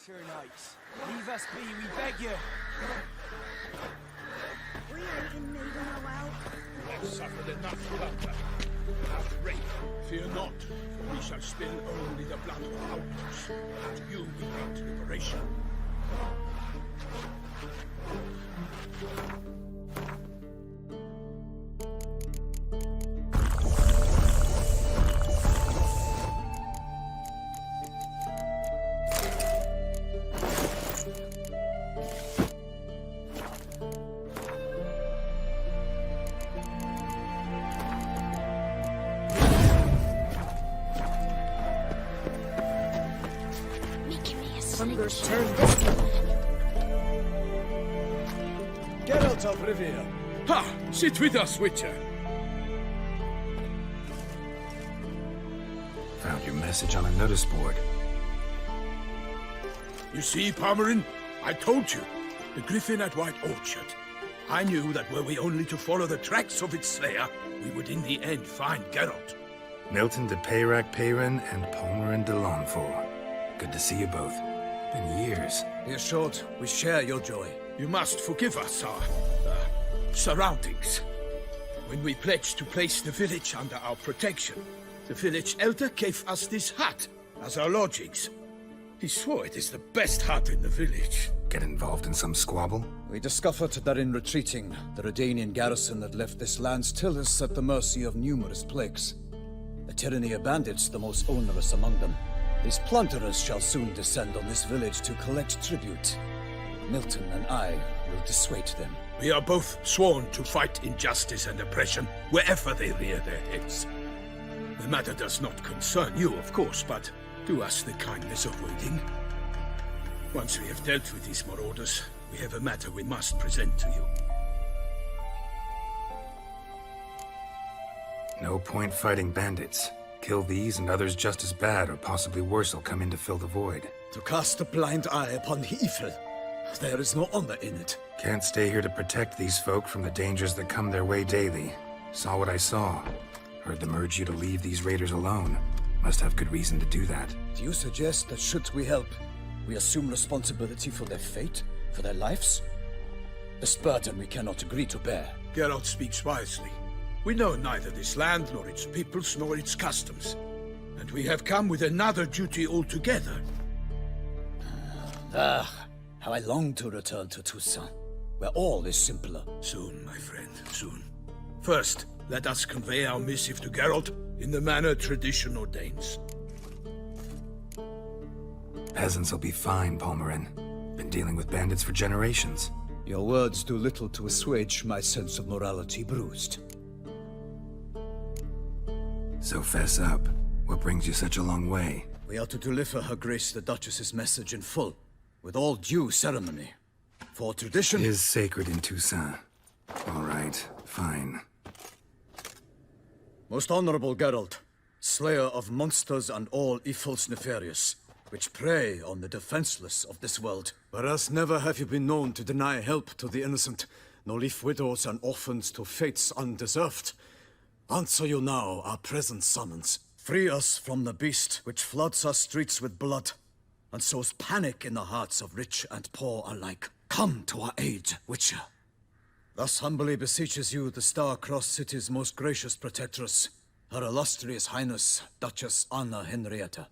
Sir Knights, leave us be, we beg you. We ain't in need of no help. We have suffered enough slaughter, enough rape. Fear not, for we shall spill only the blood of outlaws. To you we grant liberation. Hunger's turned this way. Geralt of Rivia. Ha! Sit with us, Witcher. Found your message on a notice board. You see, Palmerin? I told you. The griffin at White Orchard. I knew that were we only to follow the tracks of its slayer, we would in the end find Geralt. Milton de Peyrac Peyrin and Palmerin de Lawnford. Good to see you both. Been years. Be assured, we share your joy. You must forgive us our surroundings. When we pledged to place the village under our protection, the village elder gave us this hut as our lodgings. He swore it is the best hut in the village. Get involved in some squabble? We discovered that in retreating, the Redanian garrison that left this land still is at the mercy of numerous plagues. The tyranny of bandits, the most onerous among them. These plunderers shall soon descend on this village to collect tribute. Milton and I will dissuade them. We are both sworn to fight injustice and oppression wherever they rear their heads. The matter does not concern you, of course, but do us the kindness of waiting. Once we have dealt with these marauders, we have a matter we must present to you. No point fighting bandits. Kill these and others just as bad, or possibly worse, will come in to fill the void. To cast a blind eye upon the evil. There is no honor in it. Can't stay here to protect these folk from the dangers that come their way daily. Saw what I saw. Heard them urge you to leave these raiders alone. Must have good reason to do that. Do you suggest that should we help, we assume responsibility for their fate, for their lives? This burden we cannot agree to bear. Geralt speaks wisely. We know neither this land, nor its peoples, nor its customs. And we have come with another duty altogether. How I long to return to Toussaint, where all is simpler. Soon, my friend, soon. First, let us convey our missive to Geralt in the manner tradition ordains. Peasants will be fine, Palmerin. Been dealing with bandits for generations. Your words do little to assuage my sense of morality bruised. So fess up. What brings you such a long way? We are to deliver Her Grace the Duchess's message in full, with all due ceremony. For tradition is sacred in Toussaint. All right, fine. Most honorable Geralt, slayer of monsters and all evils nefarious, which prey on the defenseless of this world. Whereas never have you been known to deny help to the innocent, nor leave widows and orphans to fates undeserved. Answer you now our present summons. Free us from the beast which floods our streets with blood, and sows panic in the hearts of rich and poor alike. Come to our aid, Witcher. Thus humbly beseeches you the Star-Crossed City's most gracious protectress, Her Illustrious Highness, Duchess Anna Henrietta.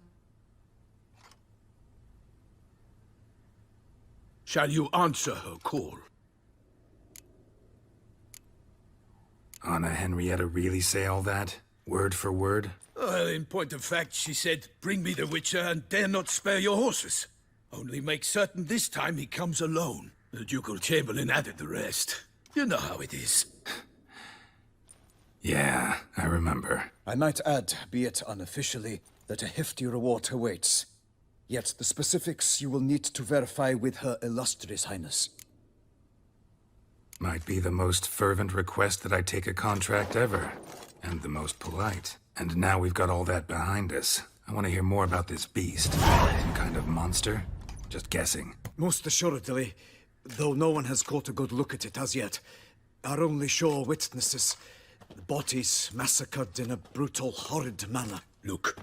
Shall you answer her call? Anna Henrietta really say all that? Word for word? Well, in point of fact, she said, bring me the Witcher and dare not spare your horses. Only make certain this time he comes alone. The Ducal Chamberlain added the rest. You know how it is. Yeah, I remember. I might add, be it unofficially, that a hefty reward awaits. Yet the specifics you will need to verify with Her Illustrious Highness. Might be the most fervent request that I take a contract ever. And the most polite. And now we've got all that behind us. I want to hear more about this beast. Some kind of monster? Just guessing. Most assuredly, though no one has caught a good look at it as yet. Our only sure witnesses. The bodies massacred in a brutal, horrid manner. Look,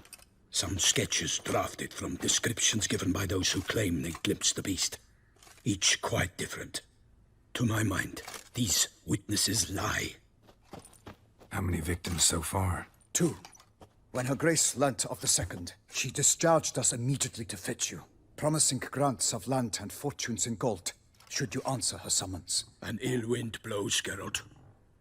Some sketches drafted from descriptions given by those who claim they glimpsed the beast. Each quite different. To my mind, these witnesses lie. How many victims so far? 2. When Her Grace learnt of the second, she discharged us immediately to fetch you, promising grants of land and fortunes in gold, should you answer her summons. An ill wind blows, Geralt.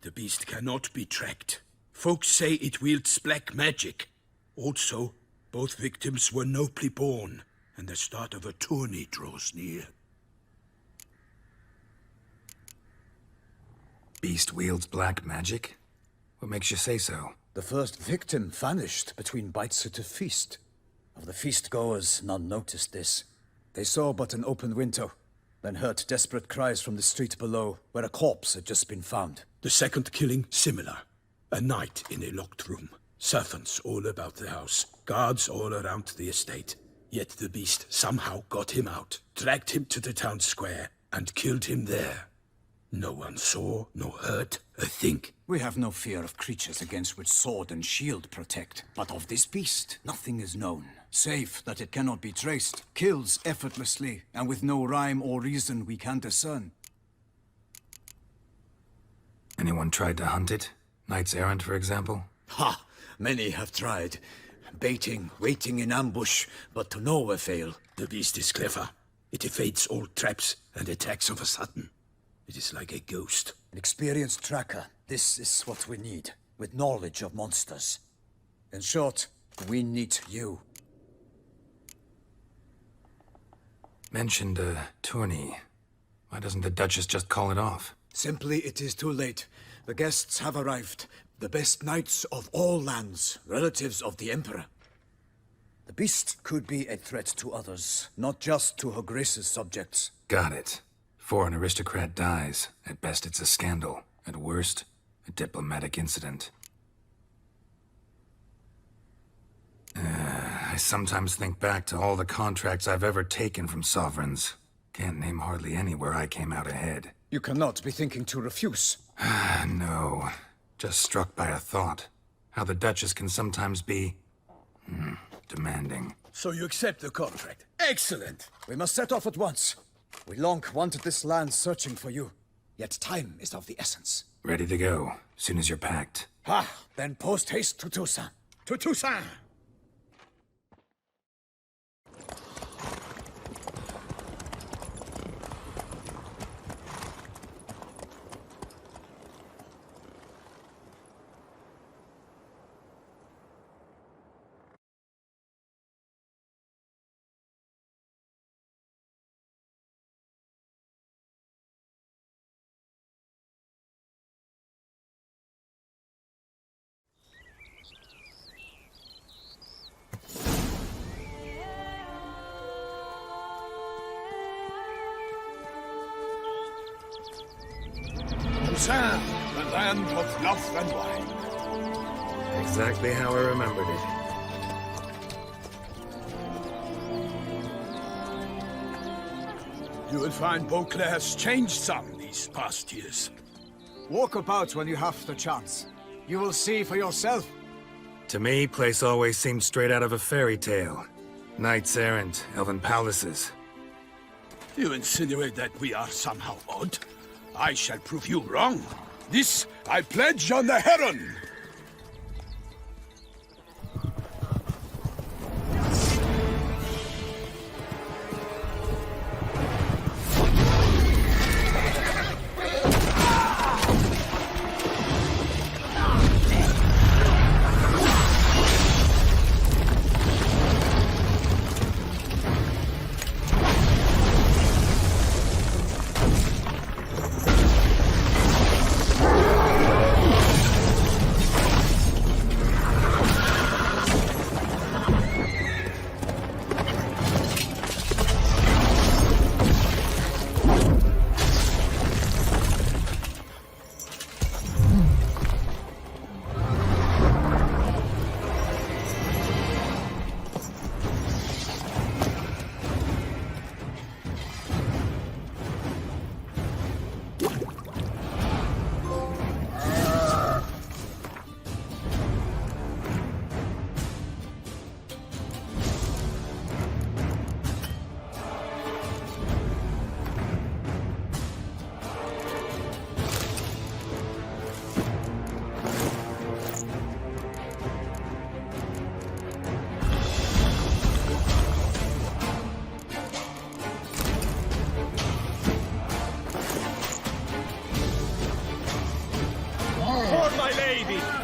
The beast cannot be tracked. Folks say it wields black magic. Also, both victims were nobly born, and the start of a tourney draws near. Beast wields black magic? What makes you say so? The first victim vanished between bites at a feast. Of the feast-goers, none noticed this. They saw but an open window, then heard desperate cries from the street below, where a corpse had just been found. The second killing, similar. A night in a locked room. Servants all about the house. Guards all around the estate. Yet the beast somehow got him out, dragged him to the town square, and killed him there. No one saw, nor heard a thing. We have no fear of creatures against which sword and shield protect. But of this beast, nothing is known. Save that it cannot be traced, kills effortlessly, and with no rhyme or reason we can discern. Anyone tried to hunt it? Knights errant, for example? Ha! Many have tried. Baiting, waiting in ambush, but to no avail. The beast is clever. It evades all traps and attacks of a sudden. It is like a ghost. An experienced tracker. This is what we need, with knowledge of monsters. In short, we need you. Mentioned a tourney. Why doesn't the Duchess just call it off? Simply, it is too late. The guests have arrived. The best knights of all lands, relatives of the Emperor. The beast could be a threat to others, not just to Her Grace's subjects. Got it. Before an aristocrat dies, at best it's a scandal. At worst, a diplomatic incident. I sometimes think back to all the contracts I've ever taken from sovereigns. Can't name hardly any where I came out ahead. You cannot be thinking to refuse. No. Just struck by a thought. How the Duchess can sometimes be... demanding. So you accept the contract. Excellent! We must set off at once. We long wanted this land searching for you. Yet time is of the essence. Ready to go, soon as you're packed. Then post haste to Toussaint. To Toussaint! Toussaint, the land of love and wine. Exactly how I remembered it. You will find Beauclair's changed some these past years. Walk about when you have the chance. You will see for yourself. To me, place always seemed straight out of a fairy tale. Knights errant, elven palaces. You insinuate that we are somehow odd? I shall prove you wrong. This I pledge on the Heron.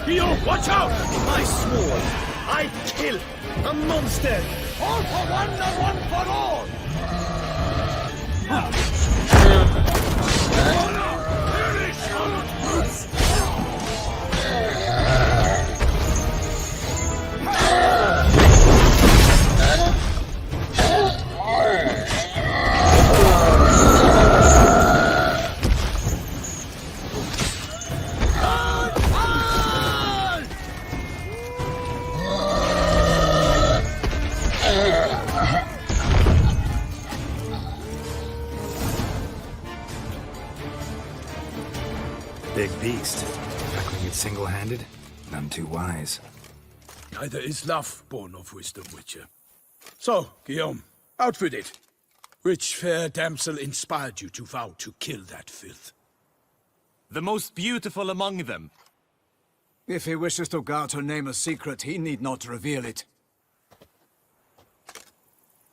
Guillaume, watch out! I swore I'd kill a monster! All for one and one for all! Big beast. Tackling it single-handed? None too wise. Neither is love born of wisdom, Witcher. So, Guillaume, out with it. Which fair damsel inspired you to vow to kill that filth? The most beautiful among them. If he wishes to guard her name a secret, he need not reveal it.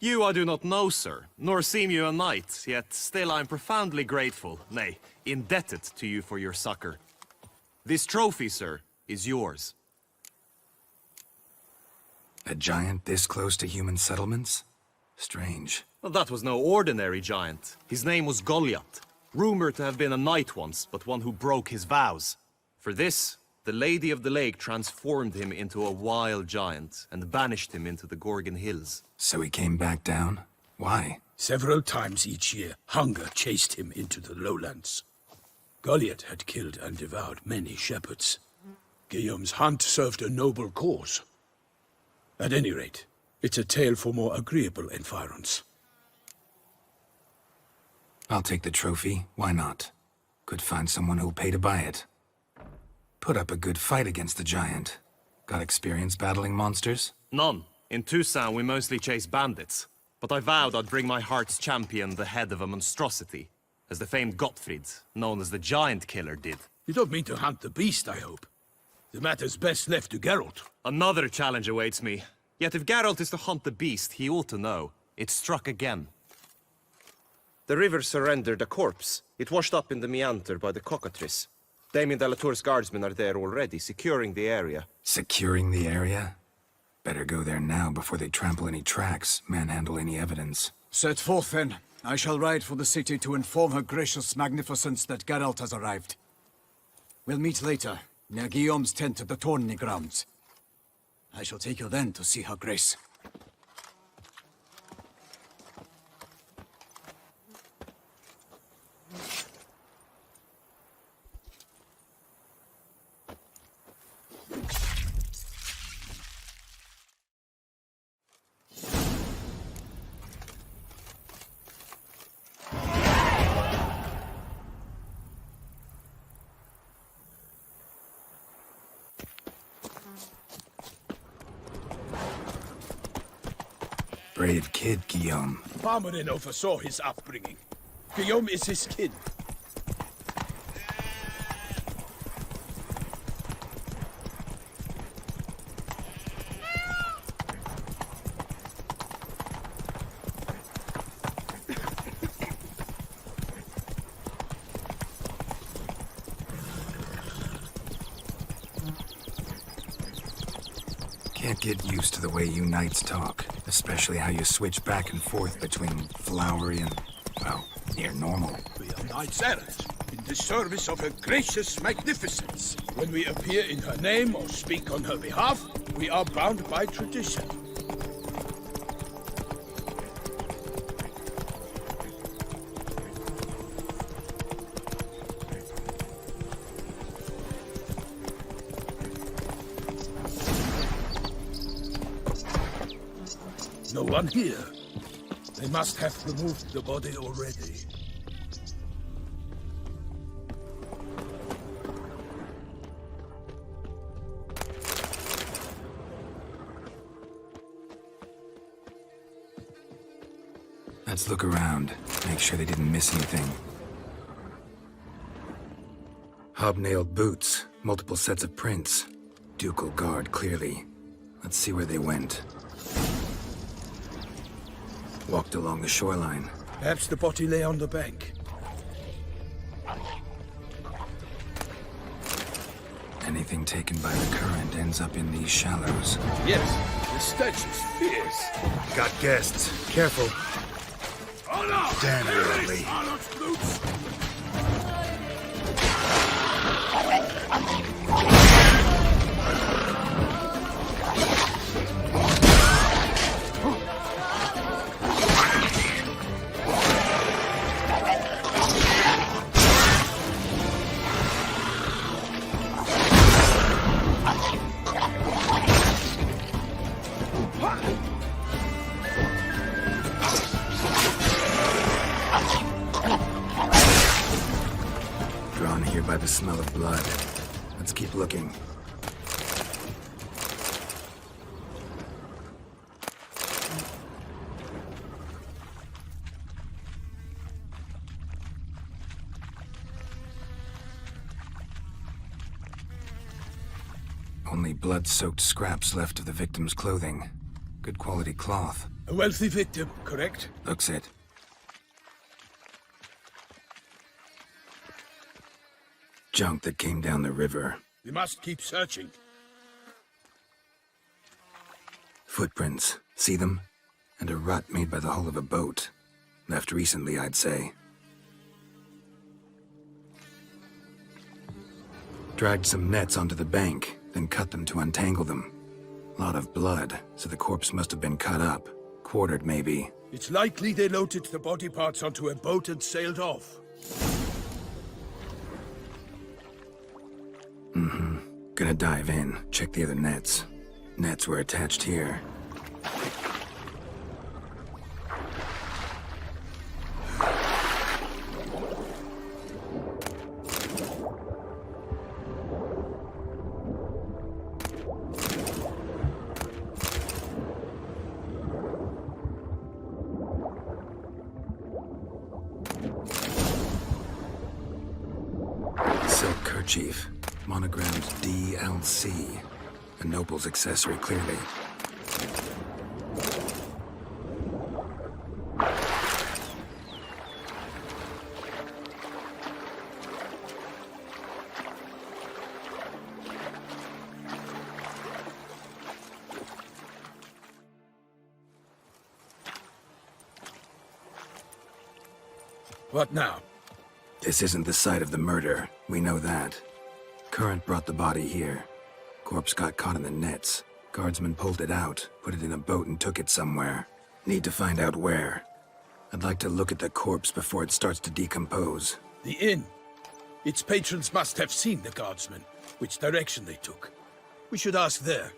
You I do not know, sir, nor seem you a knight, yet still I am profoundly grateful, nay, indebted to you for your succor. This trophy, sir, is yours. A giant this close to human settlements? Strange. Well, that was no ordinary giant. His name was Goliath, rumored to have been a knight once, but one who broke his vows. For this, the Lady of the Lake transformed him into a wild giant and banished him into the Gorgon Hills. So he came back down? Why? Several times each year, hunger chased him into the lowlands. Goliath had killed and devoured many shepherds. Guillaume's hunt served a noble cause. At any rate, it's a tale for more agreeable environs. I'll take the trophy. Why not? Could find someone who'll pay to buy it. Put up a good fight against the giant. Got experience battling monsters? None. In Toussaint we mostly chase bandits. But I vowed I'd bring my heart's champion the head of a monstrosity, as the famed Gottfried, known as the Giant Killer, did. You don't mean to hunt the beast, I hope. The matter's best left to Geralt. Another challenge awaits me. Yet if Geralt is to hunt the beast, he ought to know. It struck again. The river surrendered a corpse. It washed up in the meander by the cockatrice. Damien de la Tour's guardsmen are there already, securing the area. Securing the area? Better go there now before they trample any tracks, manhandle any evidence. Set forth, then. I shall ride for the city to inform her gracious magnificence that Geralt has arrived. We'll meet later, near Guillaume's tent at the tourney grounds. I shall take you then to see her grace. Brave kid, Guillaume. Parmarin oversaw his upbringing. Guillaume is his kin. Can't get used to the way you knights talk, especially how you switch back and forth between flowery and, well, near normal. We are knights errant, in the service of her gracious magnificence. When we appear in her name or speak on her behalf, we are bound by tradition. No one here. They must have removed the body already. Let's look around, make sure they didn't miss anything. Hobnailed boots, multiple sets of prints. Ducal guard, clearly. Let's see where they went. Walked along the shoreline. Perhaps the body lay on the bank. Any Anything taken by the current ends up in these shallows. Yes, the stench is fierce. Got guests. Careful. Oh no! Damn There you're is ugly. Charlotte's boots! Drawn here by the smell of blood. Let's keep looking. Only blood-soaked scraps left of the victim's clothing. Good quality cloth. A wealthy victim, correct? Looks it. Junk that came down the river. We must keep searching. Footprints. See them? And a rut made by the hull of a boat. Left recently, I'd say. Dragged some nets onto the bank, then cut them to untangle them. Lot of blood, so the corpse must have been cut up. Quartered, maybe. It's likely they loaded the body parts onto a boat and sailed off. Gonna dive in, check the other nets. Nets were attached here. Silk kerchief. Monogrammed DLC. A noble's accessory, clearly. What now? This isn't the site of the murder. We know that. Current brought the body here. Corpse got caught in the nets. Guardsmen pulled it out, put it in a boat and took it somewhere. Need to find out where. I'd like to look at the corpse before it starts to decompose. The inn. Its patrons must have seen the guardsmen, which direction they took. We should ask there.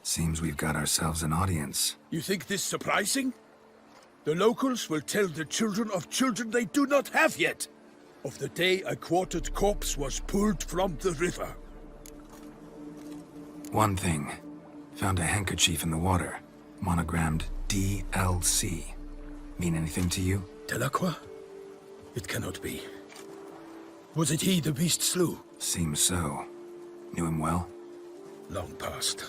Seems we've got ourselves an audience. You think this surprising? The locals will tell the children of children they do not have yet, of the day a quartered corpse was pulled from the river. One thing. Found a handkerchief in the water. Monogrammed DLC. Mean anything to you? Delacroix? It cannot be. Was it he the beast slew? Seems so. Knew him well? Long past.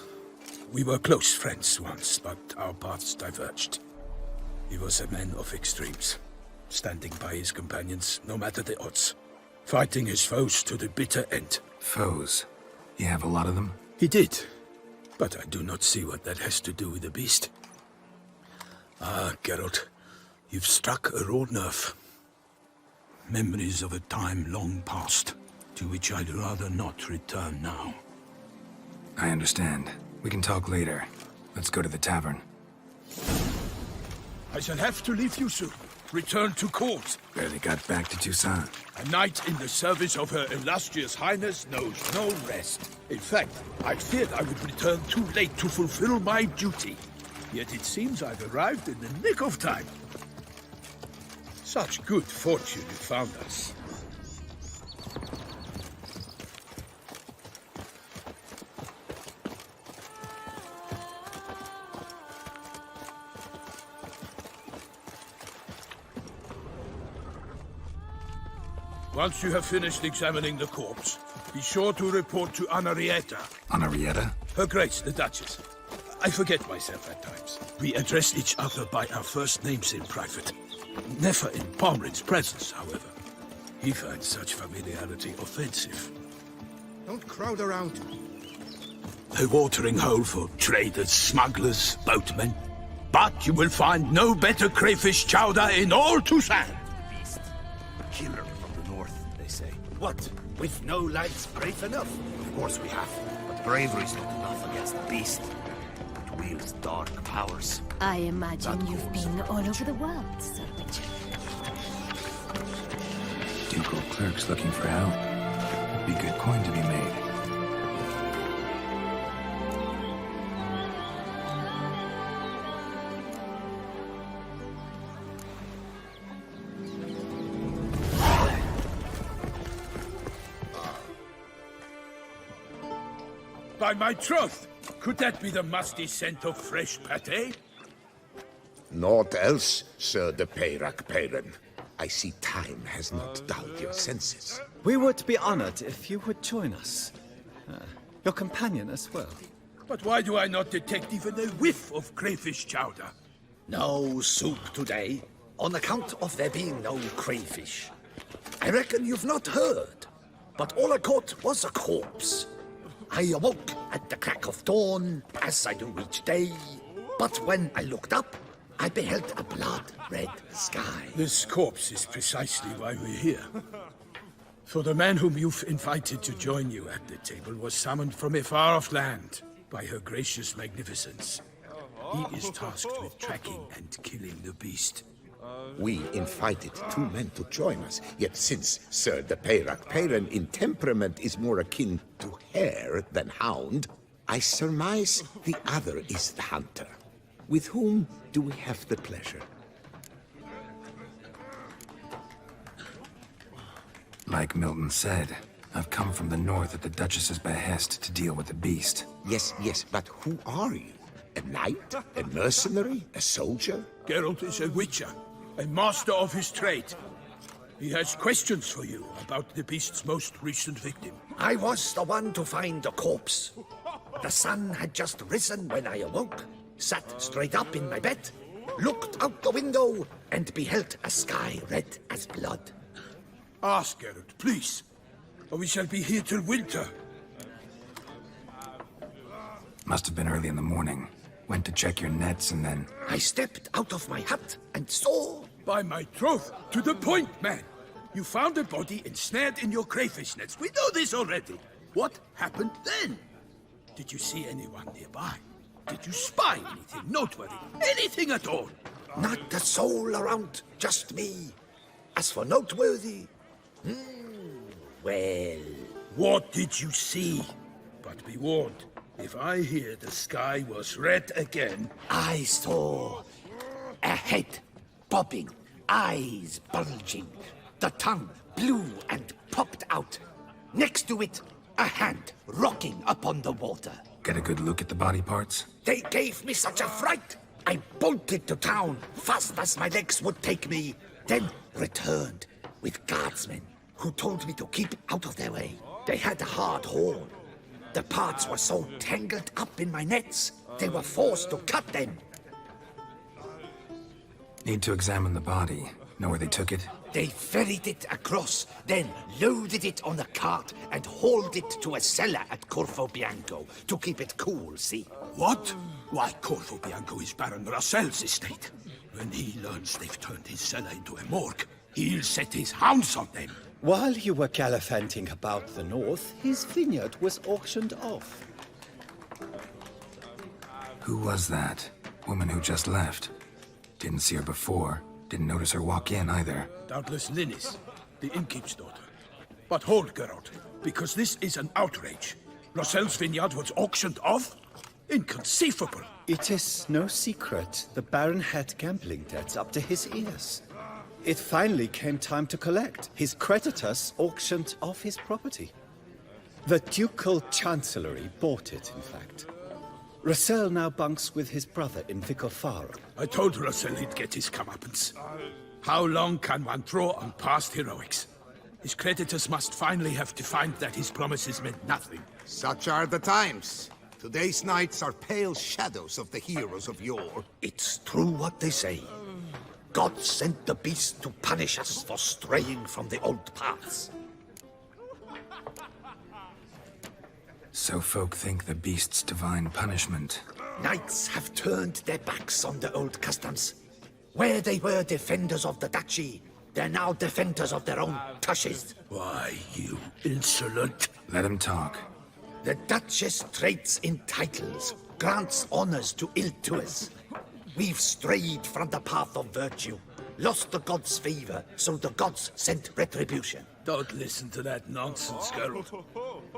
We were close friends once, but our paths diverged. He was a man of extremes, standing by his companions, no matter the odds, fighting his foes to the bitter end. Foes? You have a lot of them? He did, but I do not see what that has to do with the beast. Ah, Geralt, you've struck a raw nerve. Memories of a time long past, to which I'd rather not return now. I understand. We can talk later. Let's go to the tavern. I shall have to leave you soon. Return to court. Barely got back to Toussaint. A knight in the service of Her Illustrious Highness knows no rest. In fact, I feared I would return too late to fulfill my duty. Yet it seems I've arrived in the nick of time. Such good fortune you found us. Once you have finished examining the corpse, be sure to report to Anarietta. Anarietta? Her Grace, the Duchess. I forget myself at times. We address each other by our first names in private. Never in Palmerin's presence, however. He finds such familiarity offensive. Don't crowd around. A watering hole for traders, smugglers, boatmen. But you will find no better crayfish chowder in all Tucson. Killer from the north, they say. What? With no lads brave enough? Of course we have. But bravery's not enough against the beast. It wields dark powers. I imagine you've been all over the world, Sir Richard. Ducal clerks looking for help. Be good coin to be made. By my troth, could that be the musty scent of fresh pate? Naught else, Sir de Peyrac Peyran. I see time has not dulled your senses. We would be honored if you would join us. Your companion as well. But why do I not detect even a whiff of crayfish chowder? No soup today, on account of there being no crayfish. I reckon you've not heard, but all I caught was a corpse. I awoke at the crack of dawn, as I do each day. But when I looked up, I beheld a blood-red sky. This corpse is precisely why we're here. For the man whom you've invited to join you at the table was summoned from a far-off land by her gracious magnificence. He is tasked with tracking and killing the beast. We invited two men to join us, yet since Sir de Peyrac Peyran in temperament is more akin to hare than hound, I surmise the other is the hunter. With whom do we have the pleasure? Like Milton said, I've come from the north at the Duchess's behest to deal with the beast. Yes, but who are you? A knight? A mercenary? A soldier? Geralt is a witcher, a master of his trade. He has questions for you about the beast's most recent victim. I was the one to find the corpse. The sun had just risen when I awoke, sat straight up in my bed, looked out the window, and beheld a sky red as blood. Ask Geralt, please, or we shall be here till winter. Must have been early in the morning. Went to check your nets and then... I stepped out of my hut and saw... By my troth, to the point, man. You found a body ensnared in your crayfish nets. We know this already. What happened then? Did you see anyone nearby? Did you spy anything noteworthy? Anything at all? Not a soul around, just me. As for noteworthy... well... What did you see? But be warned, if I hear the sky was red again... I saw a head bobbing, eyes bulging, the tongue blew and popped out. Next to it, a hand rocking upon the water. Get a good look at the body parts? They gave me such a fright. I bolted to town, fast as my legs would take me, then returned with guardsmen who told me to keep out of their way. They had a hard haul. The parts were so tangled up in my nets, they were forced to cut them. Need to examine the body. Know where they took it? They ferried it across, then loaded it on a cart and hauled it to a cellar at Corvo Bianco to keep it cool, see? What? Why, Corvo Bianco is Baron Russell's estate. When he learns they've turned his cellar into a morgue, he'll set his hounds on them. While you were gallivanting about the north, his vineyard was auctioned off. Who was that? Woman who just left. Didn't see her before. Didn't notice her walk in either. Doubtless Linnis, the innkeep's daughter. But hold, Geralt, because this is an outrage. Russell's vineyard was auctioned off? Inconceivable. It is no secret the Baron had gambling debts up to his ears. It finally came time to collect. His creditors auctioned off his property. The Ducal Chancellery bought it, in fact. Russell now bunks with his brother in Vicofaro. I told Russell he'd get his comeuppance. How long can one draw on past heroics? His creditors must finally have to find that his promises meant nothing. Such are the times. Today's knights are pale shadows of the heroes of yore. It's true what they say. God sent the beast to punish us for straying from the old paths. So folk think the beast's divine punishment. Knights have turned their backs on the old customs. Where they were defenders of the duchy, they're now defenders of their own tushes. Why, you insolent... Let him talk. The Duchess trades in titles, grants honors to ill-doers. We've strayed from the path of virtue, lost the gods' favor, so the gods sent retribution. Don't listen to that nonsense, Geralt.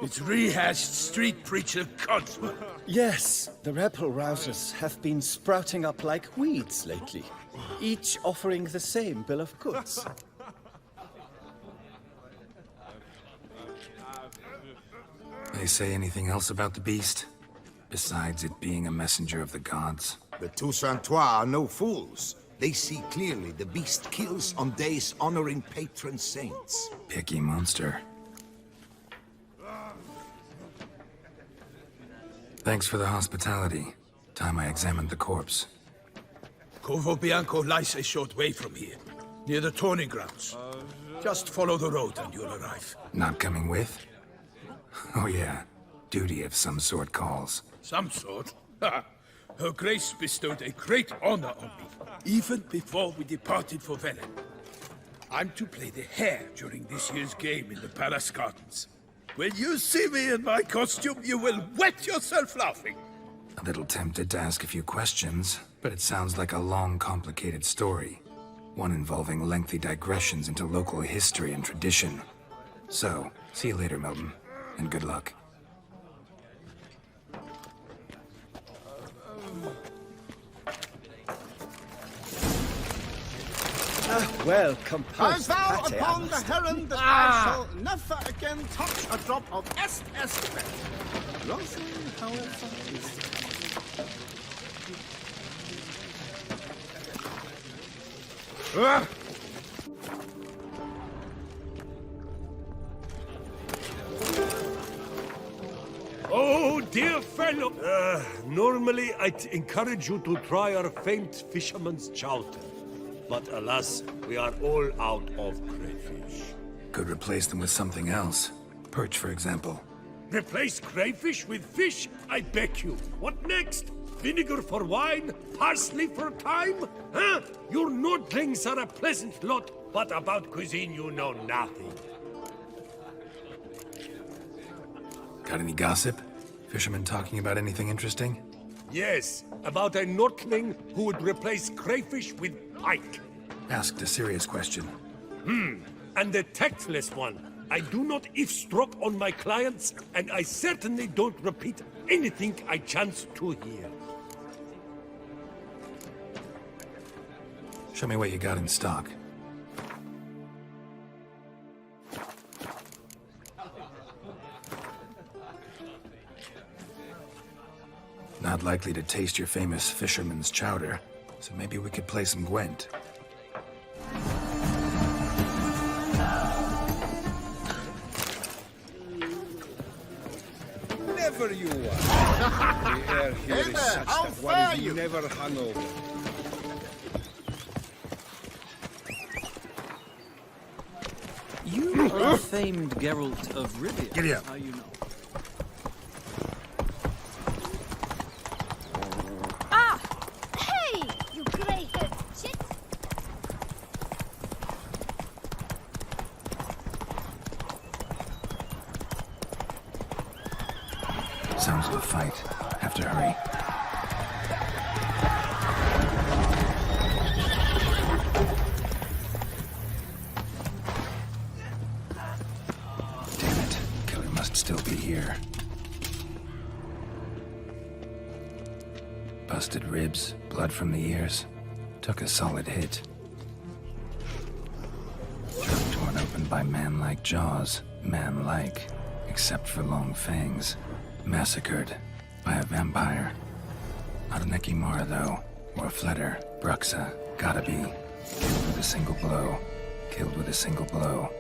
It's rehashed street preacher codswell. Yes, the rebel rousers have been sprouting up like weeds lately, each offering the same bill of goods. They say anything else about the beast? Besides it being a messenger of the gods? The Toussaintois are no fools. They see clearly the beast kills on days honoring patron saints. Picky monster. Thanks for the hospitality. Time I examined the corpse. Corvo Bianco lies a short way from here, near the tourney grounds. Just follow the road and you'll arrive. Not coming with? Oh yeah, duty of some sort calls. Some sort? Ha! Her Grace bestowed a great honor on me, even before we departed for Velen. I'm to play the hare during this year's game in the palace gardens. When you see me in my costume, you will wet yourself laughing. A little tempted to ask a few questions, but it sounds like a long, complicated story. One involving lengthy digressions into local history and tradition. So, see you later, Milton, and good luck. Well, I composed vow pate, I upon the must heron that I shall never again touch a drop of Est. Rosie, however, is... Oh, dear fellow! Normally I'd encourage you to try our famed fisherman's chowder. But alas, we are all out of crayfish. Could replace them with something else. Perch, for example. Replace crayfish with fish? I beg you. What next? Vinegar for wine? Parsley for thyme? Huh? Your Nordlings are a pleasant lot, but about cuisine you know nothing. Got any gossip? Fishermen talking about anything interesting? Yes, about a Nordling who would replace crayfish with pike. Asked a serious question. And a tactless one. I do not eavesdrop on my clients, and I certainly don't repeat anything I chance to hear. Show me what you got in stock. Not likely to taste your famous fisherman's chowder, so maybe we could play some Gwent. Never you are. The air here is such how that fare one is you? never hungover. You are famed Geralt of Rivia. Giddy up. How you know? Ah! Hey! You great shit! Sounds of a fight. Have to hurry. Damn it. Killer must still be here. Busted ribs, blood from the ears. Took a solid hit. Throat torn open by man-like jaws. Man-like, except for long fangs. Massacred by a vampire. Not an Ekimara, though, or a Fletter. Bruxa. Gotta be. Killed with a single blow. Killed with a single blow.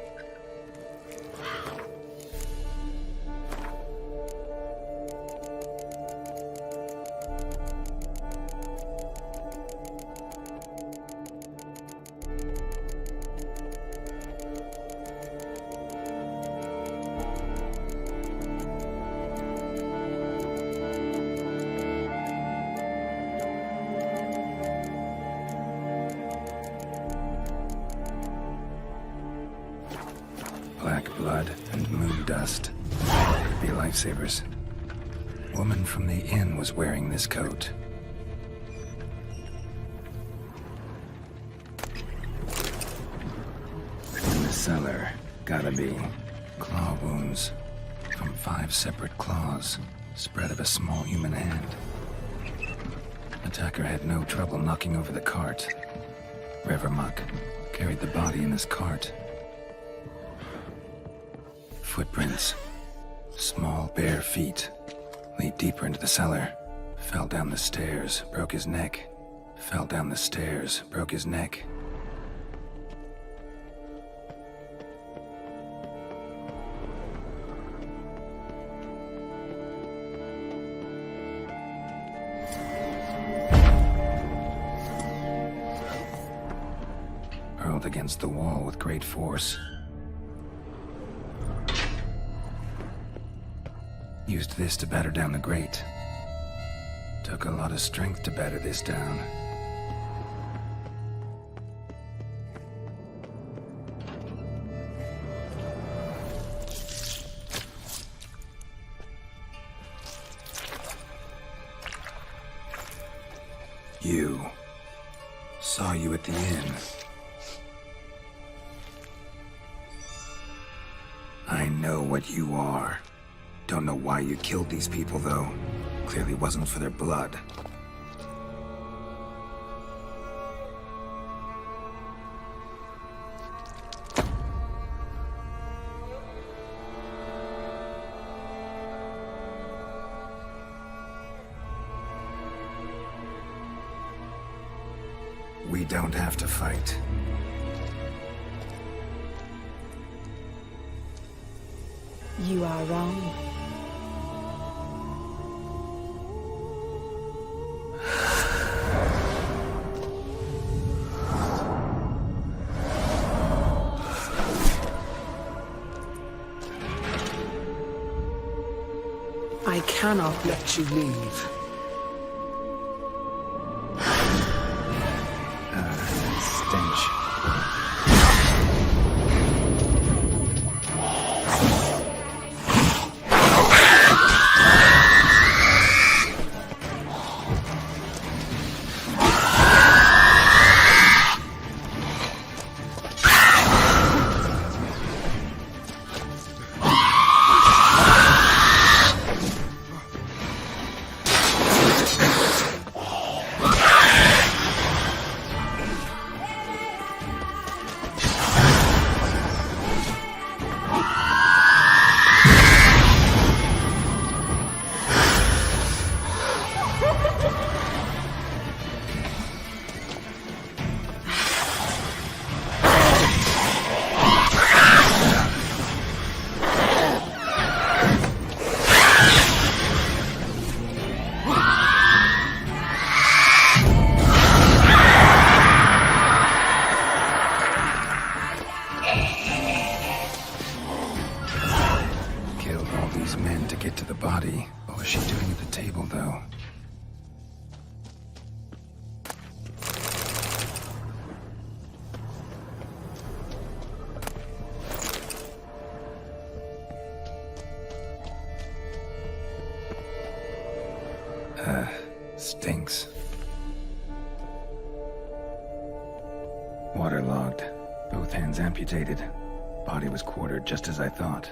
lifesavers. Woman from the inn was wearing this coat. In the cellar, gotta be claw wounds from 5 separate claws, spread of a small human hand. Attacker had no trouble knocking over the cart. Revermuck carried the body in his cart. Footprints. Small, bare feet. Lead deeper into the cellar. Fell down the stairs, broke his neck. Fell down the stairs, broke his neck. Hurled against the wall with great force. Used this to batter down the grate. Took a lot of strength to batter this down. You. Saw you at the inn. I know what you are. Don't know why you killed these people, though. Clearly wasn't for their blood. We don't have to fight. You are wrong. I cannot let you leave. Stench. Stinks. Waterlogged. Both hands amputated. Body was quartered just as I thought.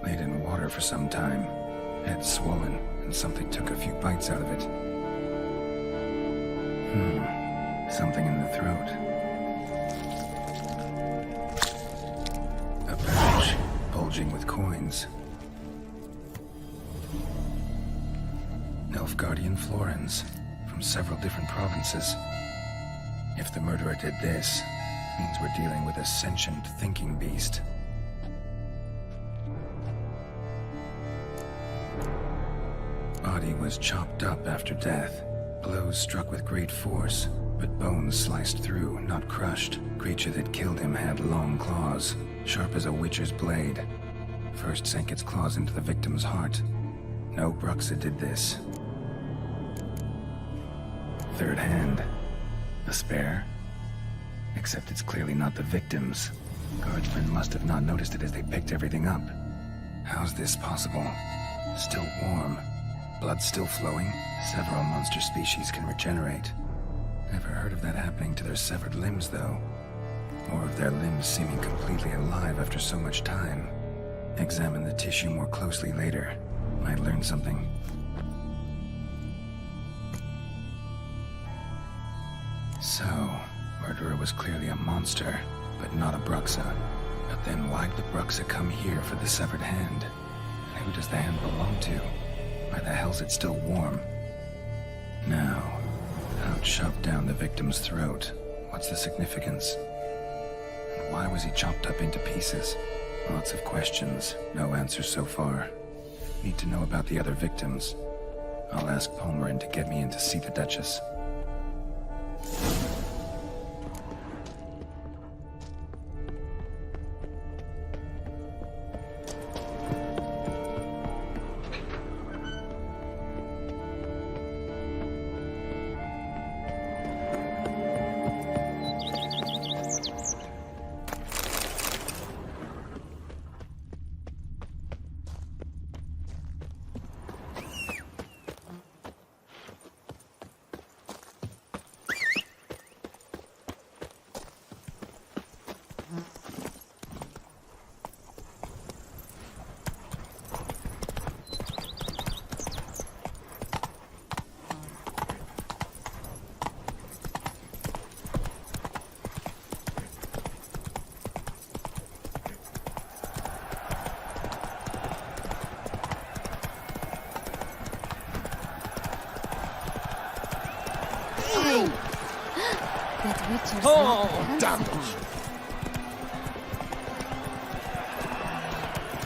Laid in water for some time. Head swollen, and something took a few bites out of it. Something in the throat. A pouch, bulging with coins. Nilfgaardian florins, from several different provinces. If the murderer did this, means we're dealing with a sentient thinking beast. Body was chopped up after death. Blows struck with great force, but bones sliced through, not crushed. Creature that killed him had long claws, sharp as a witcher's blade. First sank its claws into the victim's heart. No Bruxa did this. Third hand. A spare? Except it's clearly not the victim's. Guardsmen must have not noticed it as they picked everything up. How's this possible? Still warm. Blood still flowing. Several monster species can regenerate. Never heard of that happening to their severed limbs, though. Or of their limbs seeming completely alive after so much time. Examine the tissue more closely later. Might learn something. So, murderer was clearly a monster, but not a Bruxa. But then why'd the Bruxa come here for the severed hand? And who does the hand belong to? Why the hell's it still warm? Now, how chopped down the victim's throat? What's the significance? And why was he chopped up into pieces? Lots of questions, no answers so far. Need to know about the other victims. I'll ask Palmerin to get me in to see the Duchess. That Witcher's Oh, damn it!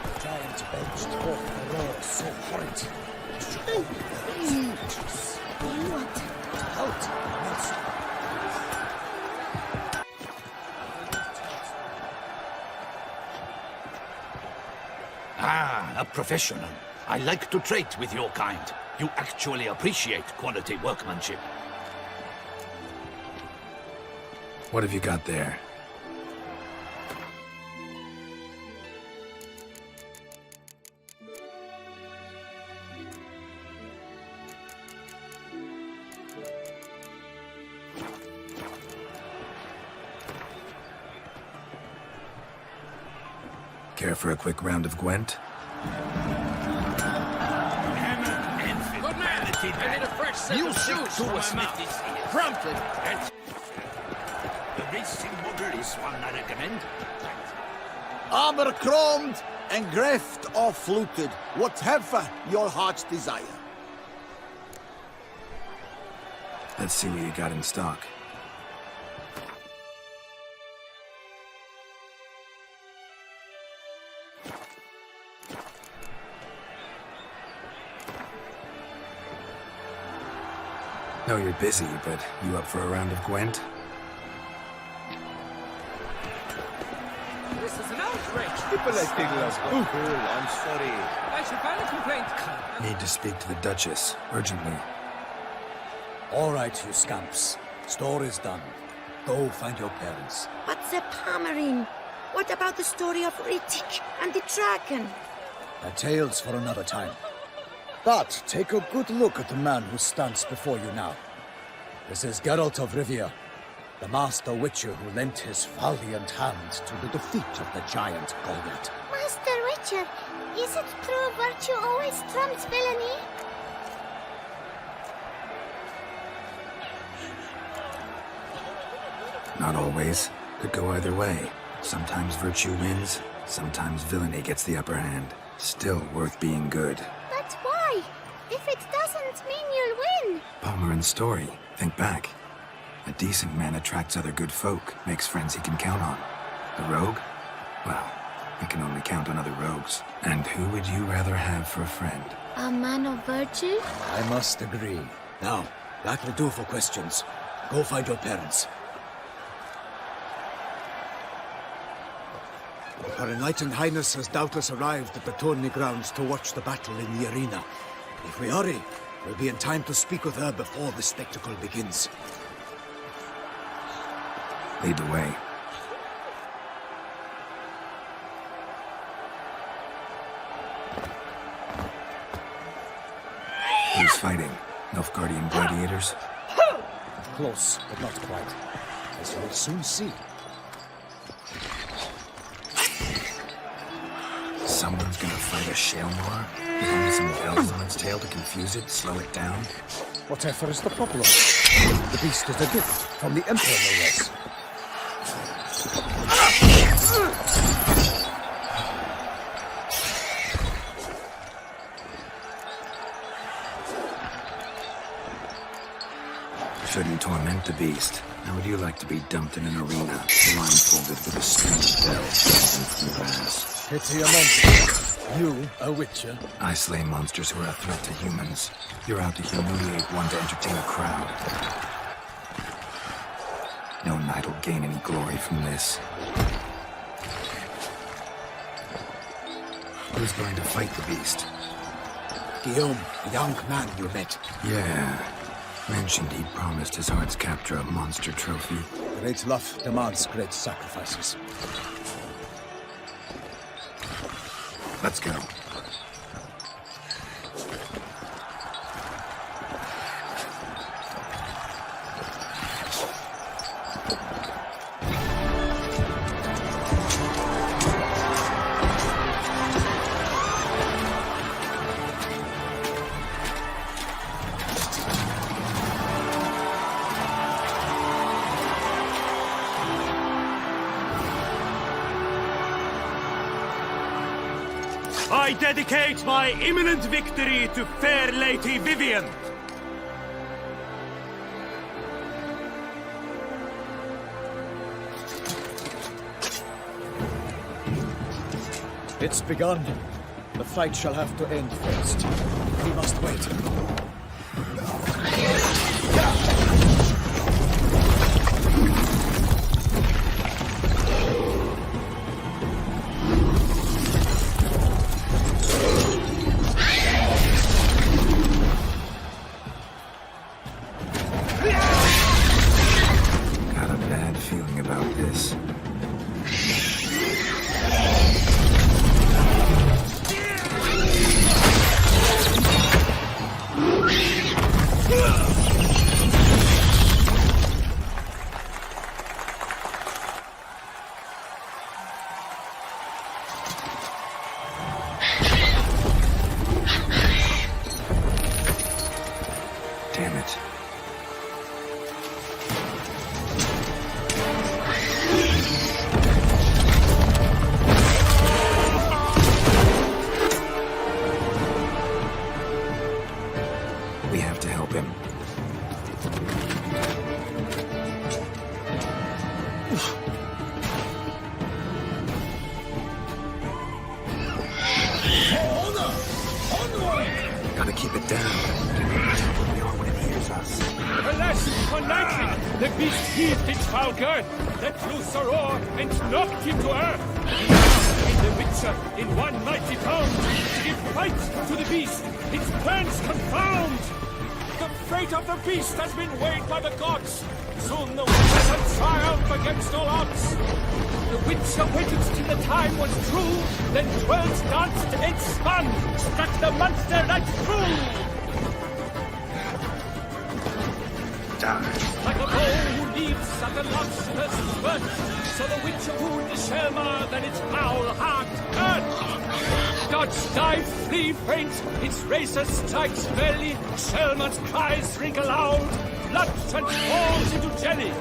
The giant belched forth a roar so horrid. What? Out! Monster! Ah, a professional. I like to trade with your kind. You actually appreciate quality workmanship. What have you got there? Care for a quick round of Gwent? You shoot to a smithy. Promptly. The racing model is one I recommend. Armor chromed and greft or fluted, whatever your heart's desire. Let's see what you got in stock. Know you're busy, but you up for a round of Gwent? This is an outrage. People like Douglas. I'm sorry. I should file a complaint. Need to speak to the Duchess, urgently. All right, you scamps. Story's done. Go find your parents. But the Palmerin, what about the story of Rittik and the dragon? A tale's for another time. But take a good look at the man who stands before you now. This is Geralt of Rivia, the master witcher who lent his valiant hand to the defeat of the giant Goliath. Master Witcher, is it true virtue always trumps villainy? Not always. Could go either way. Sometimes virtue wins, sometimes villainy gets the upper hand. Still worth being good. But why? If it doesn't mean you'll win. Palmerin's story. Think back. A decent man attracts other good folk, makes friends he can count on. A rogue? Well, he can only count on other rogues. And who would you rather have for a friend? A man of virtue? I must agree. Now, that will do for questions. Go find your parents. Her Enlightened Highness has doubtless arrived at the tourney grounds to watch the battle in the arena. If we hurry, we'll be in time to speak with her before the spectacle begins. Lead the way. fighting? Nilfgaardian gladiators? Close, but not quite. As you will soon see. Someone's gonna fight a Shelmar? With only some bells on its tail to confuse it, slow it down? Whatever is the problem? The beast is a gift from the Emperor, no less. Shouldn't torment the beast. How would you like to be dumped in an arena, blindfolded with a string of bells from grass? Pity a monster. You, a witcher? I slay monsters who are a threat to humans. You're out to humiliate one to entertain a crowd. No knight will gain any glory from this. Who's going to fight the beast? Guillaume, the young man you met. Yeah. Mentioned he'd promised his heart's capture a monster trophy. Great love demands great sacrifices. Let's go. I dedicate my imminent victory to fair Lady Vivian. It's begun. The fight shall have to end first. We must wait. Got a bad feeling about this. Damn it. We have to help him. Gotta keep it down. We are when it hears us. Alas, unlikely! The beast heaved its foul girth, let loose a roar, and knocked him to earth. In the Witcher, in one mighty pound, to give fight to the beast, its plans confound. The fate of the beast has been weighed by the gods. Soon the Witcher shall triumph against all odds. The Witcher waited till the time was true, then twirls danced and spun, struck the monster right through. Like a bow who leaves at the lobster's spurt, so the Witcher wound the Shelmar, then its foul heart hurt. Dodge, dive, flee, faint, its razor strikes belly, Shelmar's cries ring aloud, blood transforms into jelly.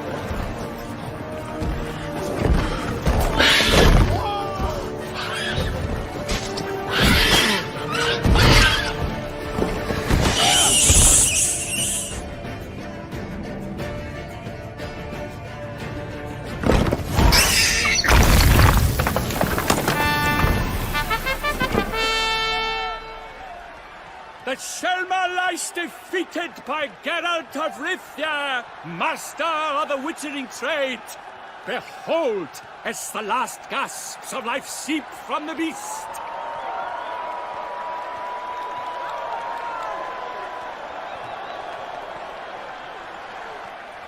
The Shelmar lies defeated by Geralt of Rivia, master of the witchering trade. Behold, as the last gasps of life seep from the beast.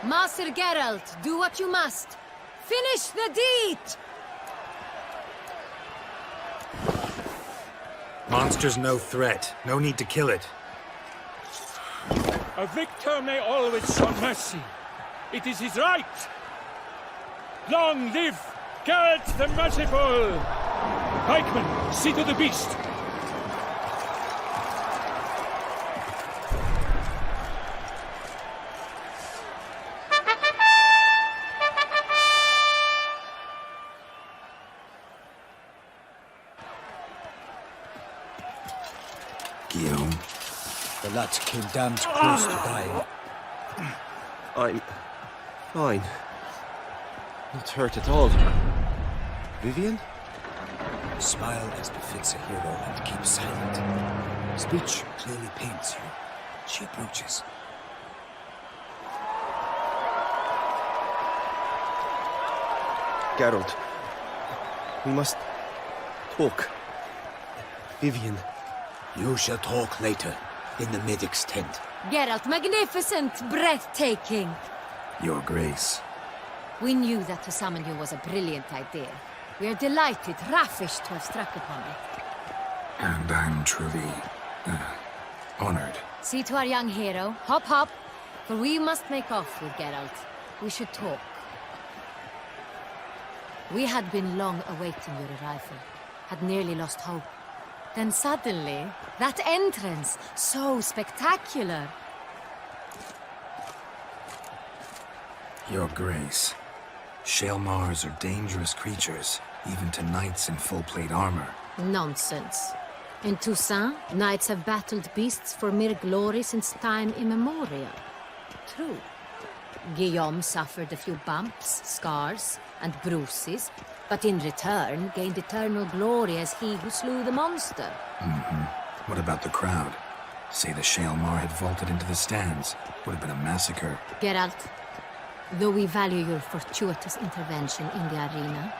Master Geralt, do what you must. Finish the deed! Monster's no threat. No need to kill it. A victor may always show mercy. It is his right. Long live Geralt the Merciful! Pikeman, see to the beast. Guillaume. The lad came damned close to dying. I'm fine. Not hurt at all. Vivian? Smile as befits a hero and keep silent. Speech clearly paints you. She approaches. Geralt, we must talk. Vivian. You shall talk later, in the medic's tent. Geralt, magnificent, breathtaking. Your Grace. We knew that to summon you was a brilliant idea. We are delighted, ravished to have struck upon it. And I'm truly, honored. See to our young hero. Hop, hop. For we must make off with Geralt. We should talk. We had been long awaiting your arrival. Had nearly lost hope. Then suddenly, that entrance, so spectacular. Your Grace. Shaelmars are dangerous creatures, even to knights in full-plate armor. Nonsense. In Toussaint, knights have battled beasts for mere glory since time immemorial. True. Guillaume suffered a few bumps, scars, and bruises, but in return gained eternal glory as he who slew the monster. What about the crowd? Say the Shaelmar had vaulted into the stands. Would have been a massacre. Geralt, though we value your fortuitous intervention in the arena,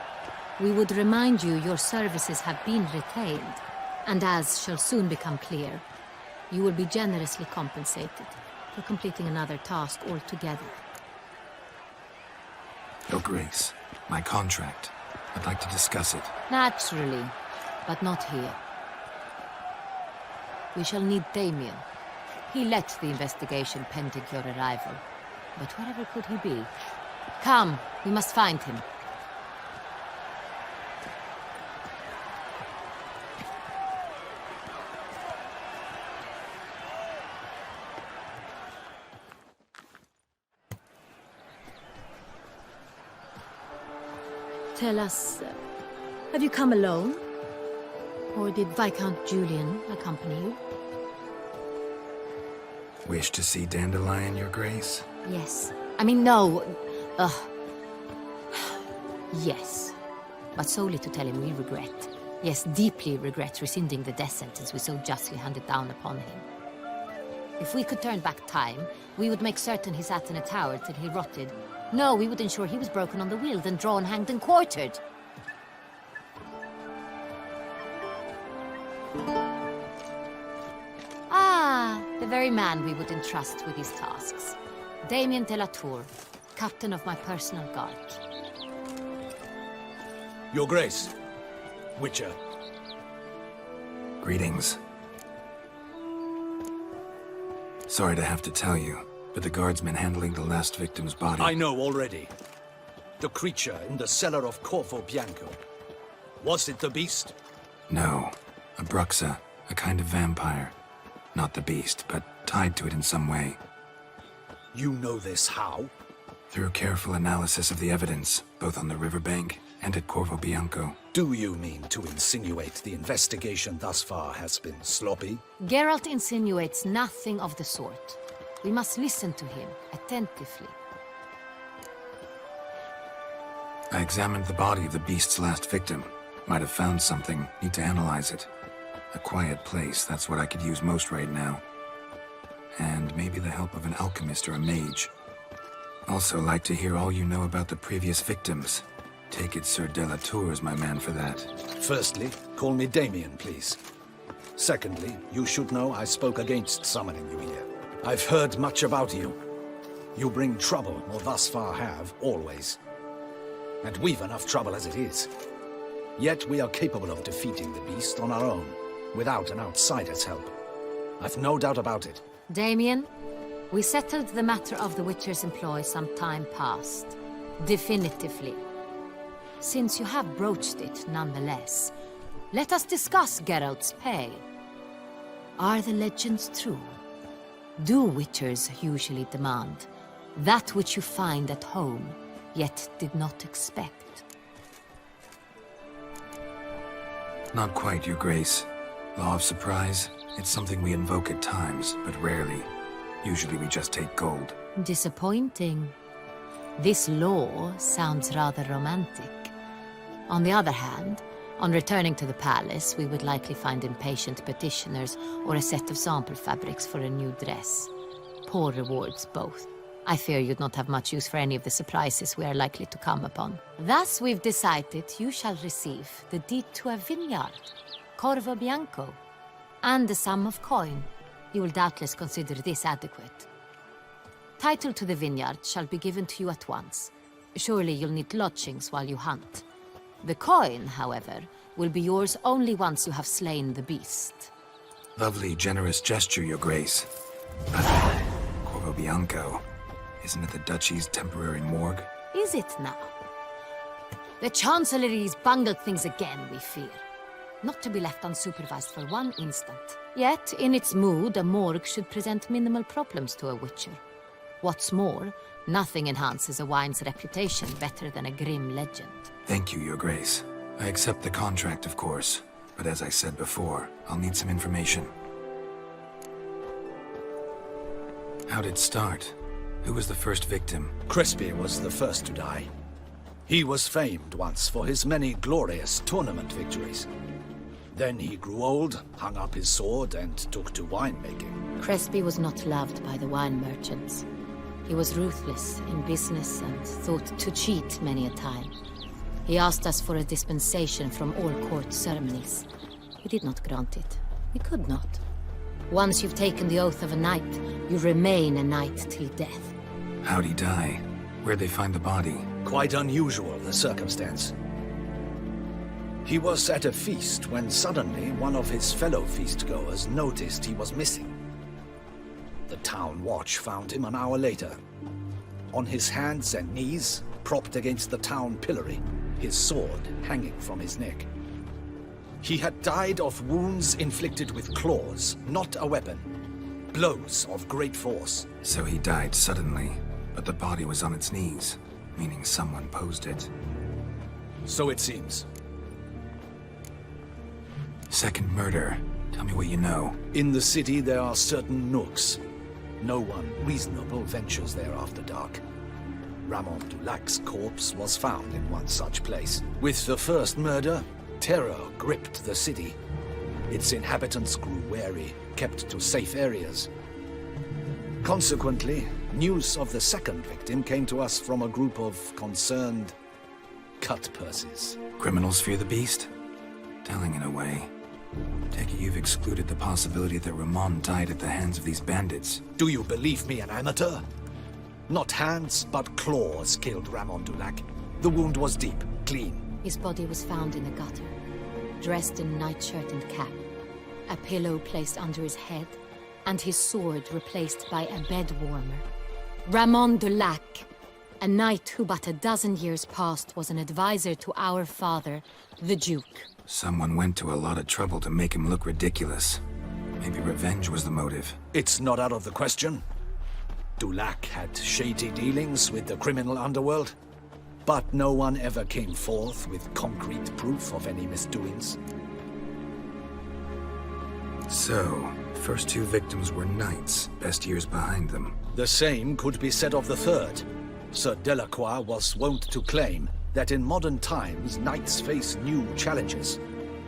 we would remind you your services have been retained, and as shall soon become clear, you will be generously compensated for completing another task altogether. Your Grace, my contract. I'd like to discuss it. Naturally, but not here. We shall need Damien. He led the investigation pending your arrival. But wherever could he be? Come, we must find him. Tell us, have you come alone? Or did Viscount Julian accompany you? Wish to see Dandelion, Your Grace? Yes. I mean, no. Yes. But solely to tell him we regret. Yes, deeply regret rescinding the death sentence we so justly handed down upon him. If we could turn back time, we would make certain he sat in a tower till he rotted. No, we would ensure he was broken on the wheel, then drawn, hanged, and quartered. Ah, the very man we would entrust with these tasks. Damien de la Tour, captain of my personal guard. Your Grace, Witcher. Greetings. Sorry to have to tell you, but the guardsman handling the last victim's body... I know already. The creature in the cellar of Corvo Bianco. Was it the beast? No. A Bruxa, a kind of vampire. Not the beast, but tied to it in some way. You know this how? Through careful analysis of the evidence, both on the riverbank and at Corvo Bianco. Do you mean to insinuate the investigation thus far has been sloppy? Geralt insinuates nothing of the sort. We must listen to him attentively. I examined the body of the beast's last victim. Might have found something. Need to analyze it. A quiet place, that's what I could use most right now. And maybe the help of an alchemist or a mage. Also like to hear all you know about the previous victims. Take it Sir de la Tour is my man for that. Firstly, call me Damien, please. Secondly, you should know I spoke against summoning you here. I've heard much about you. You bring trouble, or thus far have, always. And we've enough trouble as it is. Yet we are capable of defeating the beast on our own, without an outsider's help. I've no doubt about it. Damien, We settled the matter of the Witcher's employ some time past. Definitively. Since you have broached it nonetheless, let us discuss Geralt's pay. Are the legends true? Do Witchers usually demand that which you find at home, yet did not expect? Not quite, Your Grace. Law of surprise, it's something we invoke at times, but rarely. Usually we just take gold. Disappointing. This law sounds rather romantic. On the other hand, on returning to the palace, we would likely find impatient petitioners or a set of sample fabrics for a new dress. Poor rewards, both. I fear you'd not have much use for any of the surprises we are likely to come upon. Thus, we've decided you shall receive the deed to a vineyard, Corvo Bianco, and a sum of coin. You will doubtless consider this adequate. Title to the vineyard shall be given to you at once. Surely you'll need lodgings while you hunt. The coin, however, will be yours only once you have slain the beast. Lovely, generous gesture, Your Grace. Corvo Bianco. Isn't it the Duchy's temporary morgue? Is it now? The Chancellery's bungled things again, we fear. Not to be left unsupervised for one instant. Yet, in its mood, a morgue should present minimal problems to a Witcher. What's more, nothing enhances a wine's reputation better than a grim legend. Thank you, Your Grace. I accept the contract, of course. But as I said before, I'll need some information. How'd it start? Who was the first victim? Crespi was the first to die. He was famed once for his many glorious tournament victories. Then he grew old, hung up his sword, and took to winemaking. Crespi was not loved by the wine merchants. He was ruthless in business and thought to cheat many a time. He asked us for a dispensation from all court ceremonies. We did not grant it. We could not. Once you've taken the oath of a knight, you remain a knight till death. How'd he die? Where'd they find the body? Quite unusual, the circumstance. He was at a feast when suddenly one of his fellow feastgoers noticed he was missing. The town watch found him an hour later. On his hands and knees, propped against the town pillory, his sword hanging from his neck. He had died of wounds inflicted with claws, not a weapon. Blows of great force. So he died suddenly, but the body was on its knees, meaning someone posed it. So it seems. Second murder. Tell me what you know. In the city there are certain nooks. No one reasonable ventures there after dark. Ramon Dulac's corpse was found in one such place. With the first murder, terror gripped the city. Its inhabitants grew wary, kept to safe areas. Consequently, news of the second victim came to us from a group of concerned cut-purses. Criminals fear the beast? Telling in a way. Take it you've excluded the possibility that Ramon died at the hands of these bandits. Do you believe me an amateur? Not hands, but claws killed Ramon Dulac. The wound was deep, clean. His body was found in a gutter, dressed in nightshirt and cap, a pillow placed under his head, and his sword replaced by a bed warmer. Ramon Dulac, a knight who but a dozen years past was an advisor to our father, the Duke. Someone went to a lot of trouble to make him look ridiculous. Maybe revenge was the motive. It's not out of the question. Dulac had shady dealings with the criminal underworld, but no one ever came forth with concrete proof of any misdoings. So, first two victims were knights, best years behind them. The same could be said of the third. Sir Delacroix was wont to claim that in modern times knights face new challenges,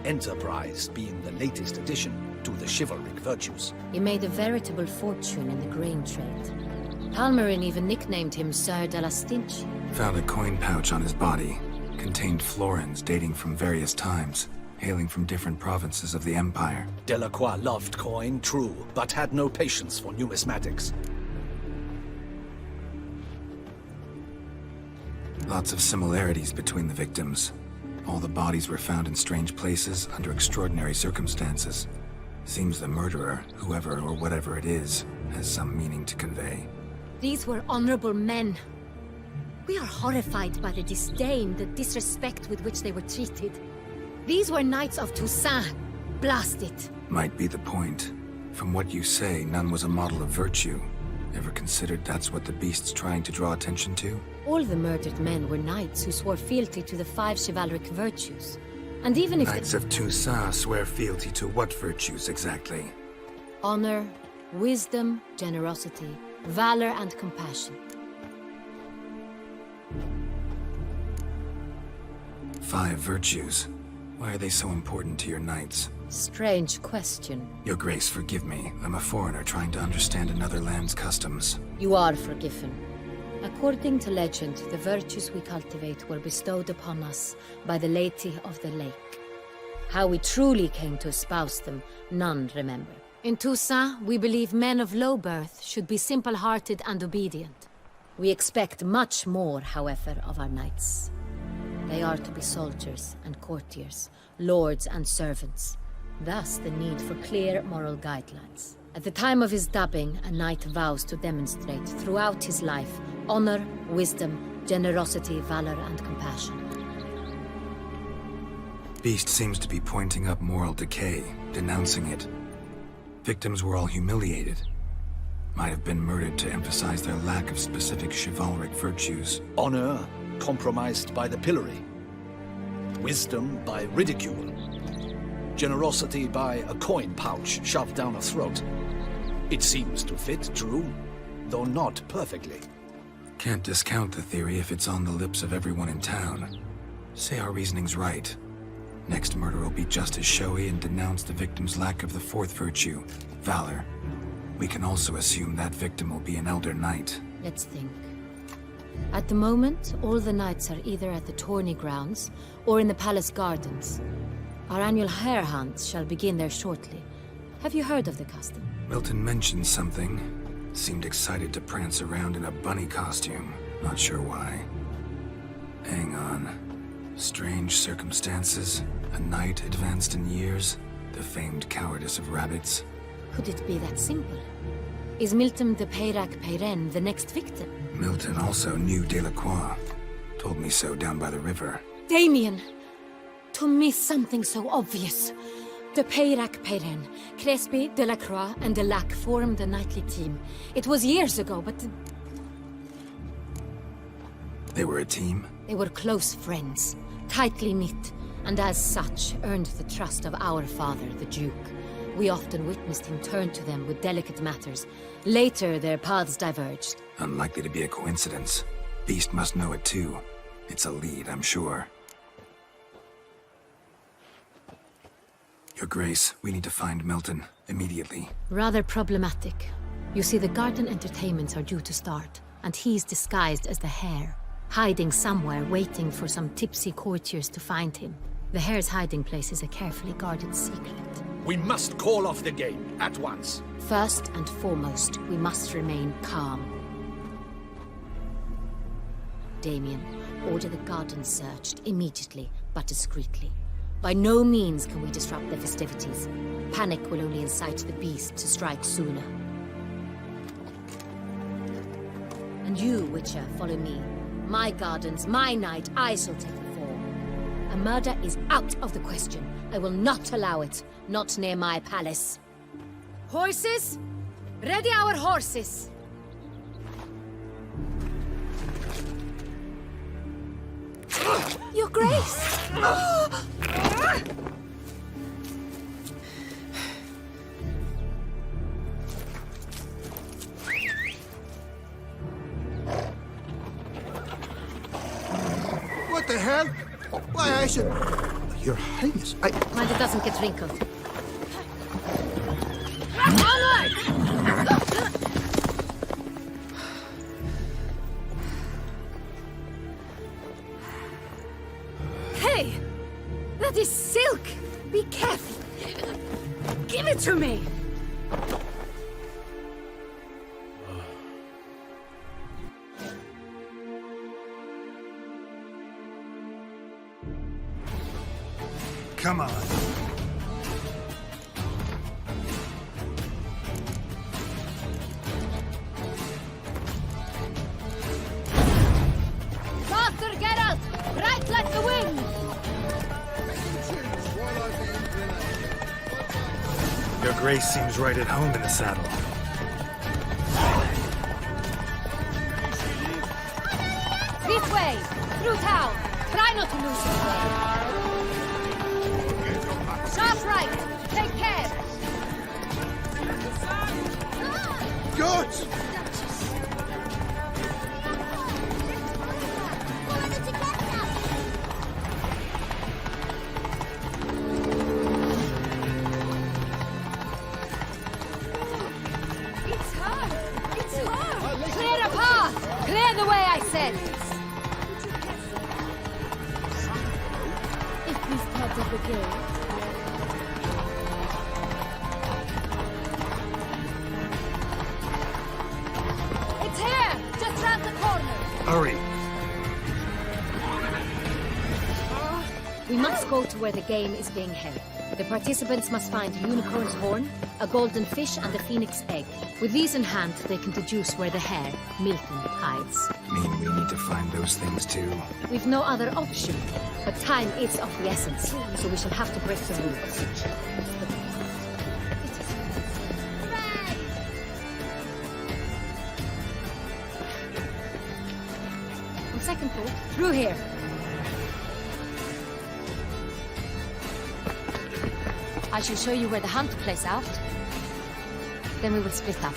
enterprise being the latest addition to the chivalric virtues. He made a veritable fortune in the grain trade. Palmerin even nicknamed him Sir de la Stinch. Found a coin pouch on his body. Contained florins dating from various times, hailing from different provinces of the Empire. Delacroix loved coin, true, but had no patience for numismatics. Lots of similarities between the victims. All the bodies were found in strange places under extraordinary circumstances. Seems the murderer, whoever or whatever it is, has some meaning to convey. These were honorable men. We are horrified by the disdain, the disrespect with which they were treated. These were knights of Toussaint. Blast it. Might be the point. From what you say, none was a model of virtue. Ever considered that's what the beast's trying to draw attention to? All the murdered men were knights who swore fealty to the 5 chivalric virtues. And even if Knights of Toussaint swear fealty to what virtues exactly? honor, wisdom, generosity, valor, and compassion. 5 virtues. Why are they so important to your knights? Strange question. Your Grace, forgive me. I'm a foreigner trying to understand another land's customs. You are forgiven. According to legend, the virtues we cultivate were bestowed upon us by the Lady of the Lake. How we truly came to espouse them, none remember. In Toussaint, we believe men of low birth should be simple-hearted and obedient. We expect much more, however, of our knights. They are to be soldiers and courtiers, lords and servants. Thus, the need for clear moral guidelines. At the time of his dubbing, a knight vows to demonstrate throughout his life honor, wisdom, generosity, valor, and compassion. Beast seems to be pointing up moral decay, denouncing it. Victims were all humiliated. Might have been murdered to emphasize their lack of specific chivalric virtues. Honor compromised by the pillory. Wisdom by ridicule. Generosity by a coin pouch shoved down a throat. It seems to fit, true, though not perfectly. Can't discount the theory if it's on the lips of everyone in town. Say our reasoning's right. Next murder will be just as showy and denounce the victim's lack of the 4th virtue, valor. We can also assume that victim will be an elder knight. Let's think. At the moment, all the knights are either at the tourney grounds or in the palace gardens. Our annual hare hunt shall begin there shortly. Have you heard of the custom? Milton mentioned something. Seemed excited to prance around in a bunny costume. Not sure why. Hang on. Strange circumstances. A knight advanced in years. The famed cowardice of rabbits. Could it be that simple? Is Milton the Peyrac Peyren the next victim? Milton also knew Delacroix. Told me so down by the river. Damien! To miss something so obvious. The Peyrac Peyren, Crespi, Delacroix, and Delac formed a knightly team. It was years ago, but... They were a team? They were close friends, tightly knit, and as such earned the trust of our father, the Duke. We often witnessed him turn to them with delicate matters. Later, their paths diverged. Unlikely to be a coincidence. Beast must know it too. It's a lead, I'm sure. Your Grace, we need to find Milton, immediately. Rather problematic. You see, the garden entertainments are due to start, and he's disguised as the hare, hiding somewhere, waiting for some tipsy courtiers to find him. The hare's hiding place is a carefully guarded secret. We must call off the game, at once. First and foremost, we must remain calm. Damien, order the garden searched immediately, but discreetly. By no means can we disrupt the festivities. Panic will only incite the beast to strike sooner. And you, Witcher, follow me. My gardens, my night, I shall take the fall. A murder is out of the question. I will not allow it. Not near my palace. Horses? Ready our horses! Your Grace! What the hell? Why, I should... Your Highness, Mind it doesn't get wrinkled. Hey! That is silk! Be careful! Give it to me! Come on. Your Grace seems right at home in the saddle. This way! Through town! Try not to lose your way! Sharp right! Take care! Good! It's her! It's her! Clear a path! Clear the way, I said! Is this part of the game? It's here! Just round the corner! Hurry! We must go to where the game is being held. The participants must find a unicorn's horn, a golden fish, and a phoenix egg. With these in hand, they can deduce where the hare, Milton, hides. Mean we need to find those things too? We've no other option. But time is of the essence, so we shall have to break the rules. On second thought, through here. I shall show you where the hunt plays out. Then we will split up.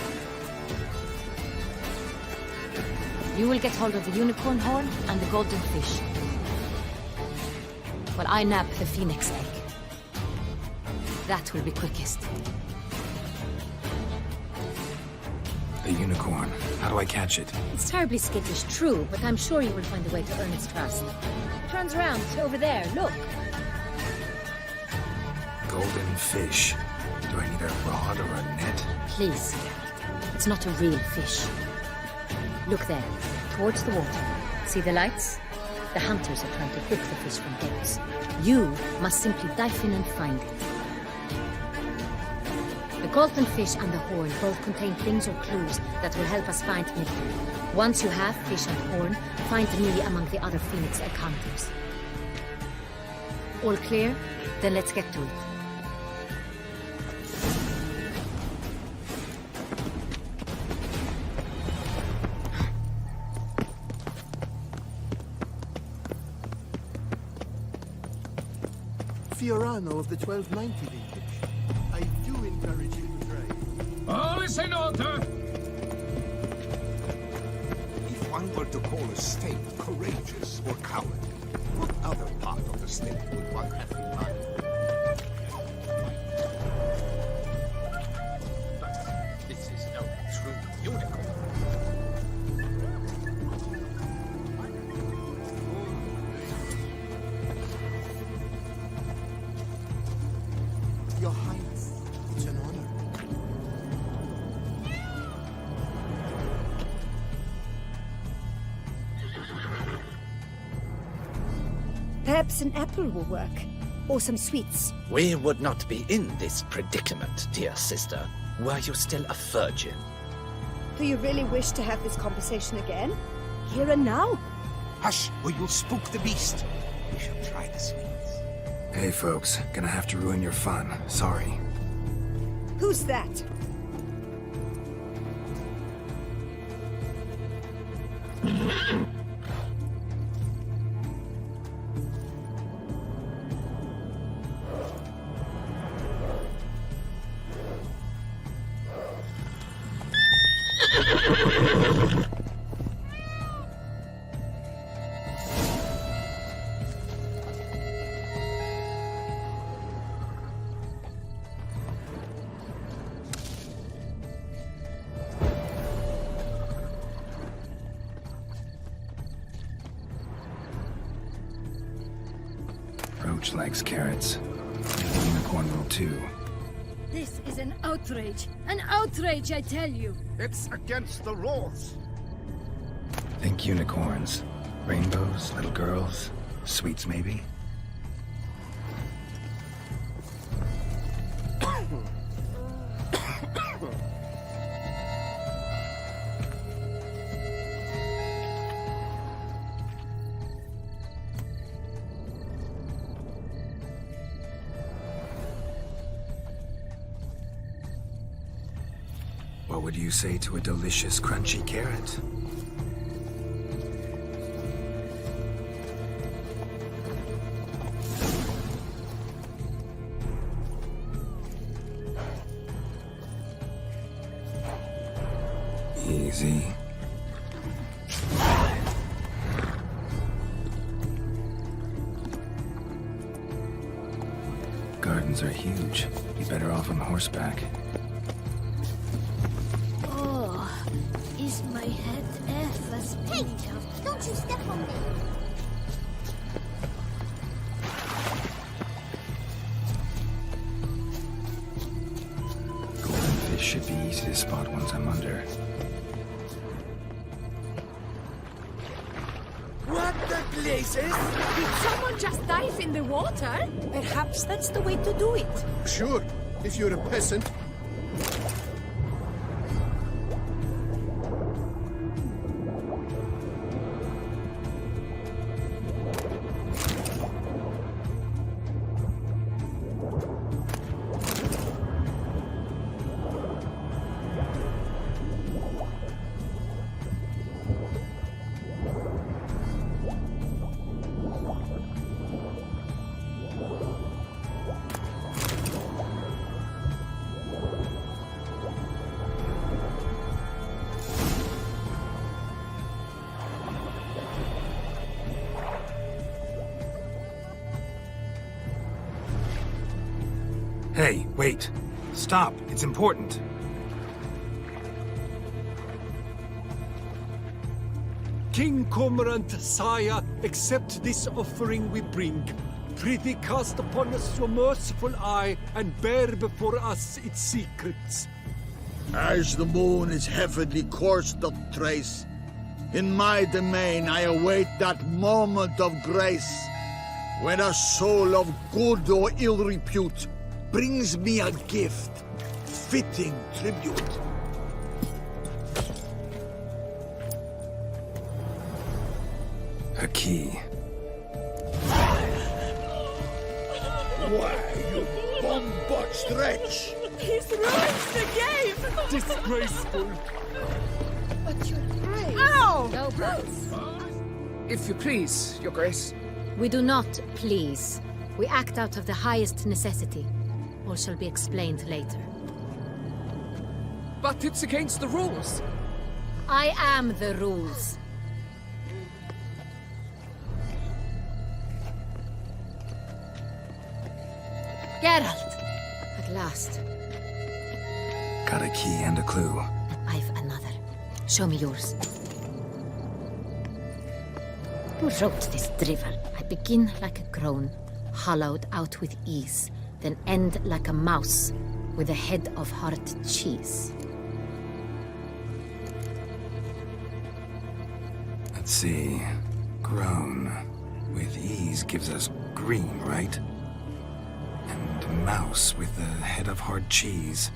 You will get hold of the unicorn horn and the golden fish, while I nab the phoenix egg. That will be quickest. The unicorn. How do I catch it? It's terribly skittish, true, but I'm sure you will find a way to earn its trust. It runs around over there, look. Golden fish. Do I need a rod or a net? Please. It's not a real fish. Look there, towards the water. See the lights? The hunters are trying to hook the fish from boats. You must simply dive in and find it. The golden fish and the horn both contain things or clues that will help us find Milton. Once you have fish and horn, find me among the other phoenix egg hunters. All clear? Then let's get to it. Fiorano of the 1290 vintage. I do encourage you to trade. All is in order! If one were to call a state courageous or cowardly, what other part of the state would one have in mind? This is no true unicorn. Your Highness, it's an honor. Perhaps an apple will work. Or some sweets. We would not be in this predicament, dear sister, were you still a virgin. Do you really wish to have this conversation again? Here and now? Hush, or you'll spook the beast. We shall try the sweets. Hey folks, gonna have to ruin your fun. Sorry. Who's that? Roach likes carrots. The unicorn will too. This is an outrage. An outrage, I tell you. It's against the rules. Think unicorns. Rainbows, little girls, sweets maybe? What would you say to a delicious, crunchy carrot? Easy. Gardens are huge. Be better off on horseback. Oh, is my head ever spinning? Hey, don't you step on me. Golden fish should be easy to spot once I'm under. What the blazes? Did someone just dive in the water? Perhaps that's the way to do it. Sure, if you're a peasant. Hey, wait. Stop. It's important. King Cormorant, sire, accept this offering we bring. Prithee cast upon us your merciful eye, and bear before us its secrets. As the moon its heavenly course doth trace, in my domain I await that moment of grace, when a soul of good or ill repute brings me a gift, fitting tribute. A key. Why, you bum-botched wretch! He's ruined the game! Disgraceful! But you're brave. Ow! No buts. If you please, Your Grace. We do not please. We act out of the highest necessity. All shall be explained later. But it's against the rules. I am the rules. Geralt! At last. Got a key and a clue. I've another. Show me yours. Who wrote this drivel? I begin like a groan, hollowed out with ease, then end like a mouse, with a head of hard cheese. Let's see. Grown. With ease gives us green, right? And mouse with the head of hard cheese.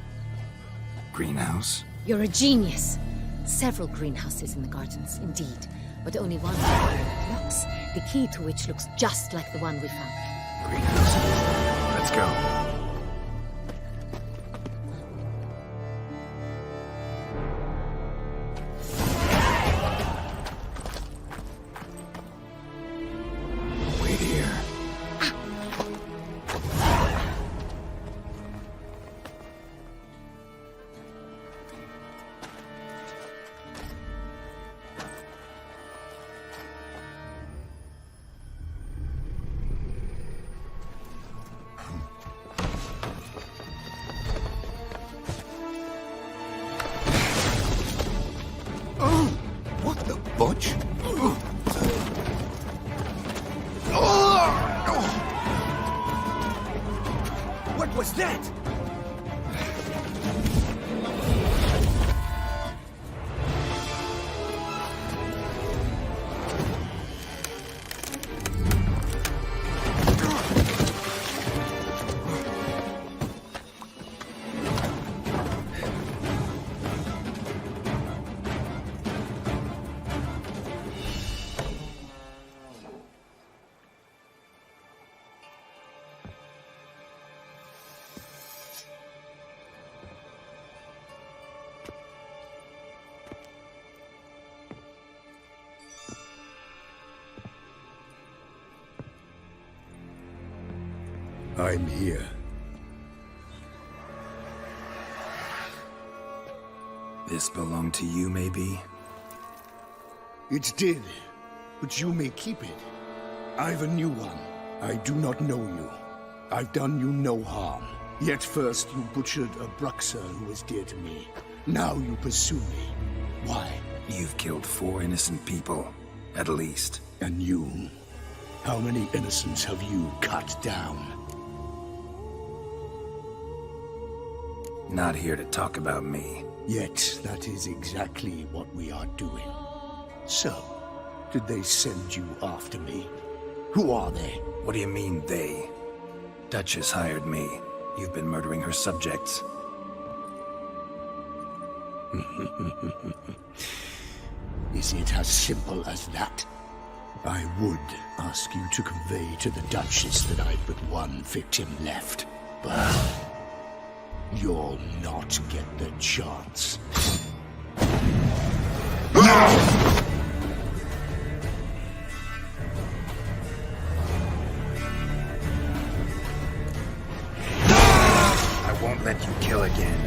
Greenhouse? You're a genius. Several greenhouses in the gardens, indeed, but only one locks, the key to which looks just like the one we found. Greenhouse. Let's go. Wait here. What the butch? What was that? I'm here. This belonged to you, maybe? It did, but you may keep it. I've a new one. I do not know you. I've done you no harm. Yet first you butchered a Bruxer who was dear to me. Now you pursue me. Why? You've killed 4 innocent people, at least. And you? How many innocents have you cut down? Not here to talk about me. Yet that is exactly what we are doing. So, did they send you after me? Who are they? What do you mean, they? Duchess hired me. You've been murdering her subjects. Is it as simple as that? I would ask you to convey to the Duchess that I've but one victim left, but you'll not get the chance. I won't let you kill again.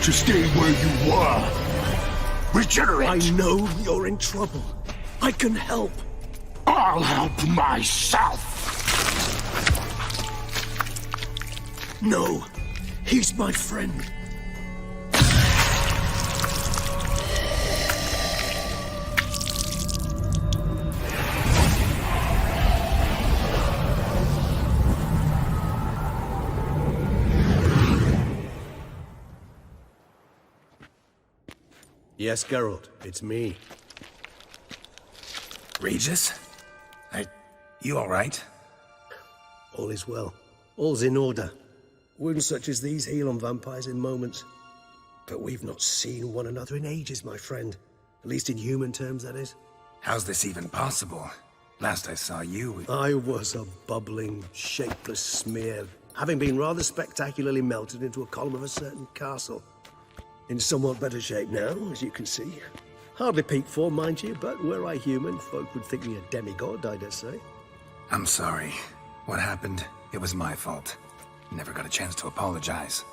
To stay where you were. Regenerate! I know you're in trouble. I can help. I'll help myself. No, he's my friend. Yes, Geralt, it's me. Regis? You alright? All is well. All's in order. Wounds such as these heal on vampires in moments. But we've not seen one another in ages, my friend. At least in human terms, that is. How's this even possible? Last I saw you... I was a bubbling, shapeless smear, having been rather spectacularly melted into a column of a certain castle. In somewhat better shape now, as you can see. Hardly peak form, mind you, but were I human, folk would think me a demigod, I dare say. I'm sorry. What happened? It was my fault. Never got a chance to apologize.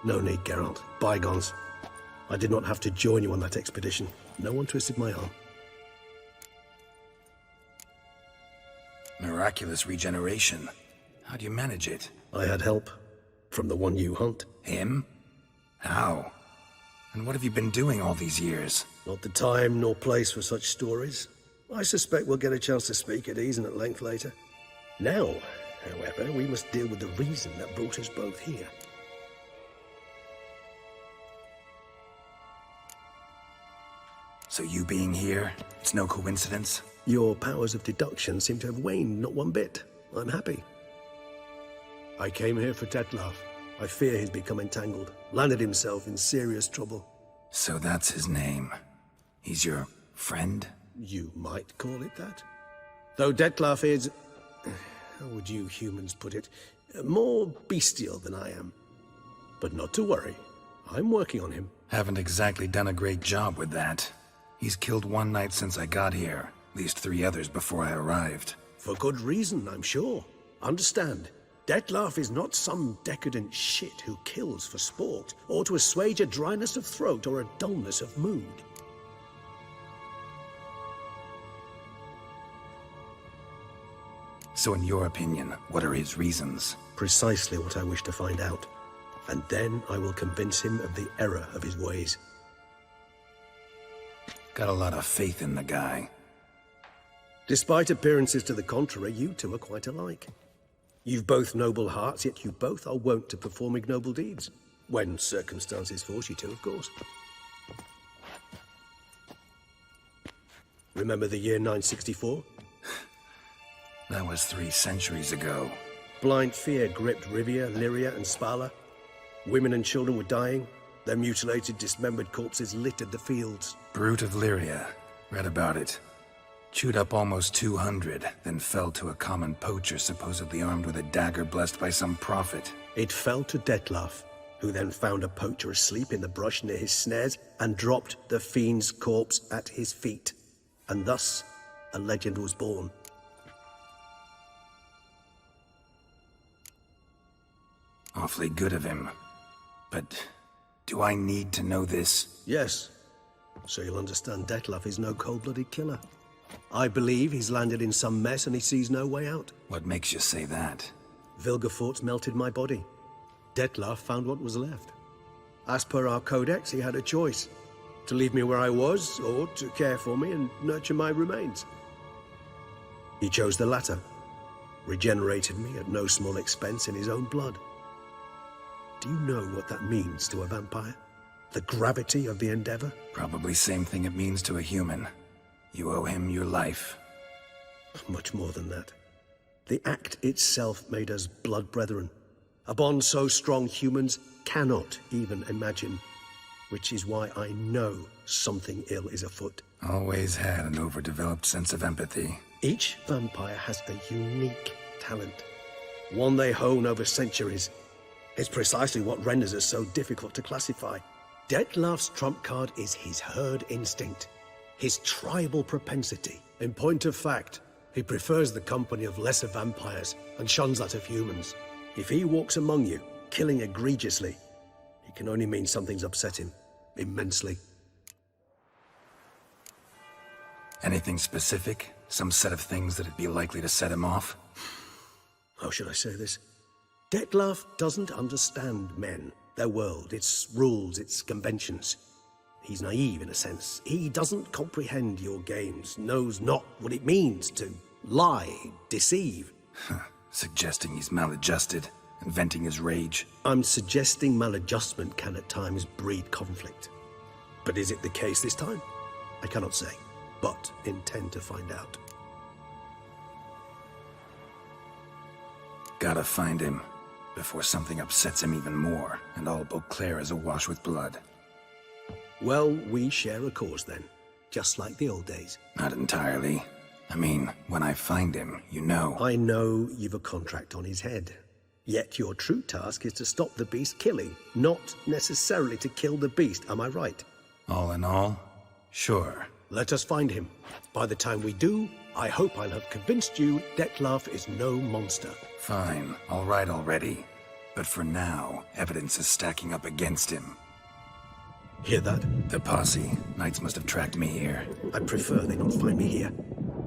No need, Geralt. Bygones. I did not have to join you on that expedition. No one twisted my arm. Miraculous regeneration. How do you manage it? I had help. From the one you hunt. Him? How? And what have you been doing all these years? Not the time nor place for such stories. I suspect we'll get a chance to speak at ease and at length later. Now, however, we must deal with the reason that brought us both here. So you being here, it's no coincidence? Your powers of deduction seem to have waned not one bit. I'm happy. I came here for Detlef. I fear he's become entangled, landed himself in serious trouble. So that's his name. He's your friend? You might call it that. Though Detlef is... how would you humans put it? More bestial than I am. But not to worry. I'm working on him. Haven't exactly done a great job with that. He's killed one knight since I got here. At least 3 others before I arrived. For good reason, I'm sure. Understand. Detlef is not some decadent shit who kills for sport, or to assuage a dryness of throat or a dullness of mood. So in your opinion, what are his reasons? Precisely what I wish to find out. And then I will convince him of the error of his ways. Got a lot of faith in the guy. Despite appearances to the contrary, you two are quite alike. You've both noble hearts, yet you both are wont to perform ignoble deeds. When circumstances force you to, of course. Remember the year 964? That was 3 centuries ago. Blind fear gripped Rivia, Lyria, and Spala. Women and children were dying. Their mutilated, dismembered corpses littered the fields. Brute of Lyria. Read about it. Chewed up almost 200, then fell to a common poacher supposedly armed with a dagger blessed by some prophet. It fell to Detlaf, who then found a poacher asleep in the brush near his snares and dropped the fiend's corpse at his feet. And thus, a legend was born. Awfully good of him. But do I need to know this? Yes. So you'll understand Detlaf is no cold-blooded killer. I believe he's landed in some mess and he sees no way out. What makes you say that? Vilgefortz melted my body. Detlaf found what was left. As per our codex, he had a choice. To leave me where I was, or to care for me and nurture my remains. He chose the latter. Regenerated me at no small expense in his own blood. Do you know what that means to a vampire? The gravity of the endeavor? Probably same thing it means to a human. You owe him your life. Much more than that. The act itself made us blood brethren. A bond so strong humans cannot even imagine. Which is why I know something ill is afoot. Always had an overdeveloped sense of empathy. Each vampire has a unique talent. One they hone over centuries. It's precisely what renders us so difficult to classify. Detlaf's trump card is his herd instinct. His tribal propensity. In point of fact, he prefers the company of lesser vampires and shuns that of humans. If he walks among you, killing egregiously, it can only mean something's upset him. Immensely. Anything specific? Some set of things that'd be likely to set him off? How should I say this? Detlaf doesn't understand men, their world, its rules, its conventions. He's naive in a sense. He doesn't comprehend your games, knows not what it means to lie, deceive. Suggesting he's maladjusted and venting his rage. I'm suggesting maladjustment can at times breed conflict. But is it the case this time? I cannot say, but intend to find out. Gotta find him before something upsets him even more and all Beauclair is awash with blood. Well, we share a cause then, just like the old days. Not entirely. I mean, when I find him, you know. I know you've a contract on his head. Yet your true task is to stop the beast killing, not necessarily to kill the beast, am I right? All in all, sure. Let us find him. By the time we do, I hope I'll have convinced you Detlaf is no monster. Fine, all right already. But for now, evidence is stacking up against him. Hear that? The posse. Knights must have tracked me here. I'd prefer they not find me here.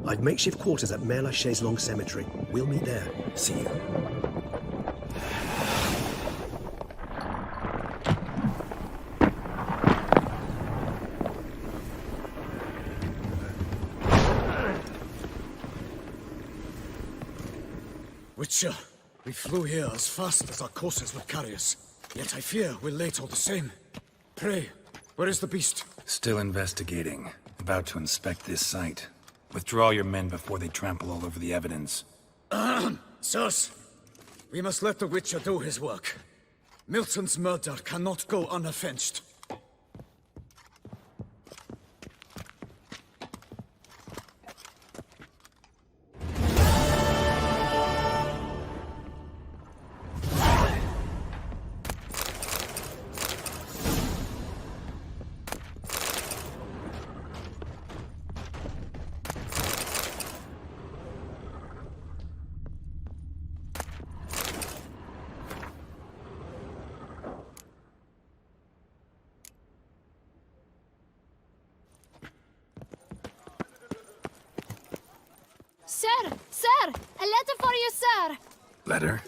I've makeshift quarters at Mère Lachaise Long Cemetery. We'll meet there. See you. Witcher, we flew here as fast as our courses would carry us. Yet I fear we're late all the same. Pray, where is the beast? Still investigating. About to inspect this site. Withdraw your men before they trample all over the evidence. Sirs, we must let the Witcher do his work. Milton's murder cannot go unavenged. Sir! A letter for you, sir! Letter?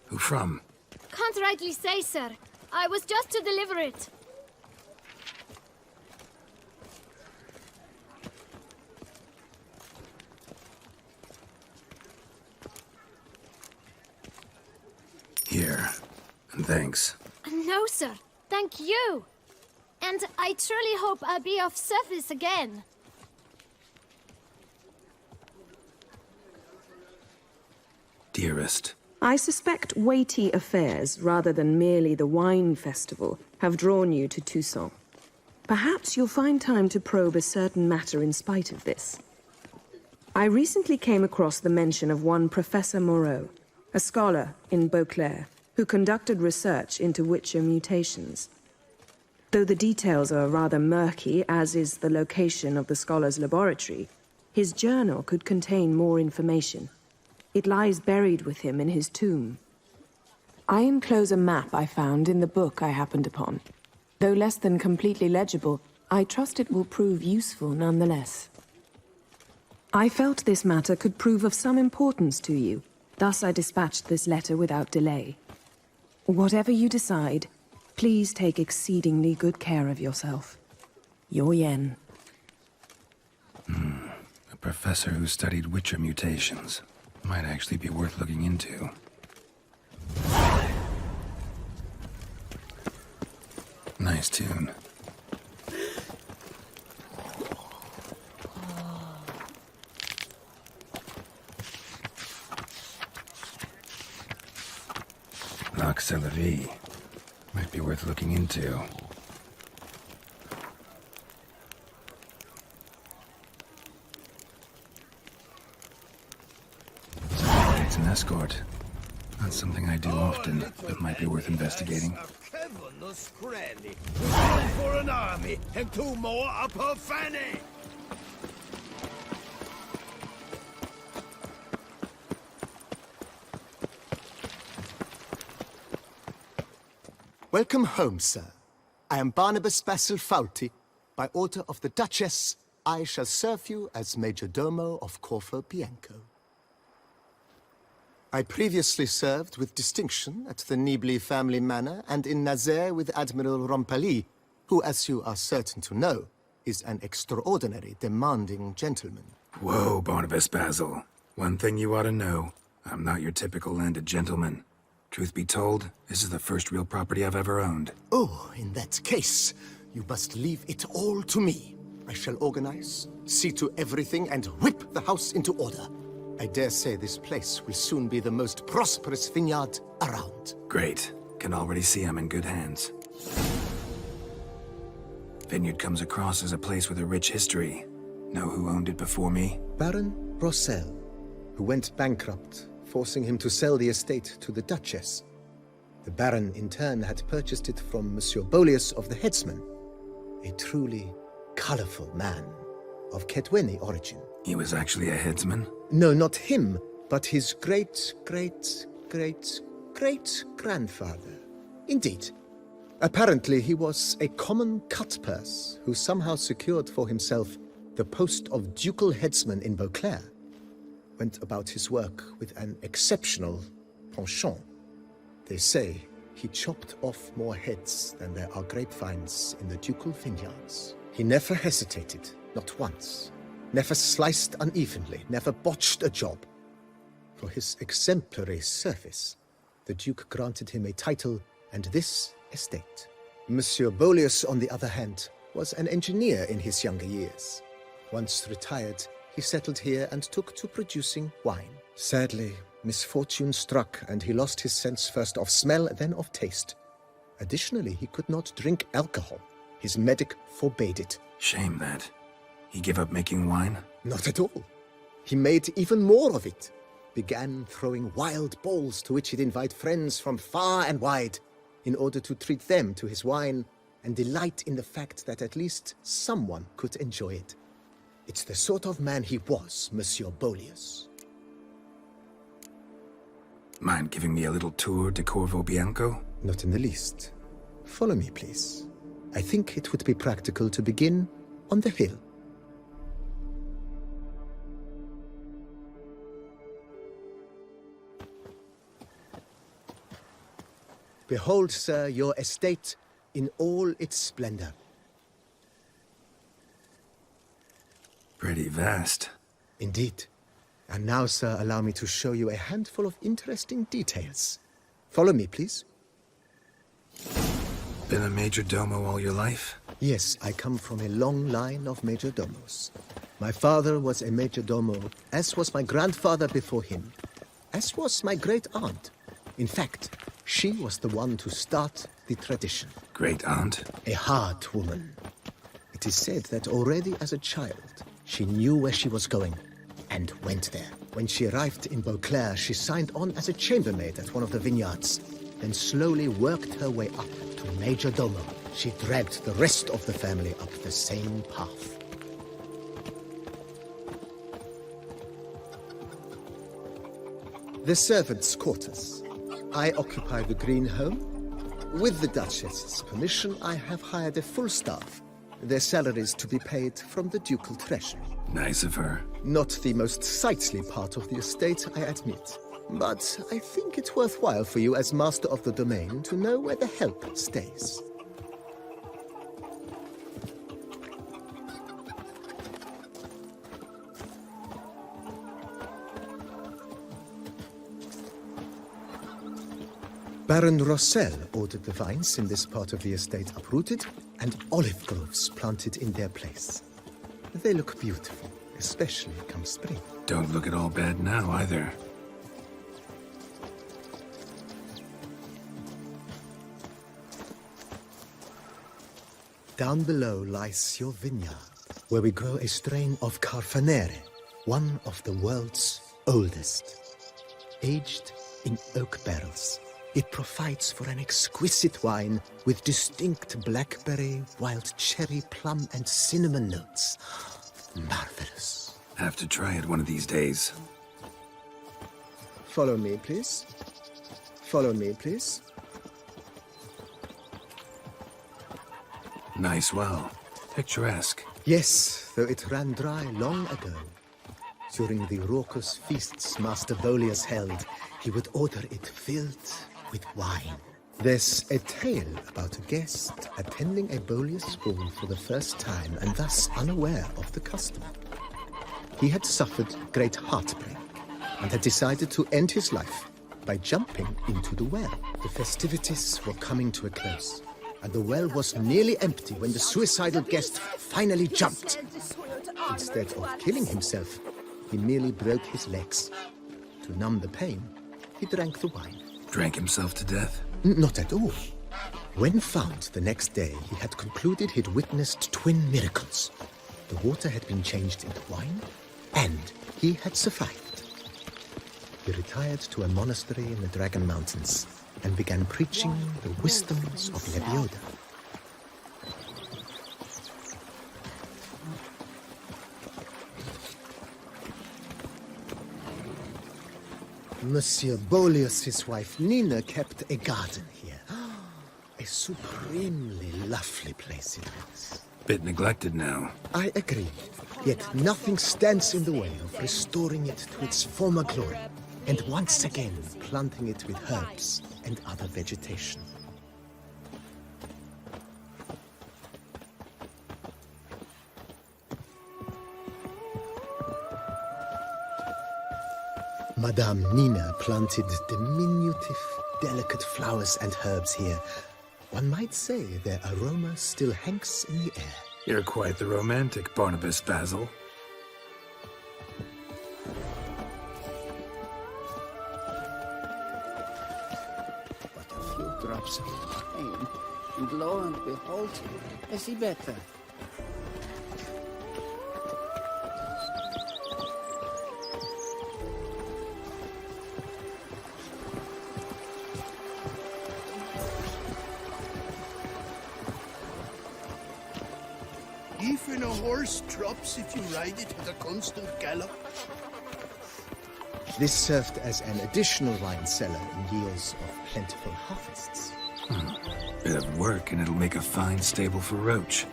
Who from? Can't rightly say, sir. I was just to deliver it. Here. And thanks. No, sir. Thank you. And I truly hope I'll be of service again. Dearest. I suspect weighty affairs, rather than merely the wine festival, have drawn you to Toussaint. Perhaps you'll find time to probe a certain matter in spite of this. I recently came across the mention of one Professor Moreau, a scholar in Beauclair, who conducted research into Witcher mutations. Though the details are rather murky, as is the location of the scholar's laboratory, his journal could contain more information. It lies buried with him in his tomb. I enclose a map I found in the book I happened upon. Though less than completely legible, I trust it will prove useful nonetheless. I felt this matter could prove of some importance to you, thus I dispatched this letter without delay. Whatever you decide, please take exceedingly good care of yourself. Your Yen. A professor who studied Witcher mutations. Might actually be worth looking into. Nice tune. L'Axillerie. Might be worth looking into. It's an escort. Not something I do often, but might be worth investigating. One for an army, and two more up her fanny! Welcome home, sir. I am Barnabas Basil Fawlty. By order of the Duchess, I shall serve you as Major Domo of Corvo Bianco. I previously served with distinction at the Nibli family manor and in Nazaire with Admiral Rompali, who, as you are certain to know, is an extraordinary demanding gentleman. Whoa, Barnabas Basil. One thing you ought to know. I'm not your typical landed gentleman. Truth be told, this is the first real property I've ever owned. Oh, in that case, you must leave it all to me. I shall organize, see to everything, and whip the house into order. I dare say this place will soon be the most prosperous vineyard around. Great. Can already see I'm in good hands. Vineyard comes across as a place with a rich history. Know who owned it before me? Baron Rossel, who went bankrupt, forcing him to sell the estate to the Duchess. The Baron, in turn, had purchased it from Monsieur Bolius of the Headsman, a truly colorful man of Ketweni origin. He was actually a headsman? No, not him, but his great-great-great-great-grandfather. Indeed. Apparently, he was a common cut-purse who somehow secured for himself the post of ducal headsman in Beauclair. Went about his work with an exceptional penchant. They say he chopped off more heads than there are grapevines in the ducal vineyards. He never hesitated, not once. Never sliced unevenly, never botched a job. For his exemplary service, the Duke granted him a title and this estate. Monsieur Bolius, on the other hand, was an engineer in his younger years. Once retired, he settled here and took to producing wine. Sadly, misfortune struck and he lost his sense first of smell, then of taste. Additionally, he could not drink alcohol. His medic forbade it. Shame that. He gave up making wine? Not at all. He made even more of it. Began throwing wild balls to which he'd invite friends from far and wide in order to treat them to his wine and delight in the fact that at least someone could enjoy it. It's the sort of man he was, Monsieur Bolius. Mind giving me a little tour de Corvo Bianco? Not in the least. Follow me, please. I think it would be practical to begin on the hill. Behold, sir, your estate in all its splendor. Pretty vast. Indeed. And now, sir, allow me to show you a handful of interesting details. Follow me, please. Been a major domo all your life? Yes, I come from a long line of major domos. My father was a major domo, as was my grandfather before him, as was my great-aunt. In fact, she was the one to start the tradition. Great-aunt? A hard woman. It is said that already as a child, she knew where she was going and went there. When she arrived in Beauclair, she signed on as a chambermaid at one of the vineyards, then slowly worked her way up to major domo. She dragged the rest of the family up the same path. The servants' quarters. I occupy the green home. With the Duchess's permission, I have hired a full staff. Their salaries to be paid from the ducal treasury. Nice of her. Not the most sightly part of the estate, I admit. But I think it's worthwhile for you as master of the domain to know where the help stays. Baron Rossel ordered the vines in this part of the estate uprooted and olive groves planted in their place. They look beautiful, especially come spring. Don't look at all bad now, either. Down below lies your vineyard, where we grow a strain of Carfanere, one of the world's oldest. Aged in oak barrels, it provides for an exquisite wine with distinct blackberry, wild cherry, plum, and cinnamon notes. Marvelous. Have to try it one of these days. Follow me, please. Follow me, please. Nice well. Picturesque. Yes, though it ran dry long ago. During the raucous feasts Master Bolius held, he would order it filled with wine. There's a tale about a guest attending a Bolius ball for the first time and thus unaware of the custom. He had suffered great heartbreak and had decided to end his life by jumping into the well. The festivities were coming to a close, and the well was nearly empty when the suicidal guest finally jumped. Instead of killing himself, he merely broke his legs. To numb the pain, he drank the wine. Drank himself to death? Not at all. When found the next day, he had concluded he'd witnessed twin miracles. The water had been changed into wine, and he had survived. He retired to a monastery in the Dragon Mountains and began preaching the wisdoms of Lebioda. Monsieur Bolius' wife Nina kept a garden here. A supremely lovely place it was. Bit neglected now. I agree. Yet nothing stands in the way of restoring it to its former glory, and once again planting it with herbs and other vegetation. Madame Nina planted diminutive, delicate flowers and herbs here. One might say their aroma still hangs in the air. You're quite the romantic, Barnabas Basil. But a few drops of wine, and lo and behold, is he better? Even a horse drops if you ride it at a constant gallop. This served as an additional wine cellar in years of plentiful harvests. Bit of work and it'll make a fine stable for Roach.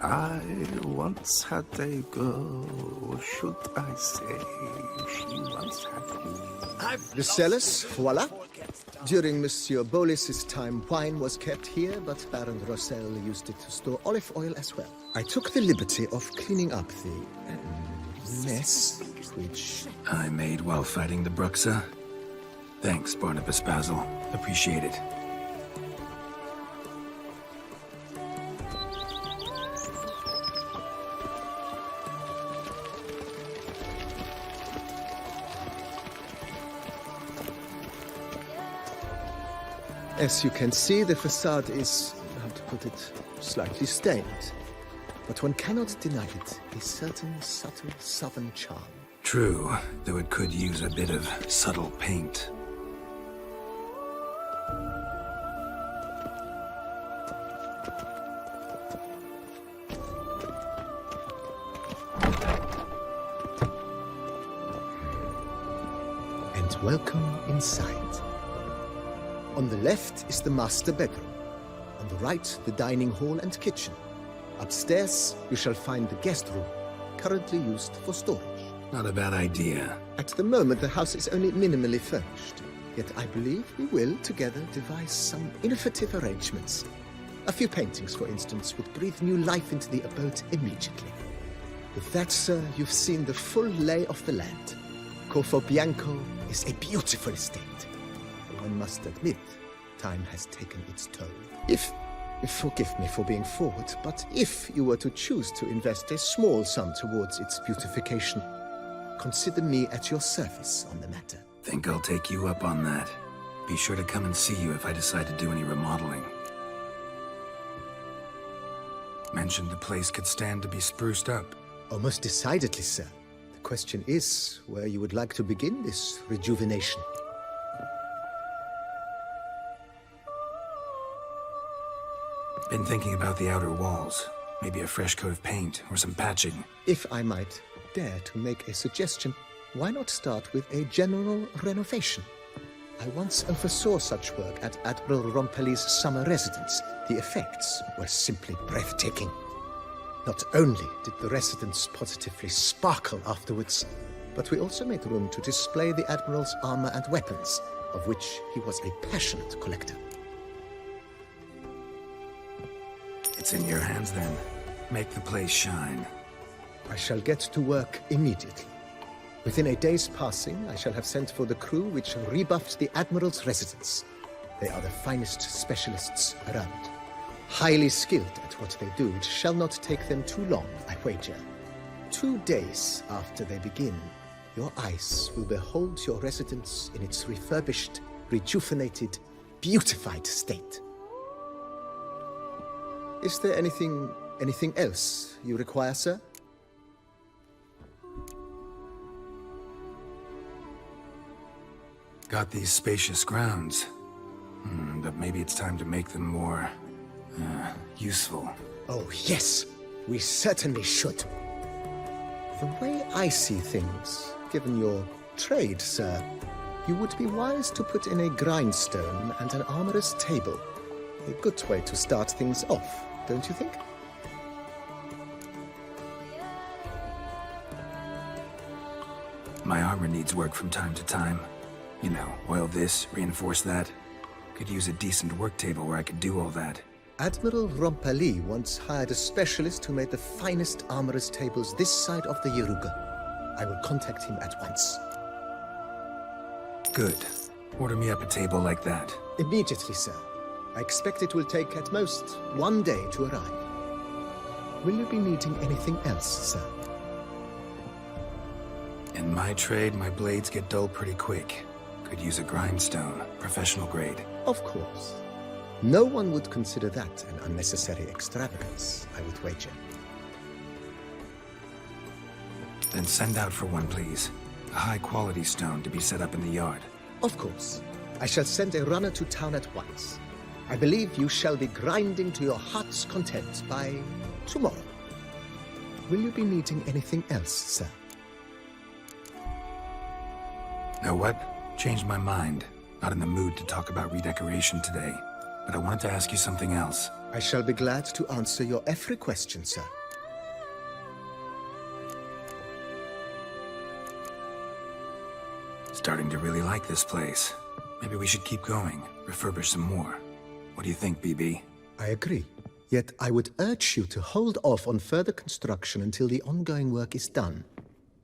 I once had a girl, should I say, she once had me. The cellars, voila. During Monsieur Bolis's time, wine was kept here, but Baron Rossel used it to store olive oil as well. I took the liberty of cleaning up the mess, which I made while fighting the Bruxa. Thanks, Barnabas Basil. Appreciate it. As you can see, the facade is, how to put it, slightly stained. But one cannot deny it, a certain subtle southern charm. True, though it could use a bit of subtle paint. And welcome inside. On the left is the master bedroom. On the right, the dining hall and kitchen. Upstairs, you shall find the guest room, currently used for storage. Not a bad idea. At the moment, the house is only minimally furnished. Yet I believe we will, together, devise some innovative arrangements. A few paintings, for instance, would breathe new life into the abode immediately. With that, sir, you've seen the full lay of the land. Corvo Bianco is a beautiful estate. One must admit, time has taken its toll. Forgive me for being forward, but if you were to choose to invest a small sum towards its beautification, consider me at your service on the matter. Think I'll take you up on that. Be sure to come and see you if I decide to do any remodeling. Mentioned the place could stand to be spruced up. Oh, most decidedly, sir. The question is where you would like to begin this rejuvenation. Been thinking about the outer walls. Maybe a fresh coat of paint or some patching. If I might dare to make a suggestion, why not start with a general renovation? I once oversaw such work at Admiral Rompelli's summer residence. The effects were simply breathtaking. Not only did the residence positively sparkle afterwards, but we also made room to display the Admiral's armor and weapons, of which he was a passionate collector. It's in your hands then. Make the place shine. I shall get to work immediately. Within a day's passing, I shall have sent for the crew which rebuffed the Admiral's residence. They are the finest specialists around. Highly skilled at what they do, it shall not take them too long, I wager. 2 days after they begin, your eyes will behold your residence in its refurbished, rejuvenated, beautified state. Is there anything else you require, sir? Got these spacious grounds. But maybe it's time to make them more, useful. Oh, yes. We certainly should. The way I see things, given your trade, sir, you would be wise to put in a grindstone and an armorer's table. A good way to start things off, don't you think? My armor needs work from time to time. You know, oil this, reinforce that. Could use a decent work table where I could do all that. Admiral Rompelli once hired a specialist who made the finest armorer's tables this side of the Yaruga. I will contact him at once. Good. Order me up a table like that. Immediately, sir. I expect it will take at most 1 day to arrive. Will you be needing anything else, sir? In my trade, my blades get dull pretty quick. Could use a grindstone, professional grade. Of course. No one would consider that an unnecessary extravagance, I would wager. Then send out for one, please. A high-quality stone to be set up in the yard. Of course. I shall send a runner to town at once. I believe you shall be grinding to your heart's content by tomorrow. Will you be needing anything else, sir? Know what? Changed my mind. Not in the mood to talk about redecoration today. but I wanted to ask you something else. I shall be glad to answer your every question, sir. Starting to really like this place. Maybe we should keep going, refurbish some more. What do you think, BB? I agree. Yet I would urge you to hold off on further construction until the ongoing work is done.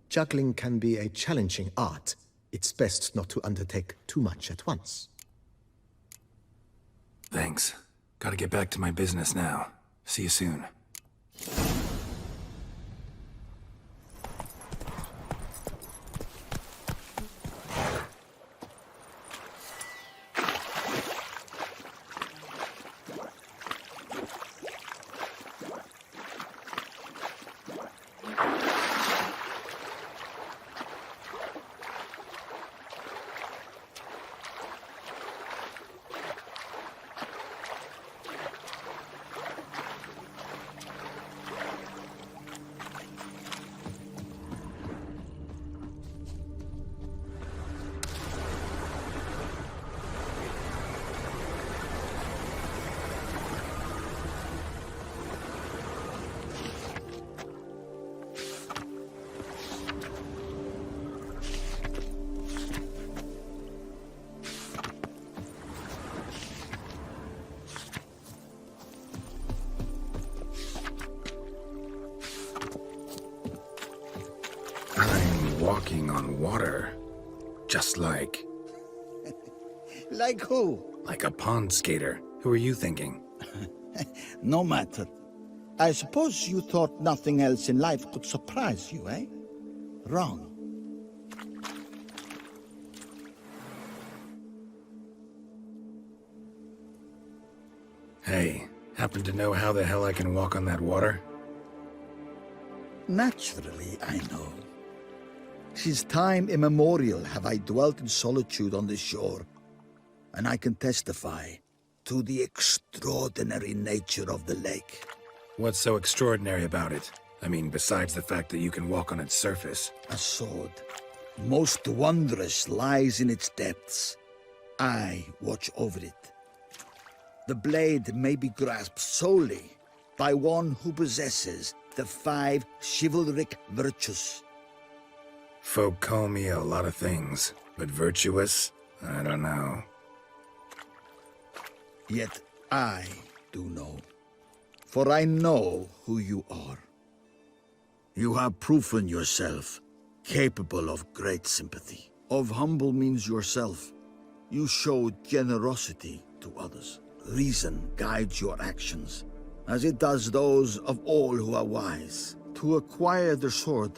Juggling can be a challenging art. It's best not to undertake too much at once. Thanks. Gotta get back to my business now. See you soon. Walking on water. Just like... Like who? Like a pond skater. Who are you thinking? No matter. I suppose you thought nothing else in life could surprise you, eh? Wrong. Hey, happen to know how the hell I can walk on that water? Naturally, I know. Since time immemorial have I dwelt in solitude on this shore, and I can testify to the extraordinary nature of the lake. What's so extraordinary about it? I mean, besides the fact that you can walk on its surface. A sword, most wondrous, lies in its depths. I watch over it. The blade may be grasped solely by one who possesses the 5 chivalric virtues. Folk call me a lot of things, but virtuous? I don't know. Yet I do know, for I know who you are. You have proven yourself capable of great sympathy. Of humble means yourself. You show generosity to others. Reason guides your actions, as it does those of all who are wise. To acquire the sword,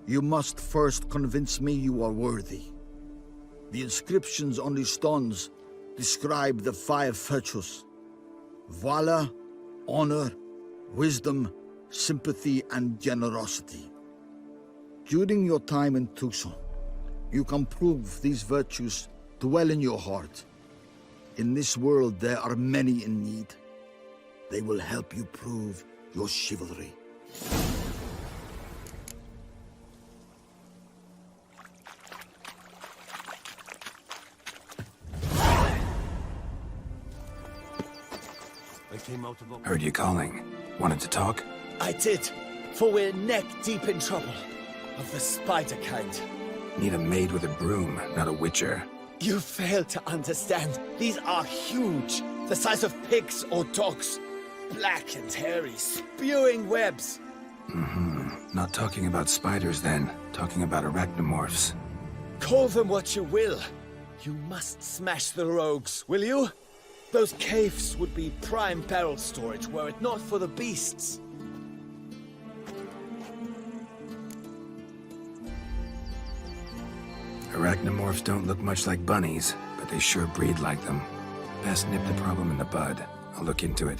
you must first convince me you are worthy. The inscriptions on the stones describe the 5 virtues: valor, honor, wisdom, sympathy, and generosity. During your time in Tucson, you can prove these virtues dwell in your heart. In this world, there are many in need. They will help you prove your chivalry. Heard you calling. Wanted to talk? I did, for we're neck-deep in trouble. Of the spider kind. Need a maid with a broom, not a witcher. You fail to understand. These are huge. The size of pigs or dogs. Black and hairy, spewing webs. Not talking about spiders then. Talking about arachnomorphs. Call them what you will. You must smash the rogues, will you? Those caves would be prime barrel storage were it not for the beasts. Arachnomorphs don't look much like bunnies, but they sure breed like them. Best nip the problem in the bud. I'll look into it.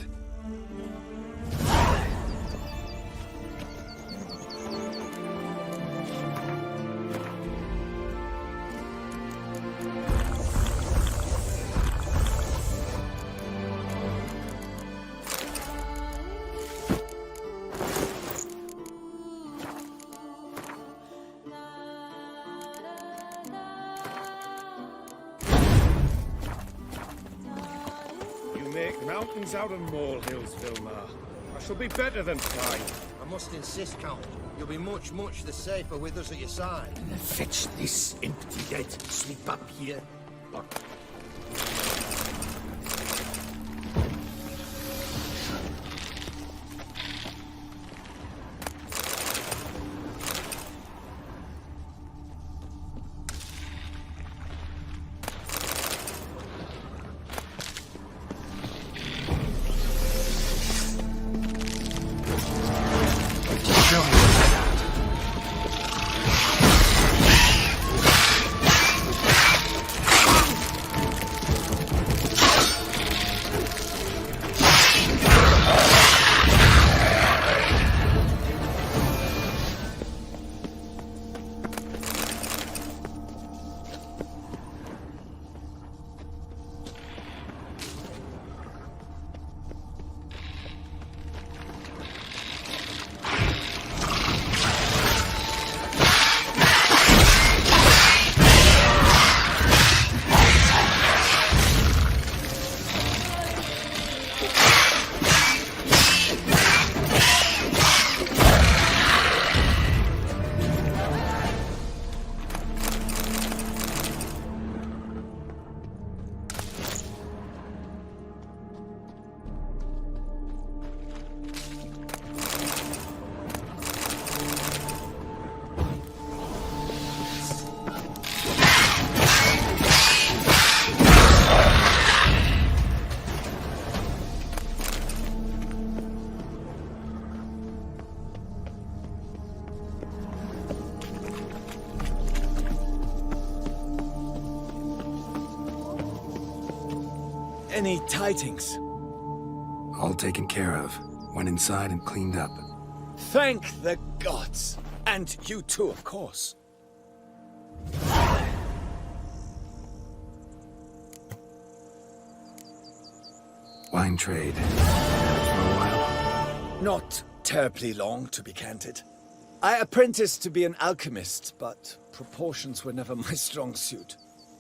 make mountains out of molehills, Vilmar. I shall be better than fine. I must insist, Count. You'll be much, much the safer with us at your side. Fetch this empty head. Sleep up here. Any tidings? All taken care of. Went inside and cleaned up. Thank the gods! And you too, of course. Wine trade. For a while? Not terribly long, to be candid. I apprenticed to be an alchemist, but proportions were never my strong suit.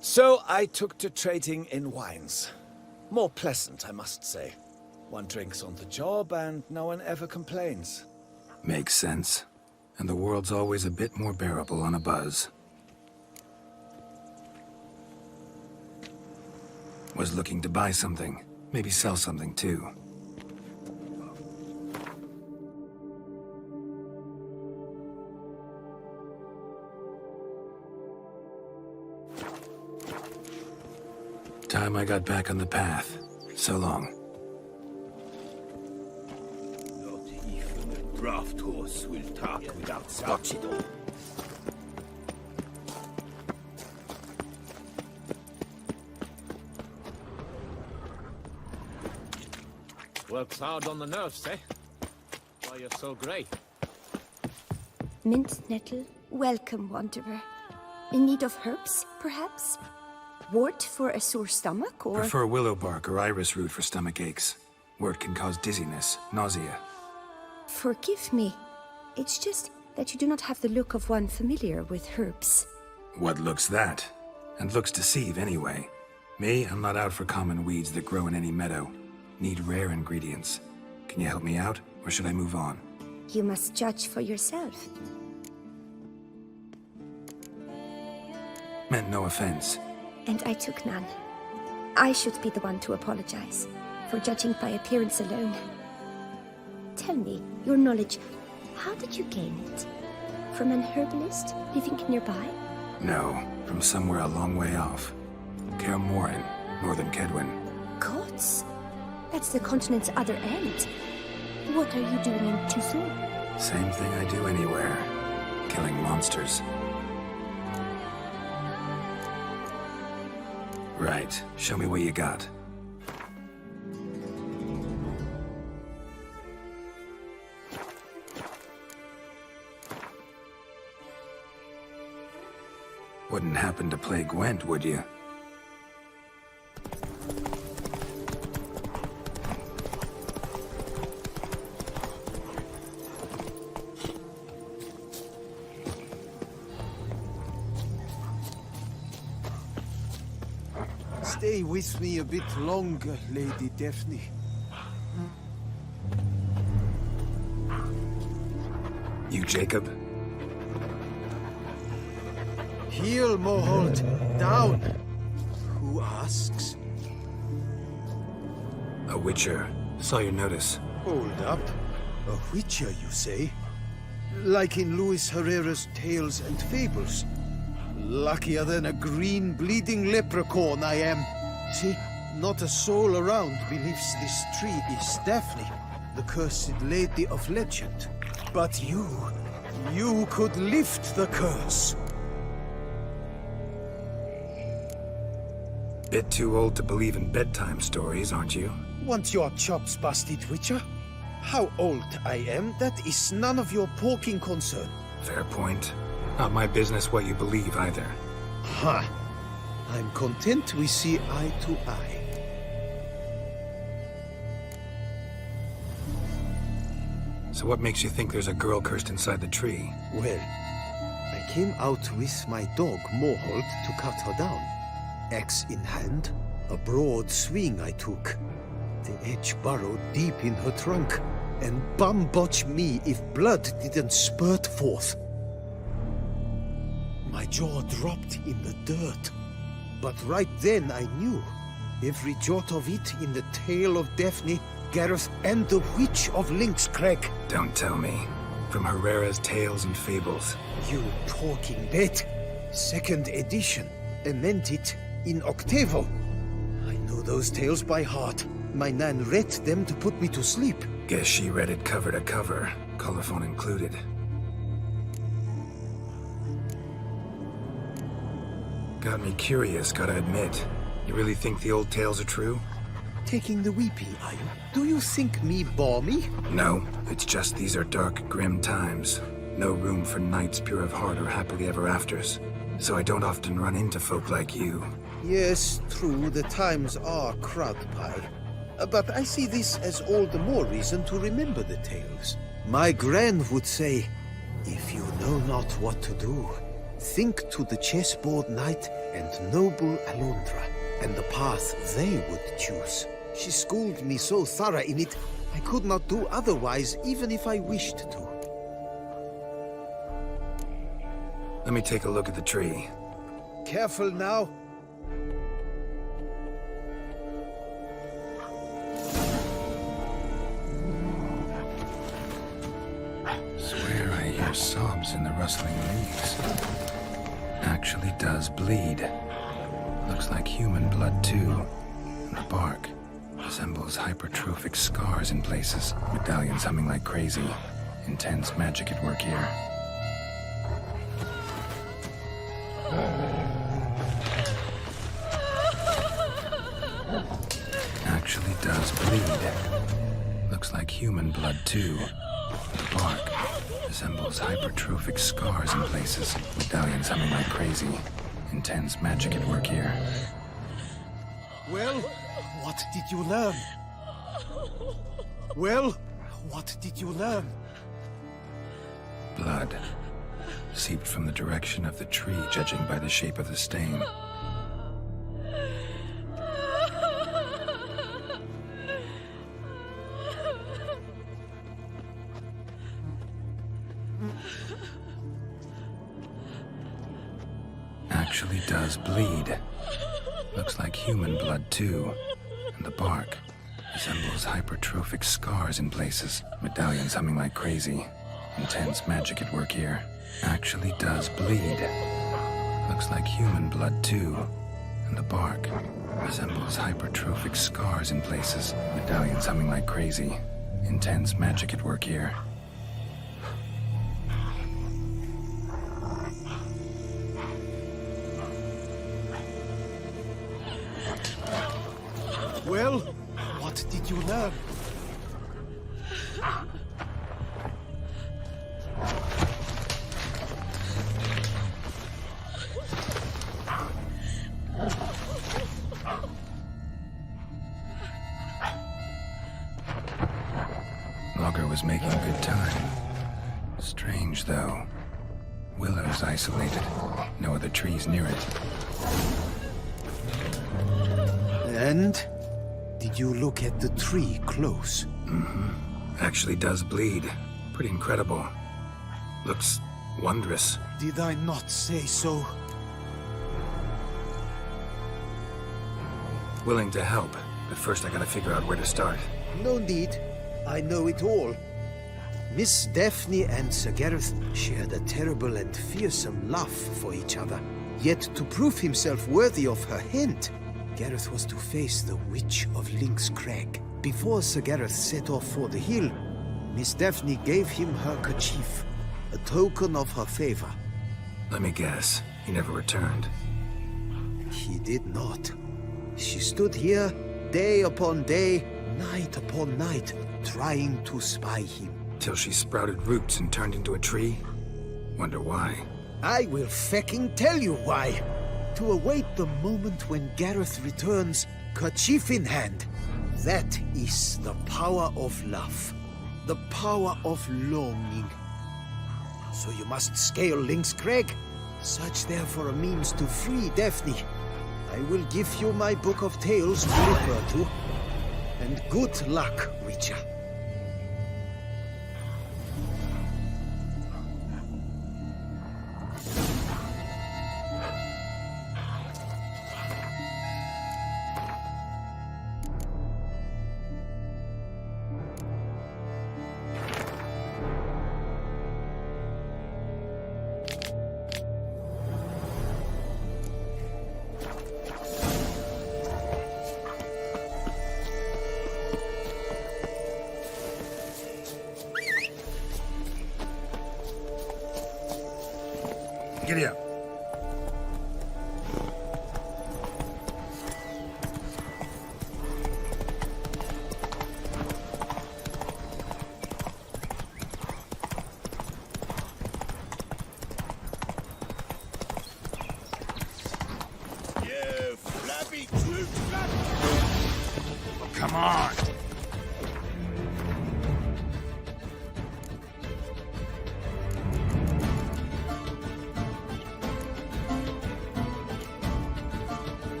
So I took to trading in wines. More pleasant, I must say. One drinks on the job and no one ever complains. Makes sense. And the world's always a bit more bearable on a buzz. Was looking to buy something. Maybe sell something too. Time I got back on the path. So long. Not even a draft horse will talk without Watch it all. Works hard on the nerves, eh? Why you're so grey. Mint nettle, welcome, wanderer. In need of herbs, perhaps? Wort for a sore stomach, or... Prefer willow bark or iris root for stomach aches. Wort can cause dizziness, nausea. Forgive me. It's just that you do not have the look of one familiar with herbs. What looks that? And looks deceive anyway. Me, I'm not out for common weeds that grow in any meadow. Need rare ingredients. Can you help me out, or should I move on? You must judge for yourself. Meant no offense. And I took none. I should be the one to apologize for judging by appearance alone. Tell me, your knowledge, how did you gain it? From an herbalist living nearby? No, from somewhere a long way off. Kaer Morhen, northern Kedwin. Gods? That's the continent's other end. What are you doing in Tucson? Same thing I do anywhere. Killing monsters. Right. Show me what you got. Wouldn't happen to play Gwent, would you? Stay with me a bit longer, Lady Daphne. You, Jacob? Heel, Moholt. Down. Who asks? A witcher. Saw your notice. Hold up. A witcher, you say? Like in Luis Herrera's Tales and Fables. Luckier than a green bleeding leprechaun I am. See, not a soul around believes this tree is Daphne, the cursed lady of legend. But you could lift the curse. Bit too old to believe in bedtime stories, aren't you? Want your chops busted, Witcher? How old I am, that is none of your porking concern. Fair point. Not my business what you believe, either. Ha! I'm content we see eye to eye. So what makes you think there's a girl cursed inside the tree? Well, I came out with my dog, Moholt, to cut her down. Axe in hand, a broad swing I took. The edge burrowed deep in her trunk, and bum-botch me if blood didn't spurt forth. My jaw dropped in the dirt. But right then I knew. Every jot of it in the tale of Daphne, Gareth, and the Witch of Lynx Crag. Don't tell me. From Herrera's Tales and Fables. You talking bet. Second edition. Emmented in octavo. I know those tales by heart. My nan read them to put me to sleep. Guess she read it cover to cover, colophon included. Got me curious, gotta admit. You really think the old tales are true? Taking the weepy, are you? Do you think me balmy? No, it's just these are dark, grim times. No room for knights pure of heart or happily ever afters. So I don't often run into folk like you. Yes, true, the times are crowd pie. But I see this as all the more reason to remember the tales. My gran would say, if you know not what to do, think to the chessboard knight and noble Alondra, and the path they would choose. She schooled me so thorough in it, I could not do otherwise, even if I wished to. Let me take a look at the tree. Careful now. Swear I hear sobs in the rustling leaves. Actually does bleed. Looks like human blood too. And the bark resembles hypertrophic scars in places. Medallions humming like crazy. Intense magic at work here. Actually does bleed. Looks like human blood too. The bark resembles hypertrophic scars in places. Medallions humming like crazy. Intense magic at work here. Well, what did you learn? Well, what did you learn? Blood. Seeped from the direction of the tree, judging by the shape of the stain. Actually does bleed. Looks like human blood too. And the bark resembles hypertrophic scars in places. Medallions humming like crazy. Intense magic at work here. Actually does bleed. Looks like human blood too. And the bark resembles hypertrophic scars in places. Medallions humming like crazy. Intense magic at work here. Well, what did you learn? Logger was making good time. Strange, though. Willow's isolated. No other trees near it. And did you look at the tree close? Mm-hmm. Actually does bleed. Pretty incredible. Looks wondrous. Did I not say so? Willing to help, but first I gotta figure out where to start. No need. I know it all. Miss Daphne and Sir Gareth shared a terrible and fearsome love for each other. Yet to prove himself worthy of her hand, Gareth was to face the Witch of Link's Crag. Before Sir Gareth set off for the hill, Miss Daphne gave him her kerchief, a token of her favor. Let me guess, he never returned. He did not. She stood here, day upon day, night upon night, trying to spy him. Till she sprouted roots and turned into a tree? Wonder why. I will fecking tell you why. To await the moment when Gareth returns, kerchief in hand. That is the power of love. The power of longing. So you must scale Link's Crag. Search there for a means to free Daphne. I will give you my book of tales to refer to. And good luck, Witcher. Giddy up. You flabby troop! Come on!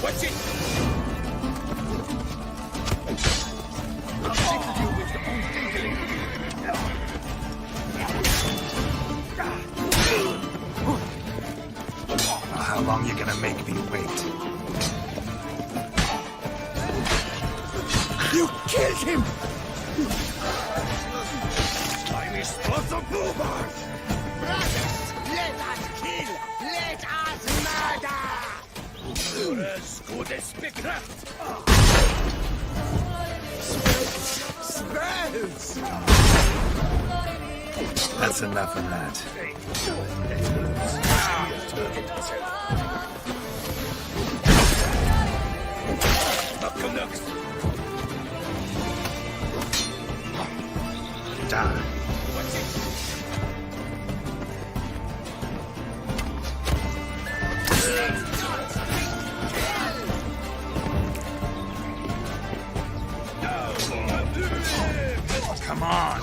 Watch it! How long you gonna make me wait? You killed him! Time is for the boomers! Brothers, let us kill! Let us murder! You're as good as Speckraft! Spells! That's enough of that. Die. Come on.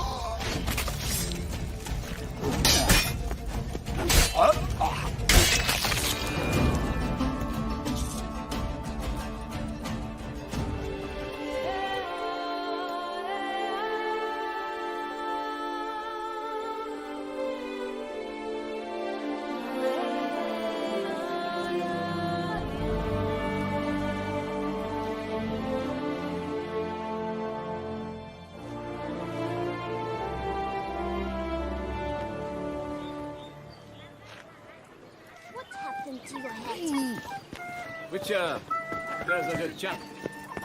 What happened to your head? Witcher, there's a good chap.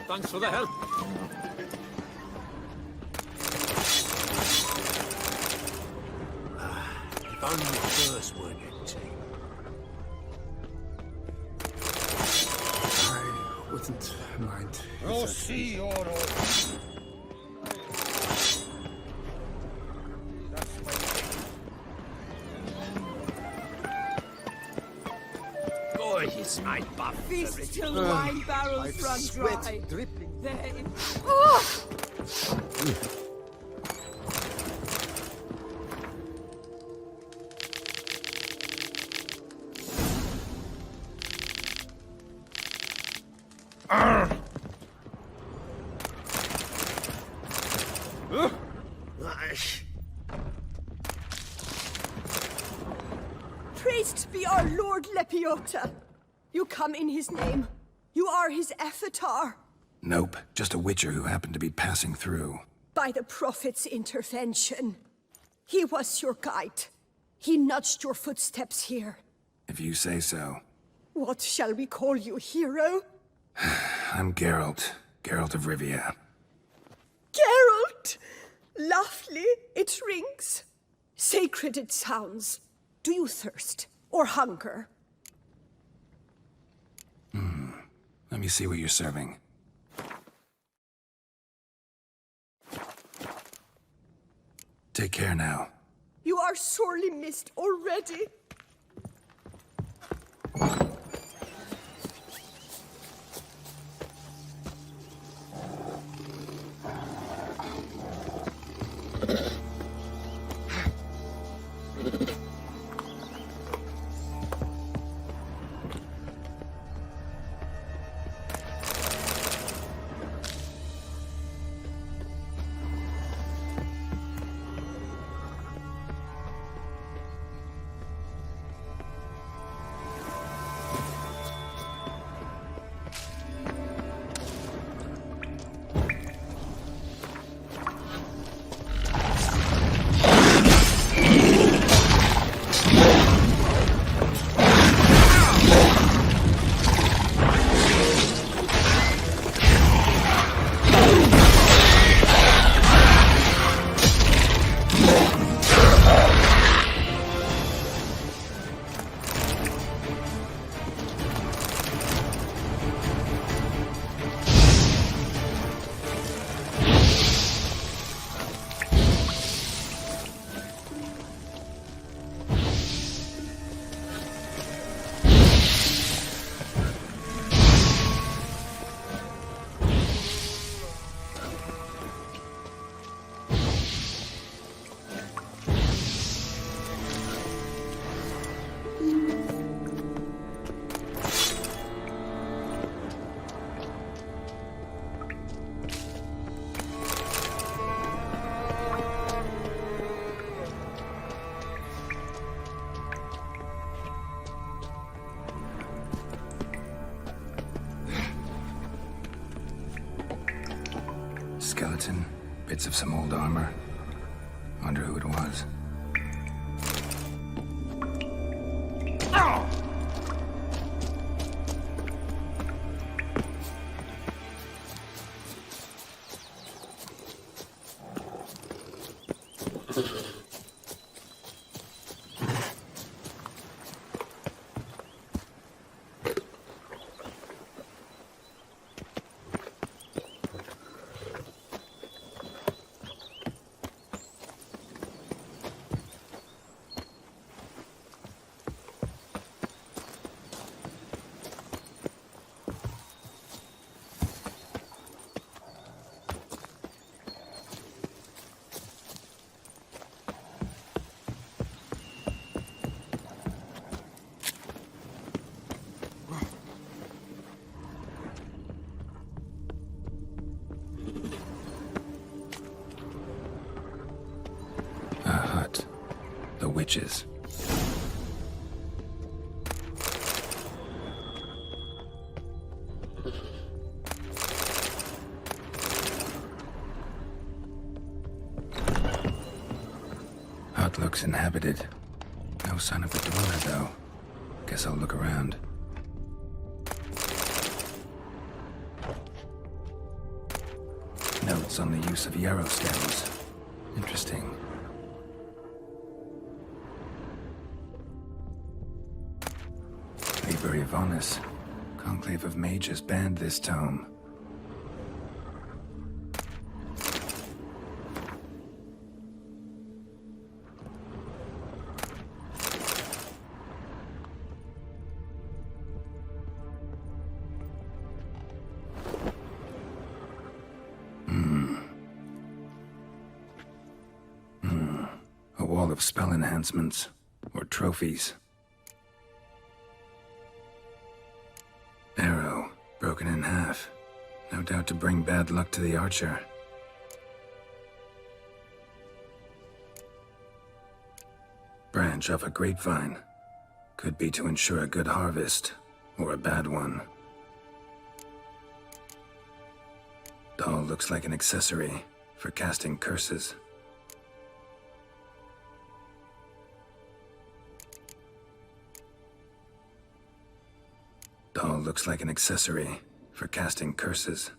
Thanks for the help. If only the first weren't empty. I wouldn't mind. Oh, see your Boy, he's my buff. Feast till the wine barrels run dry. Dripping. They're in... Praised be our Lord Lepiota. You come in his name. You are his avatar. Nope, just a witcher who happened to be passing through. By the prophet's intervention. He was your guide. He nudged your footsteps here. If you say so. What shall we call you, hero? I'm Geralt. Geralt of Rivia. Geralt! Lovely, it rings. Sacred it sounds. Do you thirst or hunger? Let me see what you're serving. Take care now. You are sorely missed already. Skeleton, bits of some old armor. Wonder who it was. A hut. The witches. Hut looks inhabited. No sign of the dweller, though. Guess I'll look around. Notes on the use of yarrow stems. Interesting. Liber Yvonis. Conclave of Mages banned this tome. A wall of spell enhancements, or trophies. Arrow, broken in half. No doubt to bring bad luck to the archer. Branch off a grapevine. Could be to ensure a good harvest, or a bad one. Doll looks like an accessory for casting curses. Doll looks like an accessory for casting curses.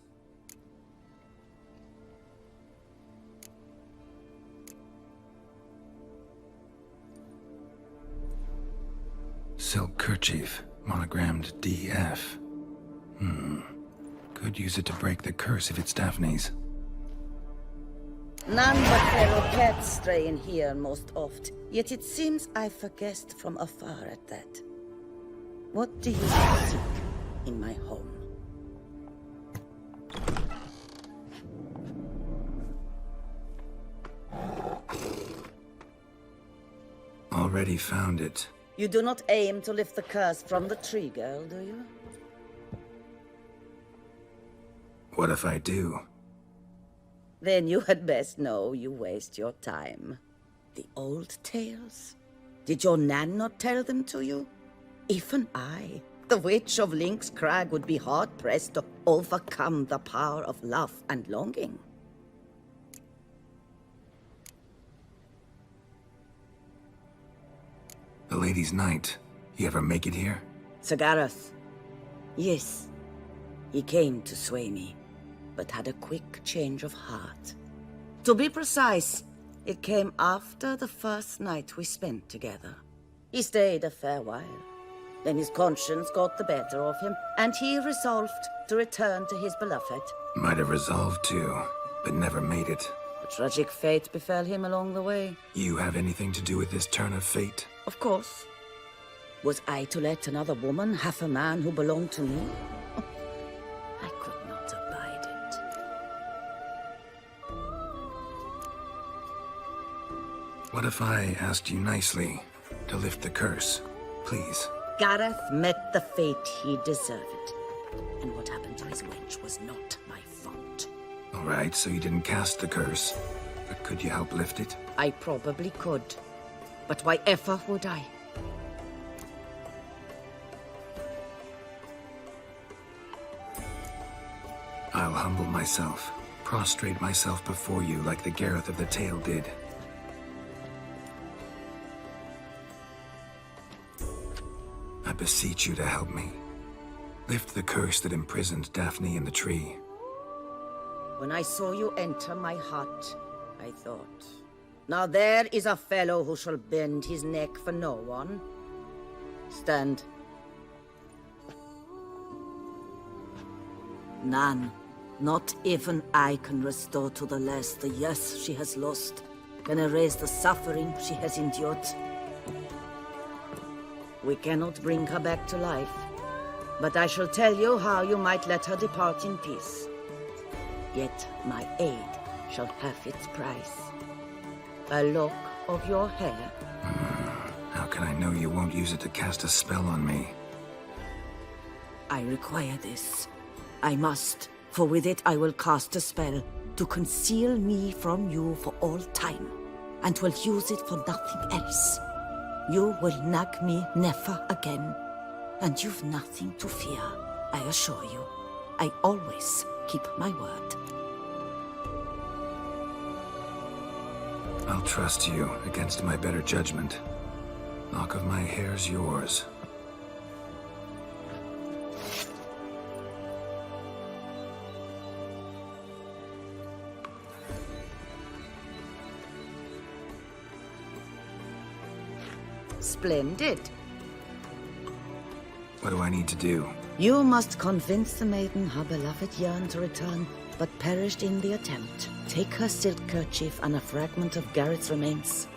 Silk kerchief, monogrammed DF. Could use it to break the curse if it's Daphne's. None but feral cats stray in here most oft, yet it seems I've guessed from afar at that. What do you seek in my home? Already found it. You do not aim to lift the curse from the tree girl, do you? What if I do? Then you had best know you waste your time. The old tales? Did your Nan not tell them to you? Even I, the witch of Link's Crag, would be hard-pressed to overcome the power of love and longing. The Lady's Knight. You ever make it here? Sir Gareth. Yes. He came to sway me, but had a quick change of heart. To be precise, it came after the first night we spent together. He stayed a fair while. Then his conscience got the better of him, and he resolved to return to his beloved. Might have resolved to, but never made it. A tragic fate befell him along the way. You have anything to do with this turn of fate? Of course. Was I to let another woman have a man who belonged to me? I could not abide it. What if I asked you nicely to lift the curse, please? Gareth met the fate he deserved. And what happened to his wench was not my fault. All right, so you didn't cast the curse, but could you help lift it? I probably could. But why ever would I? I'll humble myself, prostrate myself before you like the Gareth of the Tale did. I beseech you to help me. Lift the curse that imprisoned Daphne in the tree. When I saw you enter my heart, I thought, now there is a fellow who shall bend his neck for no one. Stand. None. Not even I can restore to the lass the years she has lost, can erase the suffering she has endured. We cannot bring her back to life, but I shall tell you how you might let her depart in peace. Yet my aid shall have its price. A lock of your hair. How can I know you won't use it to cast a spell on me? I require this. I must, for with it I will cast a spell to conceal me from you for all time, and will use it for nothing else. You will nag me never again, and you've nothing to fear, I assure you. I always keep my word. I'll trust you against my better judgment. Lock of my hair's yours. Splendid. What do I need to do? You must convince the maiden her beloved yearned to return, but perished in the attempt. Take her silk kerchief and a fragment of Garrett's remains.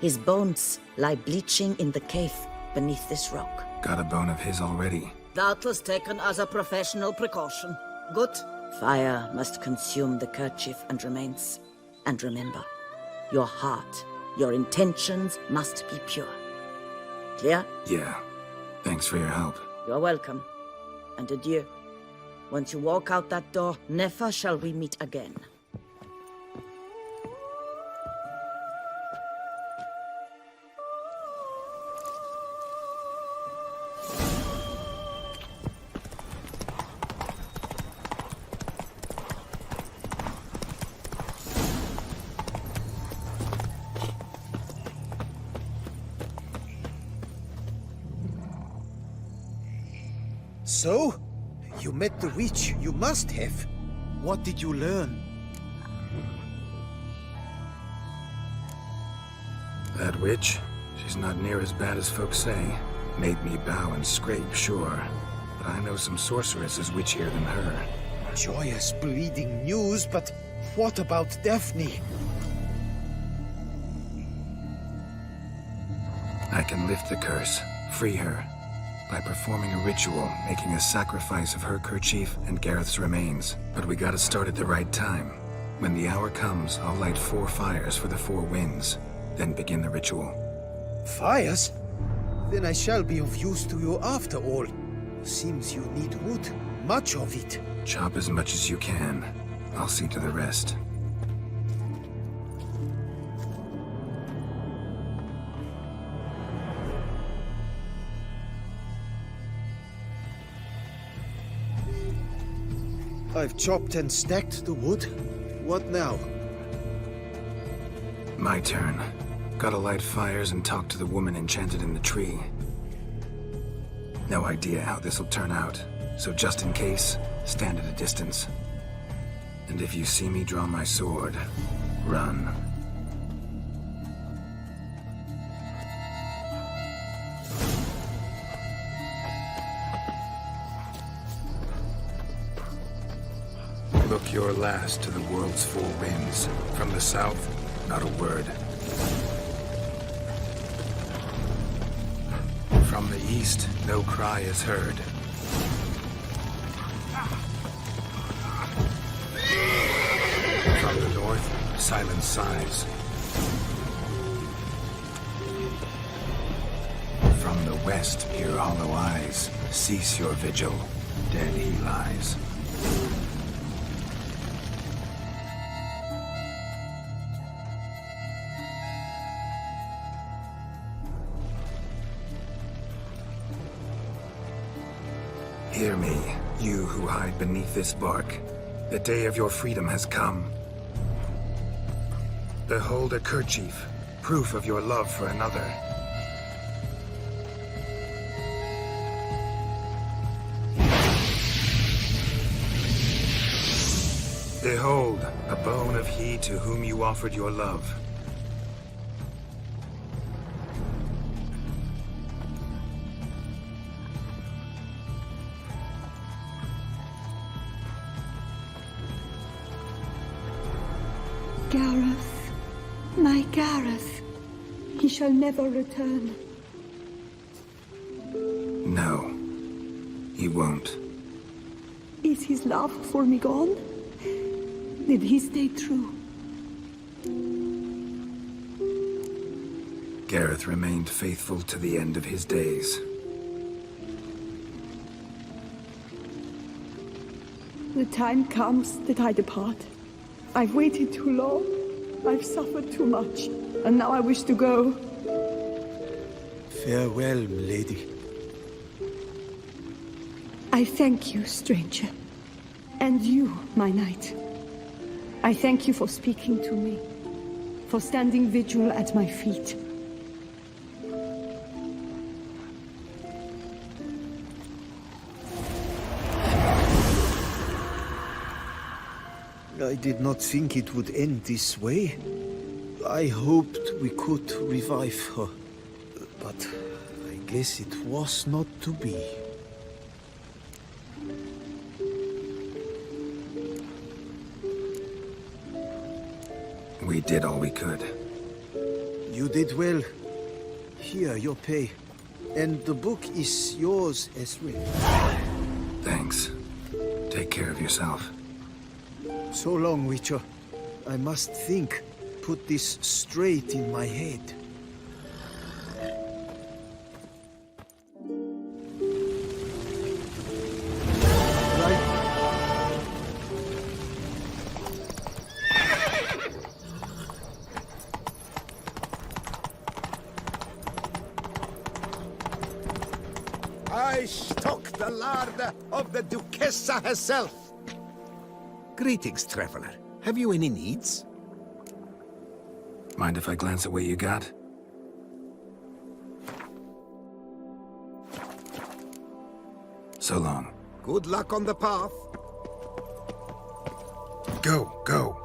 His bones lie bleaching in the cave beneath this rock. Got a bone of his already. Doubtless taken as a professional precaution. Good. Fire must consume the kerchief and remains. And remember, your heart, your intentions must be pure. Clear? Yeah. Thanks for your help. You're welcome. And adieu. Once you walk out that door, never shall we meet again. So? You met the witch. You must have. What did you learn? That witch? She's not near as bad as folks say. Made me bow and scrape, sure. But I know some sorceresses witchier than her. Joyous, bleeding news, but what about Daphne? I can lift the curse, free her, by performing a ritual, making a sacrifice of her kerchief and Gareth's remains. But we gotta start at the right time. When the hour comes, I'll light 4 fires for the 4 winds, then begin the ritual. Fires? Then I shall be of use to you after all. Seems you need wood. Much of it. Chop as much as you can. I'll see to the rest. I've chopped and stacked the wood. What now? My turn. Gotta light fires and talk to the woman enchanted in the tree. No idea how this'll turn out, so just in case, stand at a distance. And if you see me draw my sword, run. Look your last to the world's 4 winds. From the south, not a word. From the east, no cry is heard. From the north, silent sighs. From the west, peer hollow eyes. Cease your vigil. Dead he lies. Hear me, you who hide beneath this bark. The day of your freedom has come. Behold a kerchief, proof of your love for another. Behold, a bone of he to whom you offered your love. Gareth, my Gareth, he shall never return. No, he won't. Is his love for me gone? Did he stay true? Gareth remained faithful to the end of his days. The time comes that I depart. I've waited too long. I've suffered too much. And now I wish to go. Farewell, lady. I thank you, stranger. And you, my knight. I thank you for speaking to me. For standing vigil at my feet. I did not think it would end this way. I hoped we could revive her. But I guess it was not to be. We did all we could. You did well. Here, your pay. And the book is yours as well. Thanks. Take care of yourself. So long, Witcher. I must think. Put this straight in my head. I stock the larder of the Duchessa herself. Greetings, traveler. Have you any needs? Mind if I glance at what you got? So long. Good luck on the path. Go, go.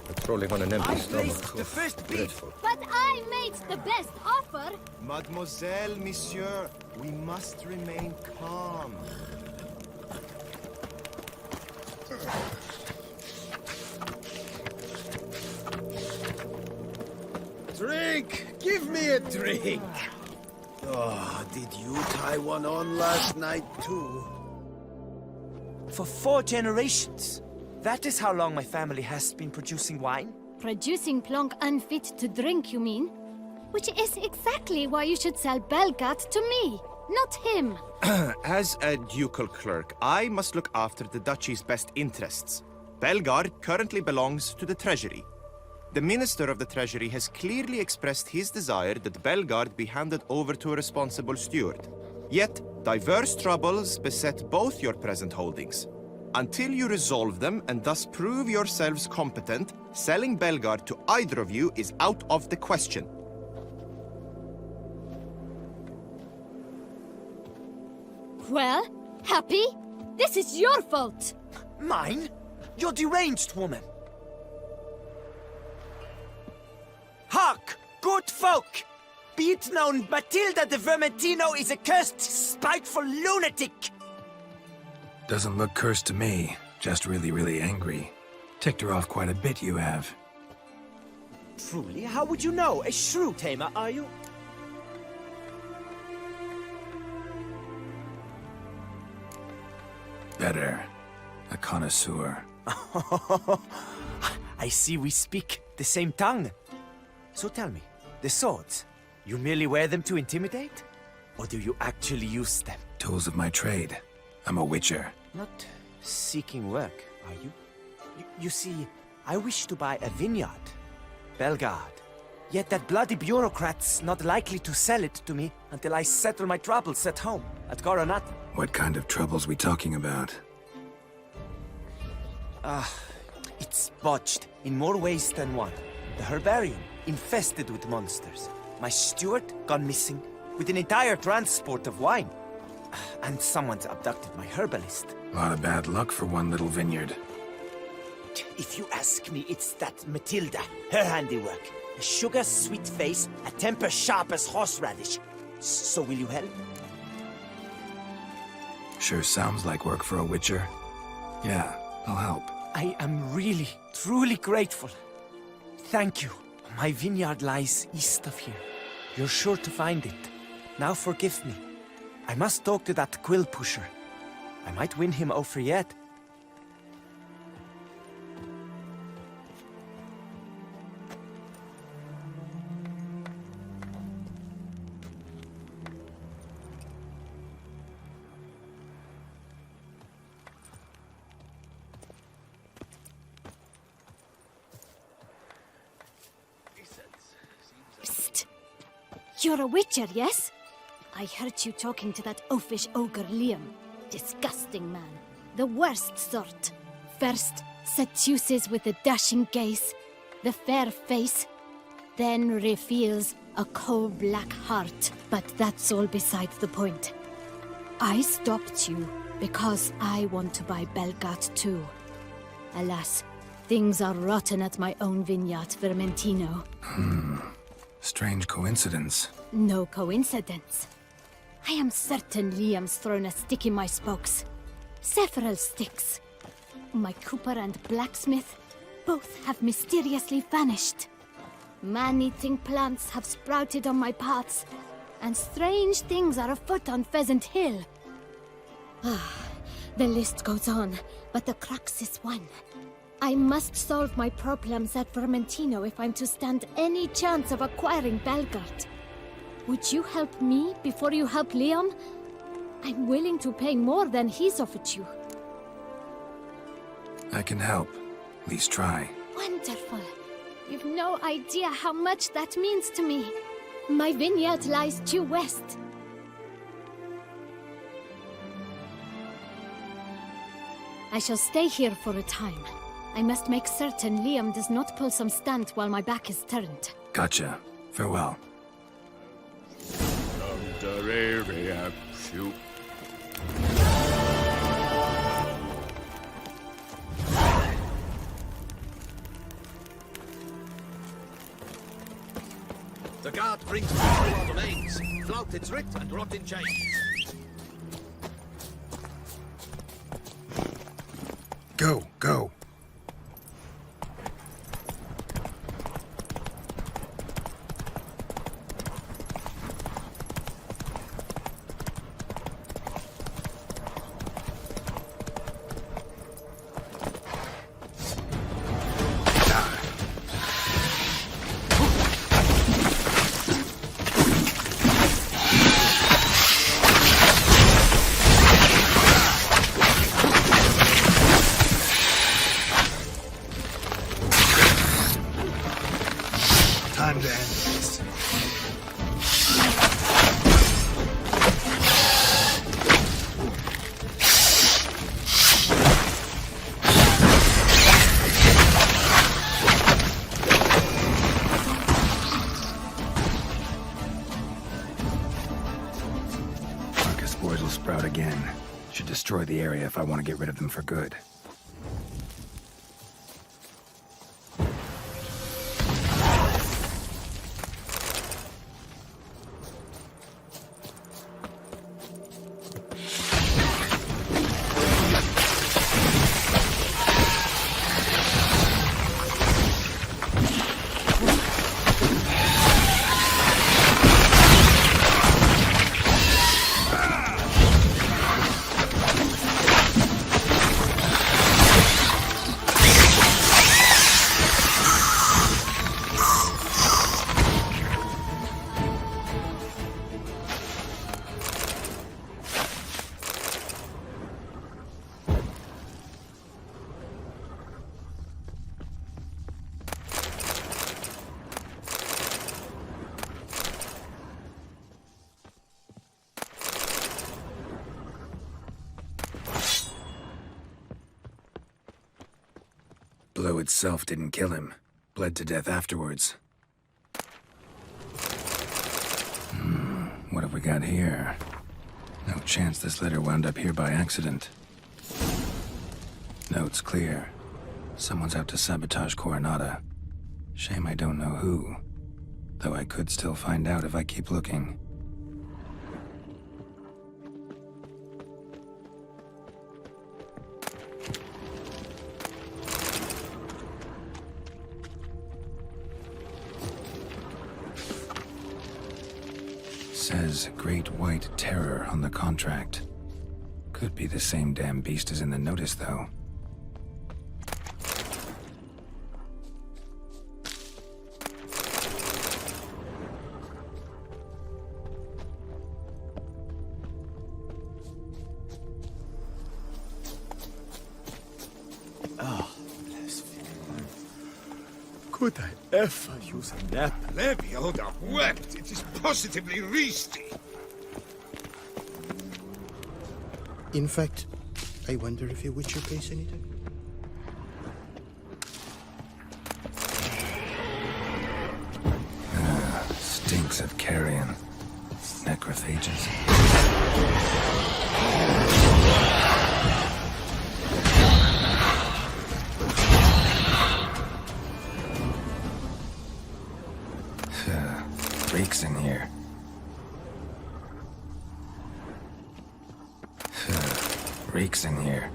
Patrolling on an empty stomach. The first beat. But I made the best offer. Mademoiselle, monsieur, we must remain calm. Drink! Give me a drink! Oh, did you tie one on last night, too? For 4 generations. That is how long my family has been producing wine. Producing plonk unfit to drink, you mean? Which is exactly why you should sell Belgat to me, not him. As a ducal clerk, I must look after the duchy's best interests. Belgard currently belongs to the treasury. The Minister of the Treasury has clearly expressed his desire that Belgard be handed over to a responsible steward. Yet, diverse troubles beset both your present holdings. Until you resolve them and thus prove yourselves competent, selling Belgard to either of you is out of the question. Well, happy? This is your fault. Mine? You're deranged, woman. Hark, good folk! Be it known, Matilda de Vermentino is a cursed, spiteful lunatic! Doesn't look cursed to me. Just really, really angry. Ticked her off quite a bit, you have. Truly, how would you know? A shrew tamer, are you? Better. A connoisseur. I see we speak the same tongue. So tell me, the swords, you merely wear them to intimidate? Or do you actually use them? Tools of my trade. I'm a witcher. Not seeking work, are you? You see, I wish to buy a vineyard. Belgard. Yet that bloody bureaucrat's not likely to sell it to me until I settle my troubles at home, at Coronat. What kind of troubles we talking about? It's botched in more ways than one. The herbarium, infested with monsters. My steward, gone missing, with an entire transport of wine. And someone's abducted my herbalist. A lot of bad luck for one little vineyard. If you ask me, it's that Matilda, her handiwork. A sugar-sweet face, a temper sharp as horseradish. So will you help? Sure sounds like work for a witcher. Yeah, I'll help. I am really, truly grateful. Thank you. My vineyard lies east of here. You're sure to find it. Now forgive me. I must talk to that quill pusher. I might win him over yet. Psst. You're a witcher, yes? I heard you talking to that oafish ogre Liam. Disgusting man. The worst sort. First, seduces with the dashing gaze, the fair face, then reveals a coal-black heart. But that's all beside the point. I stopped you because I want to buy Belgat too. Alas, things are rotten at my own vineyard, Vermentino. Strange coincidence. No coincidence. I am certain Liam's thrown a stick in my spokes. Several sticks. My cooper and blacksmith both have mysteriously vanished. Man-eating plants have sprouted on my paths, and strange things are afoot on Pheasant Hill. The list goes on, but the crux is one. I must solve my problems at Vermentino if I'm to stand any chance of acquiring Belgard. Would you help me before you help Liam? I'm willing to pay more than he's offered you. I can help. At least try. Wonderful. You've no idea how much that means to me. My vineyard lies due west. I shall stay here for a time. I must make certain Liam does not pull some stunt while my back is turned. Gotcha. Farewell. The guard brings peace to our domains. Flout its writ and rot in chains. Go, go. Time to end this. Marcus spores will sprout again. Should destroy the area if I want to get rid of them for good. Blow itself didn't kill him. Bled to death afterwards. What have we got here? No chance this letter wound up here by accident. Note's clear. Someone's out to sabotage Coronata. Shame I don't know who. Though I could still find out if I keep looking. Says Great White Terror on the contract. Could be the same damn beast as in the notice, though. Ah, blasphemy. Could I ever use a nap? Lebioda wept. It is positively risky. In fact, I wonder if you would your case anytime. Stinks of carrion. Necrophages. Reeks in here. Reeks in here.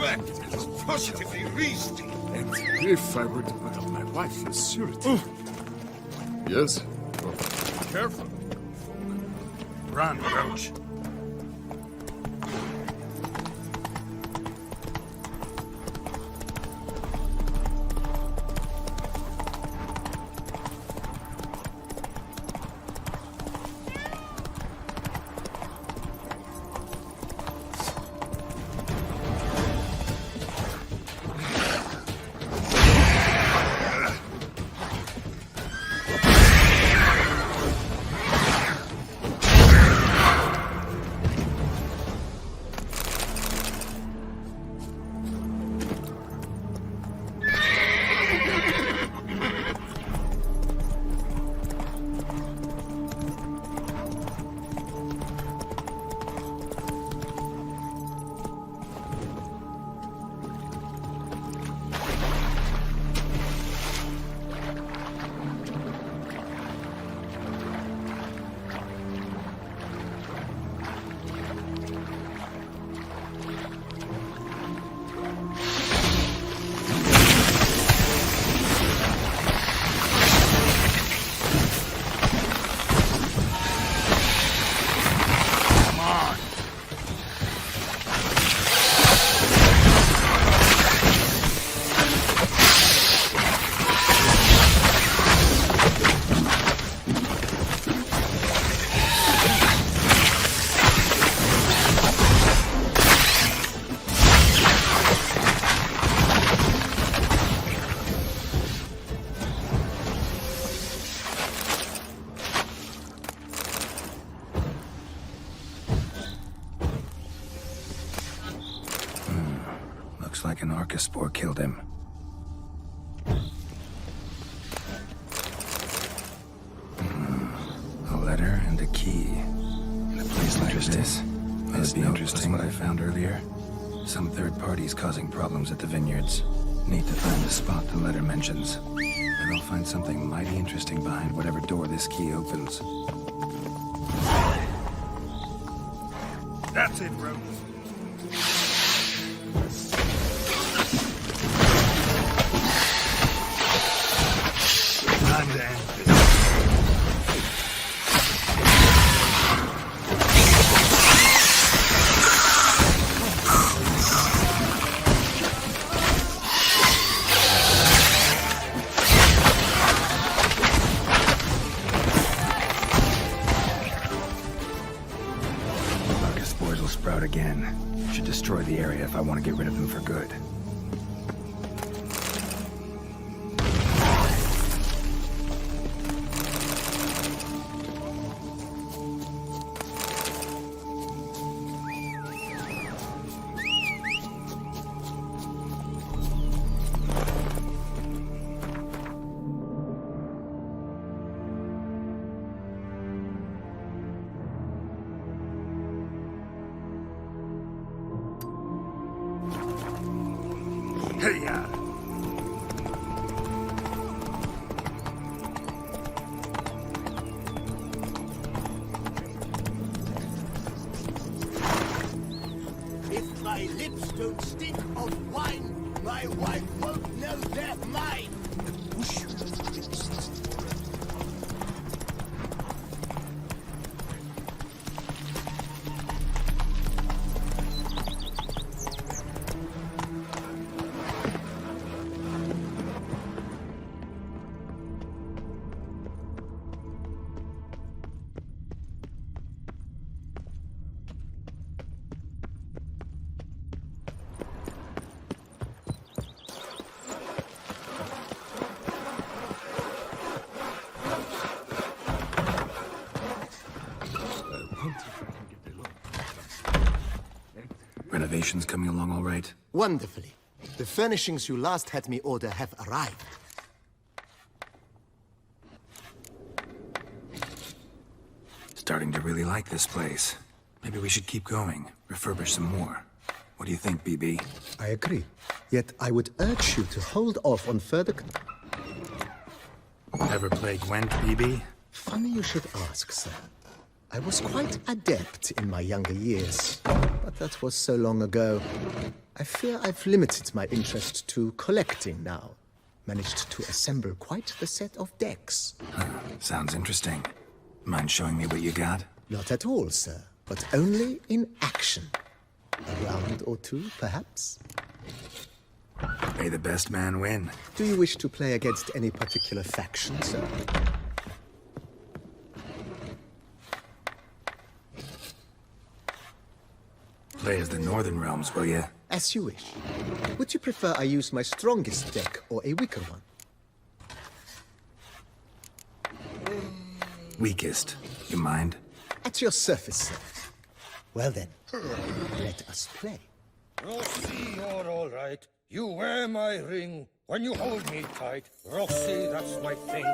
sweat. It was positively reasonable. And if I were to put up my wife as surety... Yes? Oh, careful. Run, Roach. Looks like an Arcaspore killed him. A letter and a key. In a place like this. This note was what I found earlier. Some third parties causing problems at the vineyards. Need to find the spot the letter mentions. And I'll find something mighty interesting behind whatever door this key opens. That's it, Roach. Arcaspores will sprout again. Should destroy the area if I want to get rid of them for good. Hey-ya! If my lips don't stink of wine, my wife won't know they're mine. Renovations coming along all right? Wonderfully. The furnishings you last had me order have arrived. Starting to really like this place. Maybe we should keep going, refurbish some more. What do you think, BB? I agree. Yet I would urge you to hold off on further... Ever play Gwent, BB? Funny you should ask, sir. I was quite adept in my younger years, but that was so long ago. I fear I've limited my interest to collecting now. Managed to assemble quite the set of decks. Sounds interesting. Mind showing me what you got? Not at all, sir, but only in action. A round or two, perhaps? May the best man win. Do you wish to play against any particular faction, sir? Play as the Northern Realms, will you? As you wish. Would you prefer I use my strongest deck or a weaker one? Weakest. You mind? At your service, sir. Well then, let us play. Roxy, you're all right. You wear my ring when you hold me tight. Roxy, that's my thing.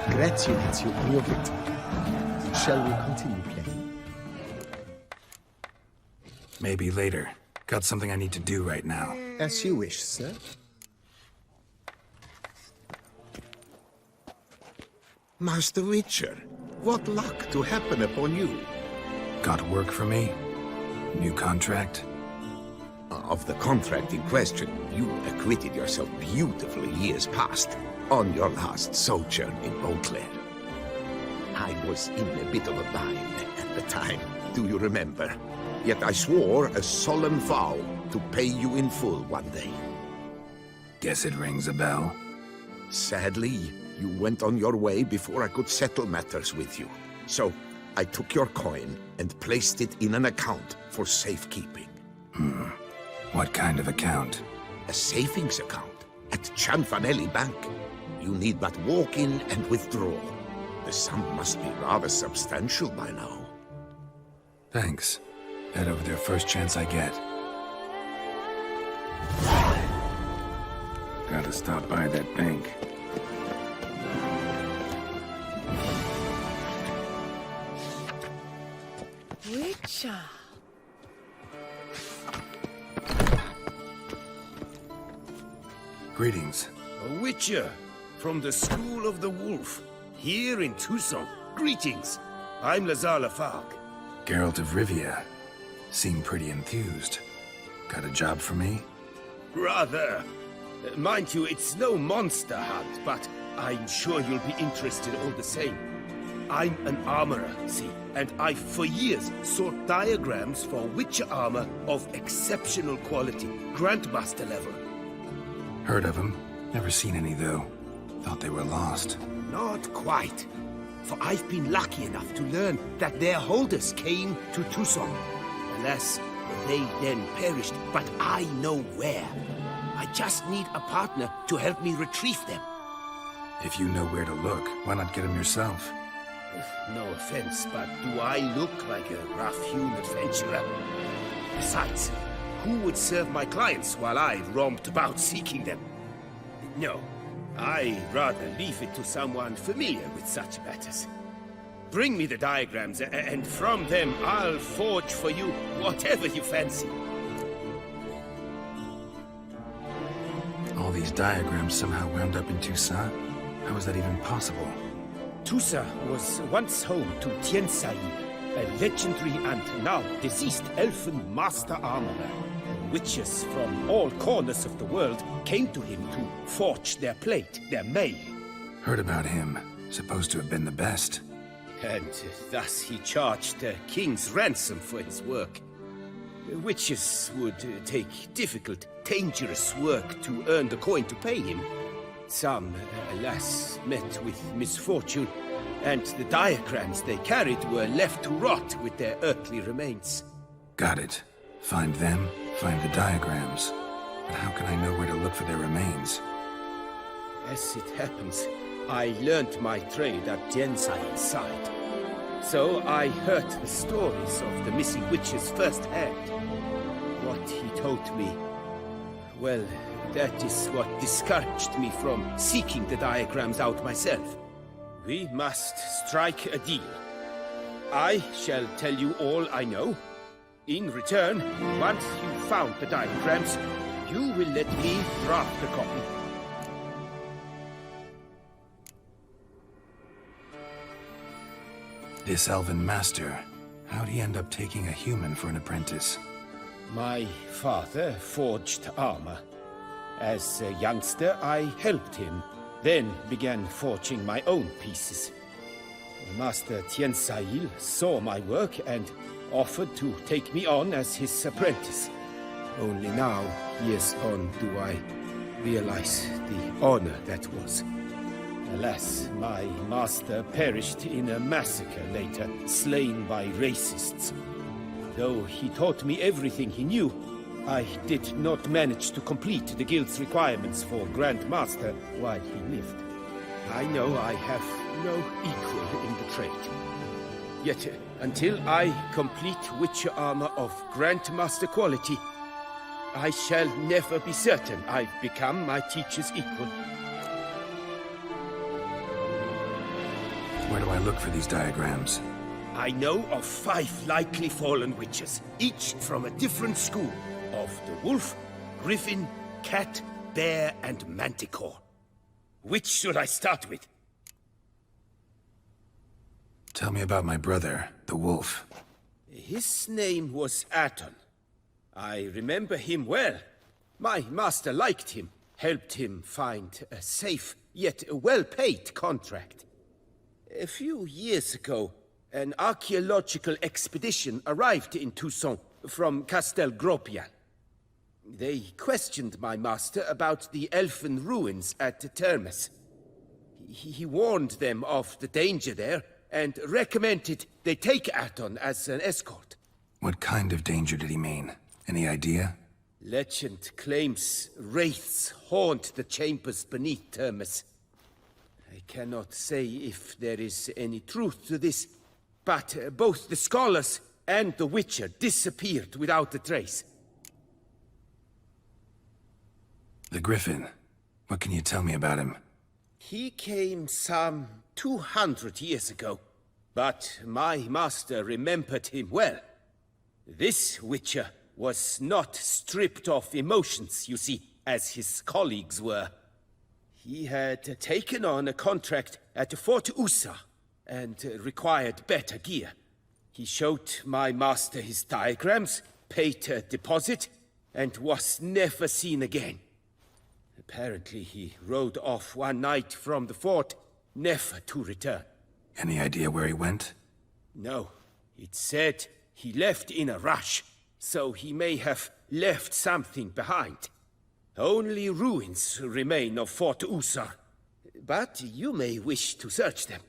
Congratulate you on your victory. Shall we continue playing? Maybe later. Got something I need to do right now. As you wish, sir. Master Witcher, what luck to happen upon you. Got work for me? New contract? Of the contract in question, you acquitted yourself beautifully years past, on your last sojourn in Beauclair. I was in a bit of a bind at the time, do you remember? Yet I swore a solemn vow to pay you in full one day. Guess it rings a bell. Sadly, you went on your way before I could settle matters with you. So, I took your coin and placed it in an account for safekeeping. What kind of account? A savings account. at Chanfanelli Bank. You need but walk in and withdraw. The sum must be rather substantial by now. Thanks. Head over there first chance I get. Gotta stop by that bank. Witcher. Greetings. A Witcher from the School of the Wolf, here in Tucson. Greetings. I'm Lazar Lafargue. Geralt of Rivia. Seem pretty enthused. Got a job for me? Rather. Mind you, it's no monster hunt, but I'm sure you'll be interested all the same. I'm an armorer, see, and I've for years sought diagrams for Witcher armor of exceptional quality, Grandmaster level. Heard of them. Never seen any, though. Thought they were lost. Not quite. For I've been lucky enough to learn that their holders came to Tucson. Alas, they then perished, but I know where. I just need a partner to help me retrieve them. If you know where to look, why not get them yourself? No offense, but do I look like a rough-hewn adventurer? Besides, who would serve my clients while I romped about seeking them? No, I'd rather leave it to someone familiar with such matters. Bring me the diagrams, and from them I'll forge for you whatever you fancy. All these diagrams somehow wound up in Tucson? How is that even possible? Tusa was once home to Tiensail, a legendary and now deceased elfin master armorer. Witches from all corners of the world came to him to forge their plate, their mail. Heard about him. Supposed to have been the best. And thus he charged a king's ransom for his work. Witches would take difficult, dangerous work to earn the coin to pay him. Some, alas, met with misfortune, and the diagrams they carried were left to rot with their earthly remains. Got it. Find them, find the diagrams. But how can I know where to look for their remains? As it happens, I learned my trade at Jensail's side. So I heard the stories of the missing witches firsthand. What he told me, well, that is what discouraged me from seeking the diagrams out myself. We must strike a deal. I shall tell you all I know. In return, once you've found the diagrams, you will let me draft a copy. This elven master, how'd he end up taking a human for an apprentice? My father forged armor. As a youngster, I helped him, then began forging my own pieces. Master Tiensail saw my work and offered to take me on as his apprentice. Only now, years on, do I realize the honor that was. Alas, my master perished in a massacre later, slain by racists. Though he taught me everything he knew, I did not manage to complete the guild's requirements for Grand Master while he lived. I know I have no equal in the trade. Yet, until I complete Witcher armor of Grandmaster quality, I shall never be certain I've become my teacher's equal. Where do I look for these diagrams? I know of 5 likely fallen witches, each from a different school of the wolf, griffin, cat, bear, and manticore. Which should I start with? Tell me about my brother, the wolf. His name was Aton. I remember him well. My master liked him, helped him find a safe, yet well-paid contract. A few years ago, an archaeological expedition arrived in Tucson from Castel Gropian. They questioned my master about the elfin ruins at Termes. He warned them of the danger there and recommended they take Aton as an escort. What kind of danger did he mean? Any idea? Legend claims wraiths haunt the chambers beneath Termus. I cannot say if there is any truth to this, but both the scholars and the Witcher disappeared without a trace. The Griffin. What can you tell me about him? He came some 200 years ago, but my master remembered him well. This Witcher was not stripped of emotions, you see, as his colleagues were. He had taken on a contract at Fort Usa and required better gear. He showed my master his diagrams, paid a deposit, and was never seen again. Apparently he rode off one night from the fort, never to return. Any idea where he went? No. It said he left in a rush, so he may have left something behind. Only ruins remain of Fort Usar, but you may wish to search them.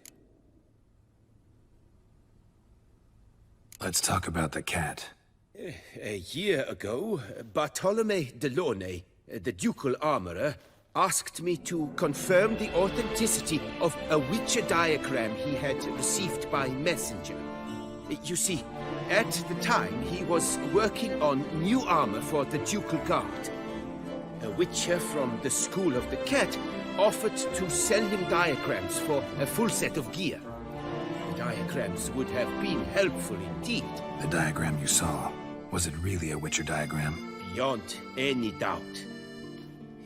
Let's talk about the cat. A year ago, Bartolome de Launay, the ducal armorer, asked me to confirm the authenticity of a Witcher diagram he had received by messenger. You see, at the time he was working on new armor for the ducal guard. A Witcher from the School of the Cat offered to sell him diagrams for a full set of gear. The diagrams would have been helpful indeed. The diagram you saw, was it really a Witcher diagram? Beyond any doubt.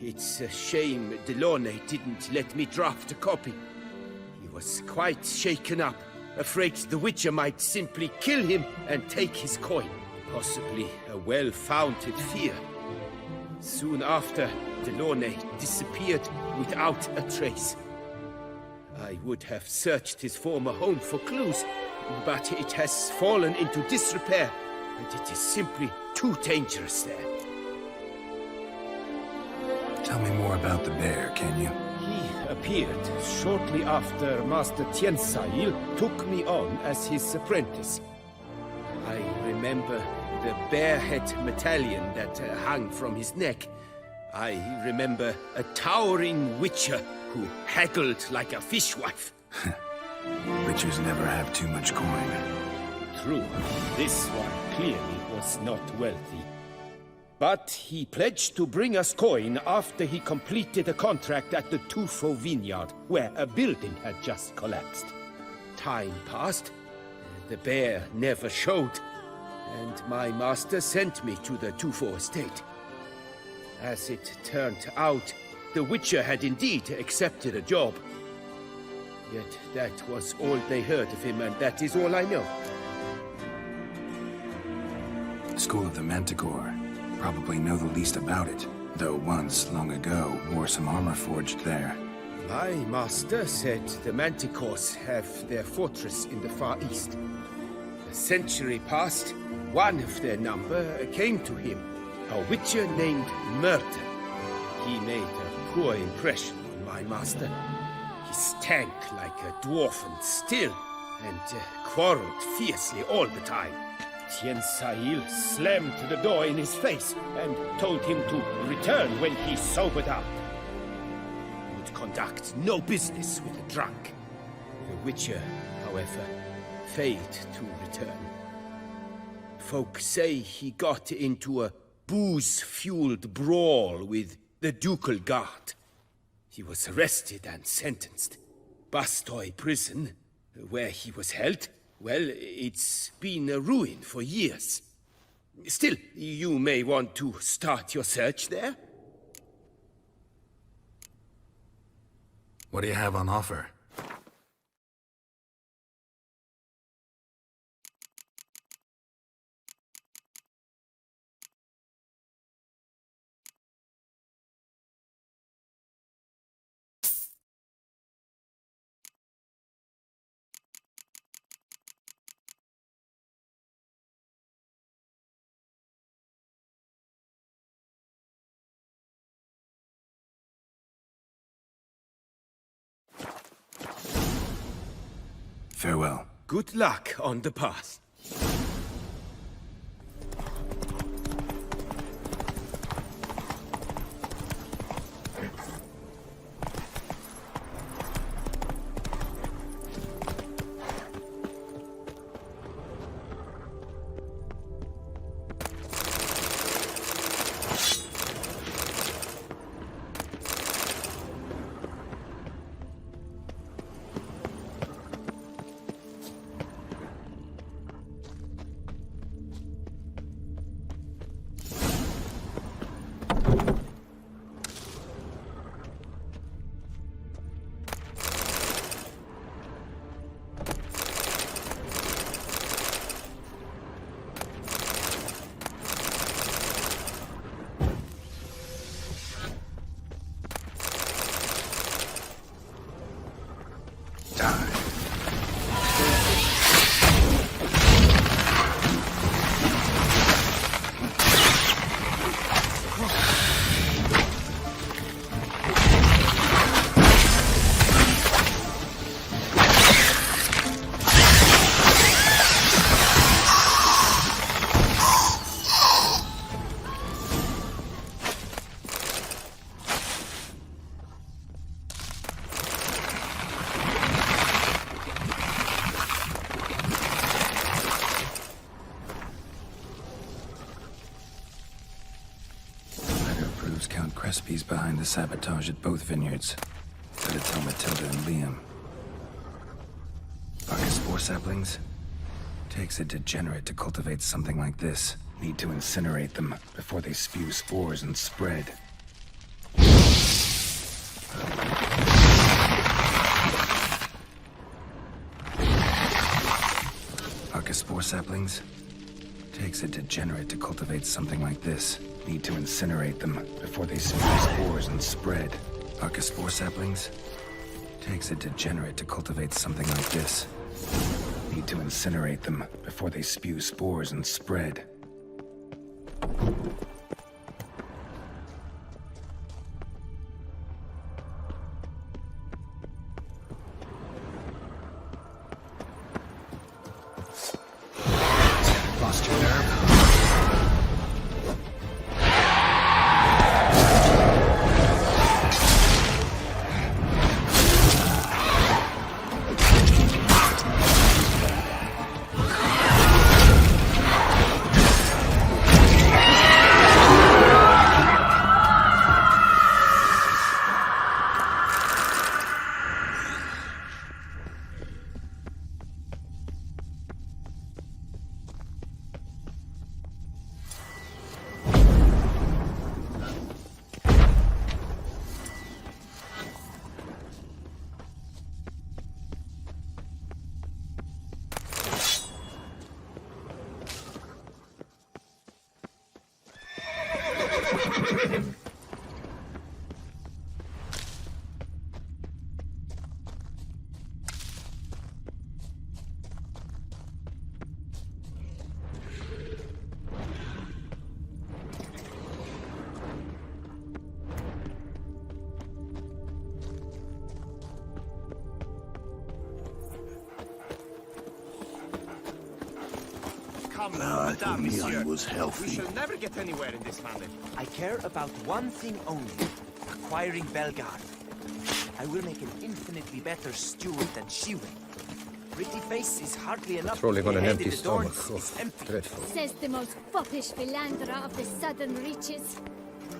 It's a shame Delaunay didn't let me draft a copy. He was quite shaken up, afraid the Witcher might simply kill him and take his coin. Possibly a well-founded fear. Soon after, Delaunay disappeared without a trace. I would have searched his former home for clues, but it has fallen into disrepair, and it is simply too dangerous there. Tell me more about the bear, can you? He appeared shortly after Master Tiensail took me on as his apprentice. I remember the bear-head medallion that hung from his neck. I remember a towering Witcher who haggled like a fishwife. Witchers never have too much coin. True, this one clearly was not wealthy. But he pledged to bring us coin after he completed a contract at the Tufo vineyard, where a building had just collapsed. Time passed, the bear never showed, and my master sent me to the Tufo estate. As it turned out, the Witcher had indeed accepted a job. Yet that was all they heard of him, and that is all I know. School of the Manticore. Probably know the least about it, though once, long ago, wore some armor forged there. My master said the Manticores have their fortress in the Far East. A century passed, one of their number came to him, a Witcher named Murder. He made a poor impression on my master. He stank like a dwarfen still, and quarreled fiercely all the time. Tiensail slammed the door in his face and told him to return when he sobered up. He would conduct no business with a drunk. The Witcher, however, failed to return. Folk say he got into a booze-fueled brawl with the ducal guard. He was arrested and sentenced. Bastoy prison, where he was held, well, it's been a ruin for years. Still, you may want to start your search there. What do you have on offer? Farewell. Good luck on the path. Cresby's behind the sabotage at both vineyards. Better tell Matilda and Liam. Arcus spore saplings? Takes a degenerate to cultivate something like this. Need to incinerate them before they spew spores and spread. Arcus spore saplings? Takes a degenerate to cultivate something like this. Need to incinerate them before they spew spores and spread. Arcus spore saplings? Takes a degenerate to cultivate something like this. Need to incinerate them before they spew spores and spread. Lost your nerve? Madame, I monsieur. was healthy. We shall never get anywhere in this family. I care about one thing only, acquiring Belgard. I will make an infinitely better steward than she will. Pretty face is hardly enough. Trolling on an Head in empty the stomach. Dorns is empty. Dreadful. Says the most foppish philanderer of the southern reaches.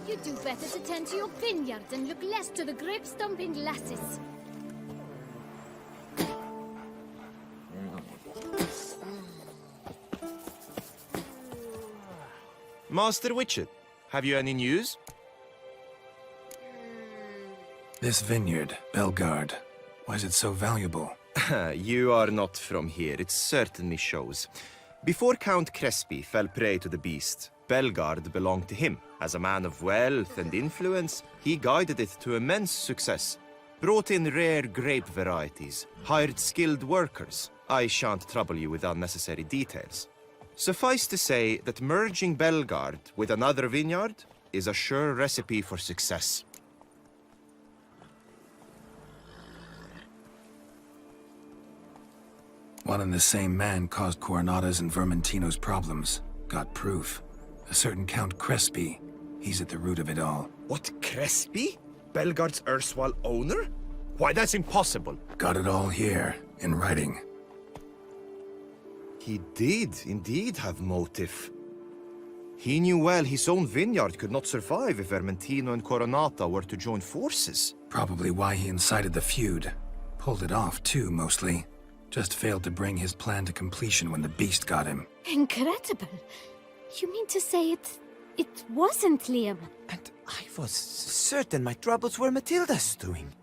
You do better to tend to your vineyard and look less to the grape-stomping lasses. Master Witcher, have you any news? This vineyard, Belgard, why is it so valuable? You are not from here, it certainly shows. Before Count Crespi fell prey to the beast, Belgard belonged to him. As a man of wealth and influence, he guided it to immense success. Brought in rare grape varieties, hired skilled workers. I shan't trouble you with unnecessary details. Suffice to say that merging Belgard with another vineyard is a sure recipe for success. One and the same man caused Coronata's and Vermentino's problems. Got proof. A certain Count Crespi. He's at the root of it all. What, Crespi? Belgard's erstwhile owner? Why, that's impossible. Got it all here, in writing. He did indeed have motive. He knew well his own vineyard could not survive if Vermentino and Coronata were to join forces. Probably why he incited the feud. Pulled it off, too, mostly. Just failed to bring his plan to completion when the beast got him. Incredible. You mean to say it wasn't Liam? And I was certain my troubles were Matilda's doing.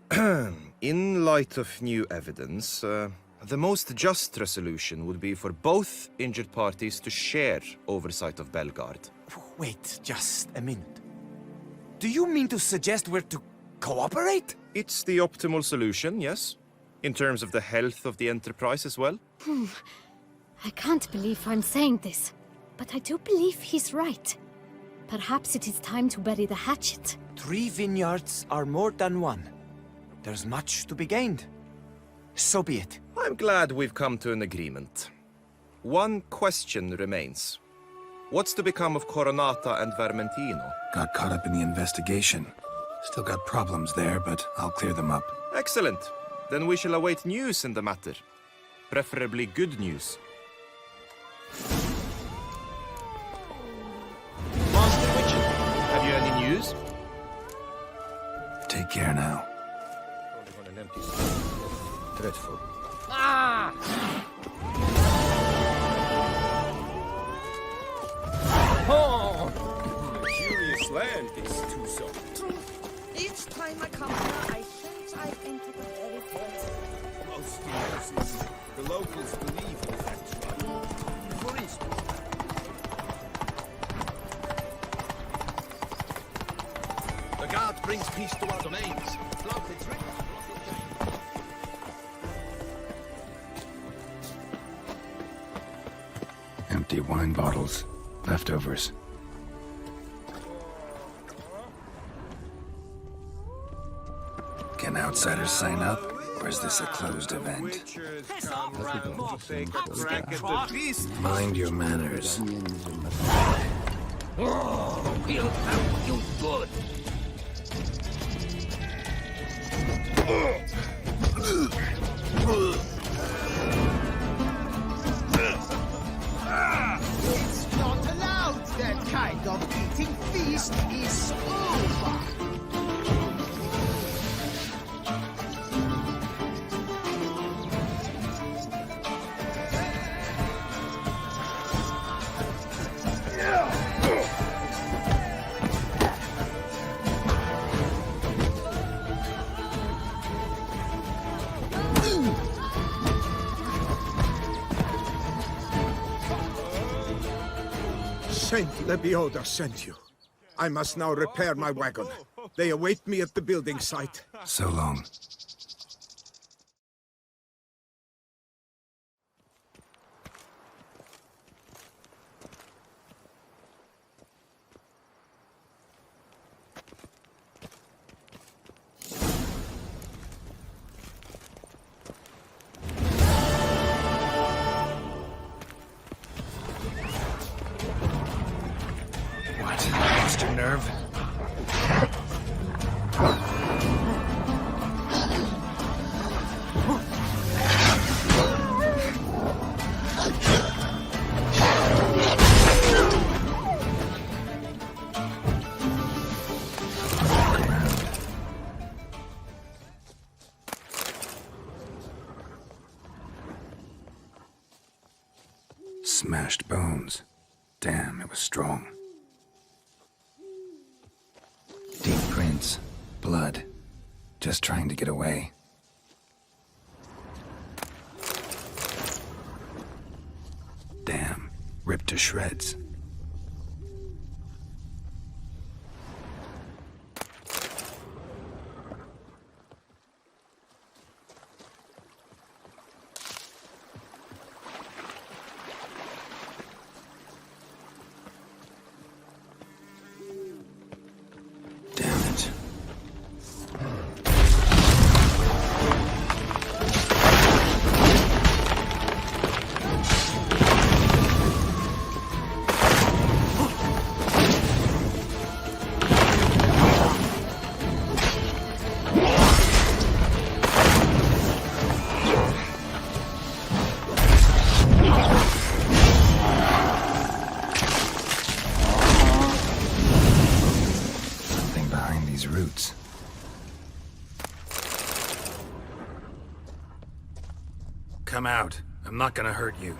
In light of new evidence, the most just resolution would be for both injured parties to share oversight of Belgard. Wait just a minute. Do you mean to suggest we're to cooperate? It's the optimal solution, yes. In terms of the health of the enterprise as well. I can't believe I'm saying this, but I do believe he's right. Perhaps it is time to bury the hatchet. 3 vineyards are more than one. There's much to be gained. So be it. I'm glad we've come to an agreement. One question remains. What's to become of Coronata and Vermentino? Got caught up in the investigation. Still got problems there, but I'll clear them up. Excellent. Then we shall await news in the matter. Preferably good news. Master Witcher, have you any news? Take care now. On an empty stomach. Dreadful. Ah! Oh! Curious land, this Tucson. True. Each time I come here, I think I've entered the very forest. Most cases, the locals believe in that tribe. For instance, The guard brings peace to our domains. Flout its rich. Empty wine bottles. Leftovers. Can outsiders sign up? Or is this a closed event? Mind your manners. Oh, we'll have you good. It's not allowed. That kind of eating feast is over. Saint Lebioda sent you. I must now repair my wagon. They await me at the building site. So long. Lost your nerve? Smashed bones. Damn, it was strong. Deep prints. Blood. Just trying to get away. Damn. Ripped to shreds. Roots. Come out. I'm not gonna hurt you.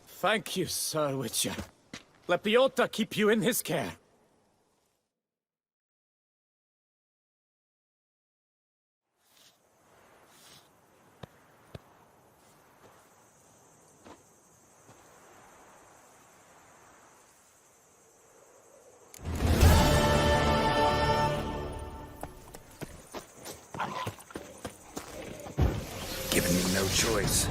Thank you, Sir Witcher. Let Biota keep you in his care. Giving me no choice.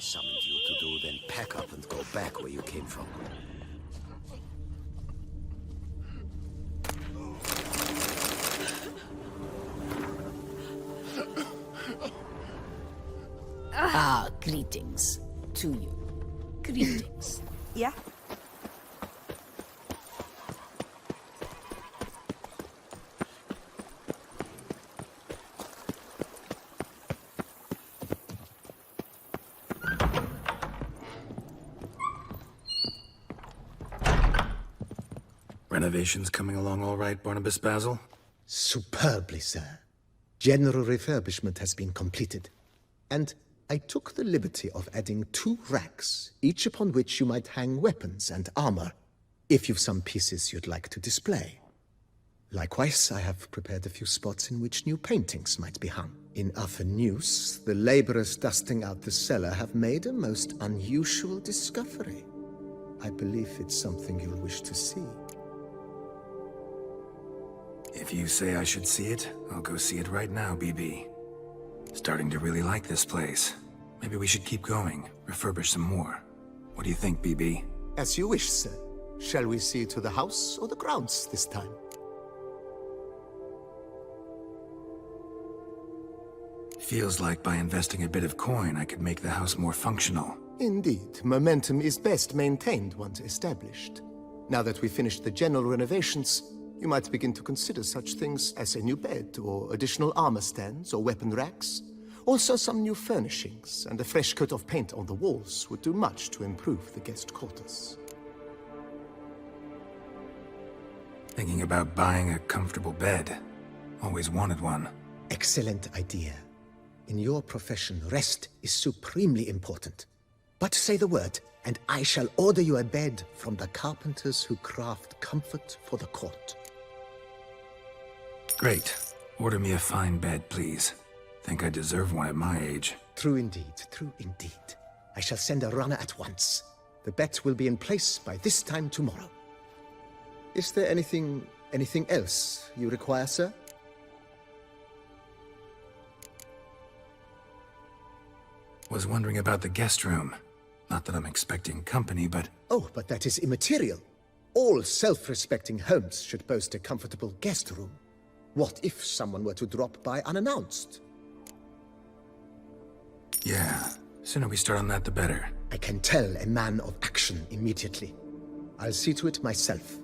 summoned you to do than pack up and go back where you came from. Ah, greetings to you. Greetings. Yeah? Renovations coming along all right, Barnabas Basil? Superbly, sir. General refurbishment has been completed. And I took the liberty of adding 2 racks, each upon which you might hang weapons and armor, if you've some pieces you'd like to display. Likewise, I have prepared a few spots in which new paintings might be hung. In other news, the laborers dusting out the cellar have made a most unusual discovery. I believe it's something you'll wish to see. If you say I should see it, I'll go see it right now, BB. Starting to really like this place. Maybe we should keep going, refurbish some more. What do you think, BB? As you wish, sir. Shall we see to the house or the grounds this time? Feels like by investing a bit of coin, I could make the house more functional. Indeed, momentum is best maintained once established. Now that we've finished the general renovations, you might begin to consider such things as a new bed, or additional armor stands, or weapon racks. Also, some new furnishings and a fresh coat of paint on the walls would do much to improve the guest quarters. Thinking about buying a comfortable bed. Always wanted one. Excellent idea. In your profession, rest is supremely important. But say the word, and I shall order you a bed from the carpenters who craft comfort for the court. Great. Order me a fine bed, please. Think I deserve one at my age. True indeed, true indeed. I shall send a runner at once. The bet will be in place by this time tomorrow. Is there anything else you require, sir? Was wondering about the guest room. Not that I'm expecting company, but... Oh, but that is immaterial. All self-respecting homes should boast a comfortable guest room. What if someone were to drop by unannounced? Yeah, sooner we start on that, the better. I can tell a man of action immediately. I'll see to it myself.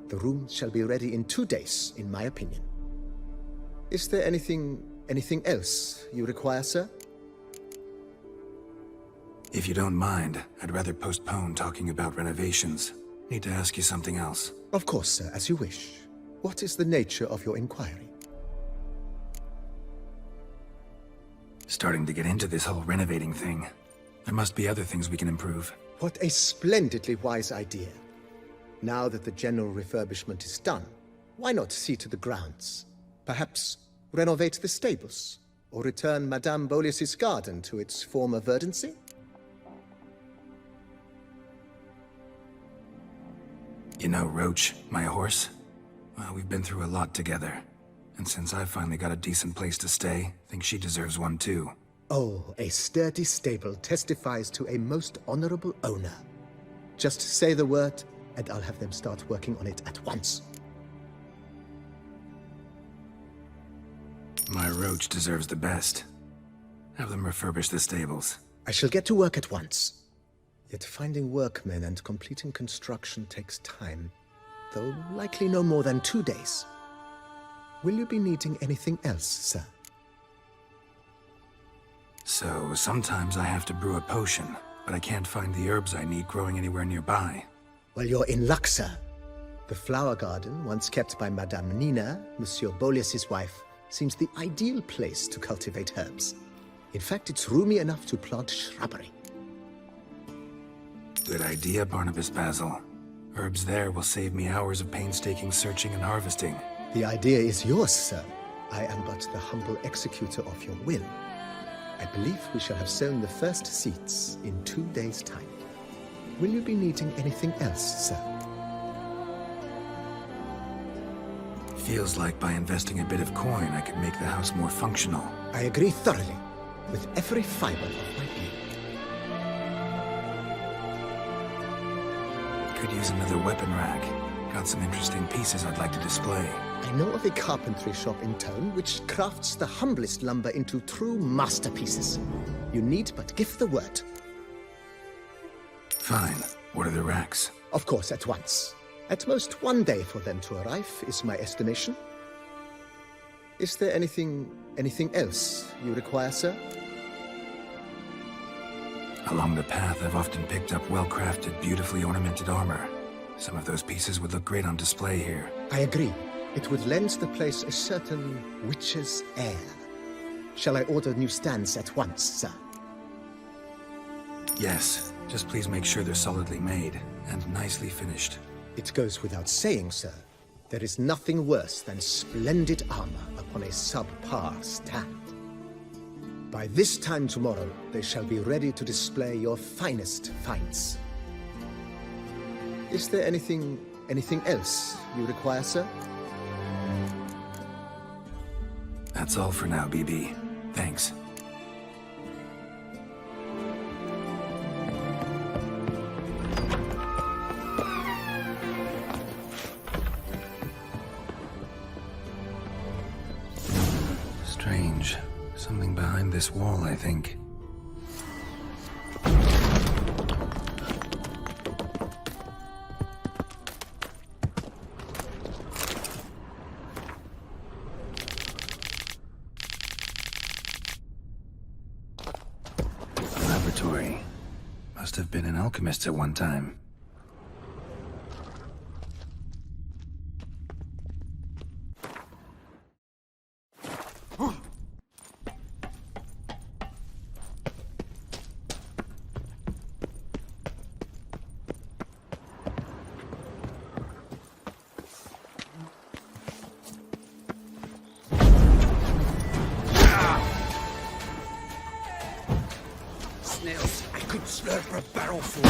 The room shall be ready in 2 days, in my opinion. Is there anything else you require, sir? If you don't mind, I'd rather postpone talking about renovations. Need to ask you something else. Of course, sir, as you wish. What is the nature of your inquiry? Starting to get into this whole renovating thing. There must be other things we can improve. What a splendidly wise idea. Now that the general refurbishment is done, why not see to the grounds? Perhaps renovate the stables, or return Madame Bolis's garden to its former verdancy? You know Roach, my horse? Well, we've been through a lot together. And since I finally got a decent place to stay, I think she deserves one too. Oh, a sturdy stable testifies to a most honorable owner. Just say the word, and I'll have them start working on it at once. My Roach deserves the best. Have them refurbish the stables. I shall get to work at once. Yet finding workmen and completing construction takes time, though likely no more than 2 days. Will you be needing anything else, sir? So, sometimes I have to brew a potion, but I can't find the herbs I need growing anywhere nearby. Well, you're in luck, sir. The flower garden, once kept by Madame Nina, Monsieur Bolis's wife, seems the ideal place to cultivate herbs. In fact, it's roomy enough to plant shrubbery. Good idea, Barnabas Basil. Herbs there will save me hours of painstaking searching and harvesting. The idea is yours, sir. I am but the humble executor of your will. I believe we shall have sown the first seeds in 2 days' time. Will you be needing anything else, sir? Feels like by investing a bit of coin, I could make the house more functional. I agree thoroughly, with every fiber of my being. Could use another weapon rack. Got some interesting pieces I'd like to display. I know of a carpentry shop in town which crafts the humblest lumber into true masterpieces. You need but give the word. Fine. What are the racks? Of course, at once. At most 1 day for them to arrive, is my estimation. Is there anything else you require, sir? Along the path, I've often picked up well-crafted, beautifully ornamented armor. Some of those pieces would look great on display here. I agree. It would lend the place a certain witch's air. Shall I order new stands at once, sir? Yes. Just please make sure they're solidly made and nicely finished. It goes without saying, sir. There is nothing worse than splendid armor upon a subpar stand. By this time tomorrow, they shall be ready to display your finest finds. Is there anything else you require, sir? That's all for now, BB. Thanks. Strange. Something behind this wall, I think. Laboratory. Must have been an alchemist at one time. Snails, I could slurp a barrel full.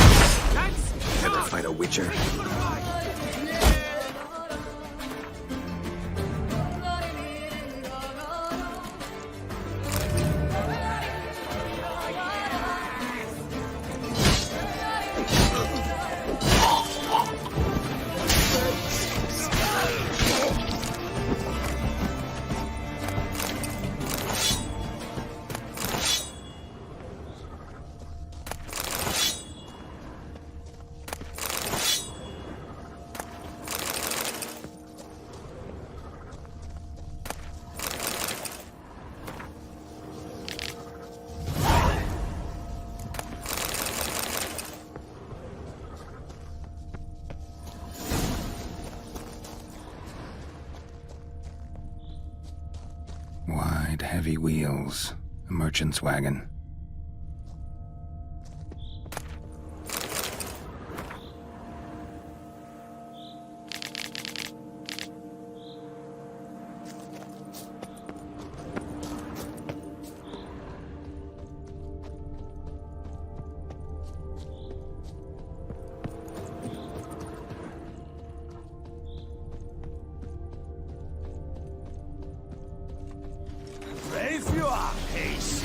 Never fight a witcher. Wide, heavy wheels. A merchant's wagon. Brave you are, Ace.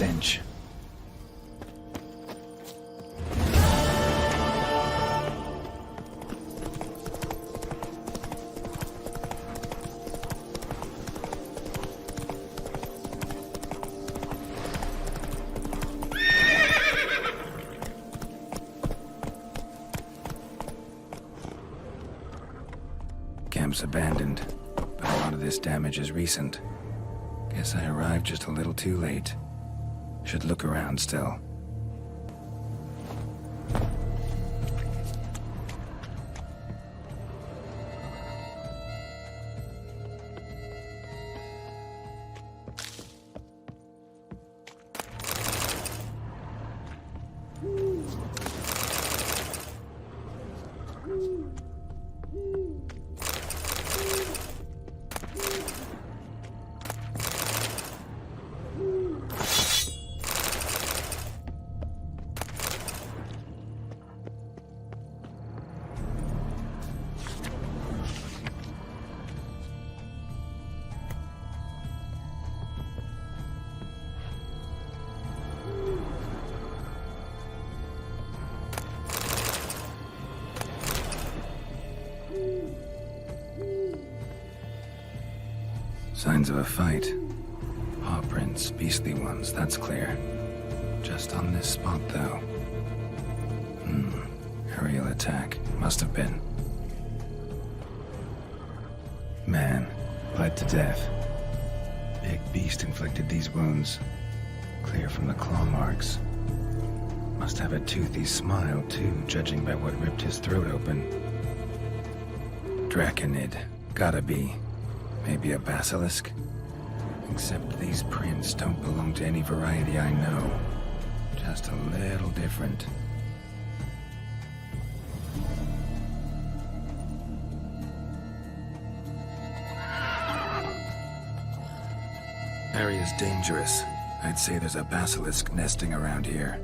stench. Camp's abandoned, but a lot of this damage is recent. Guess I arrived just a little too late. Should look around still. Signs of a fight. Paw prints, beastly ones, that's clear. Just on this spot, though. Aerial attack. Must have been. Man, bled to death. Big beast inflicted these wounds. Clear from the claw marks. Must have a toothy smile, too, judging by what ripped his throat open. Draconid. Gotta be. Maybe a basilisk? Except these prints don't belong to any variety I know. Just a little different. Area's dangerous. I'd say there's a basilisk nesting around here.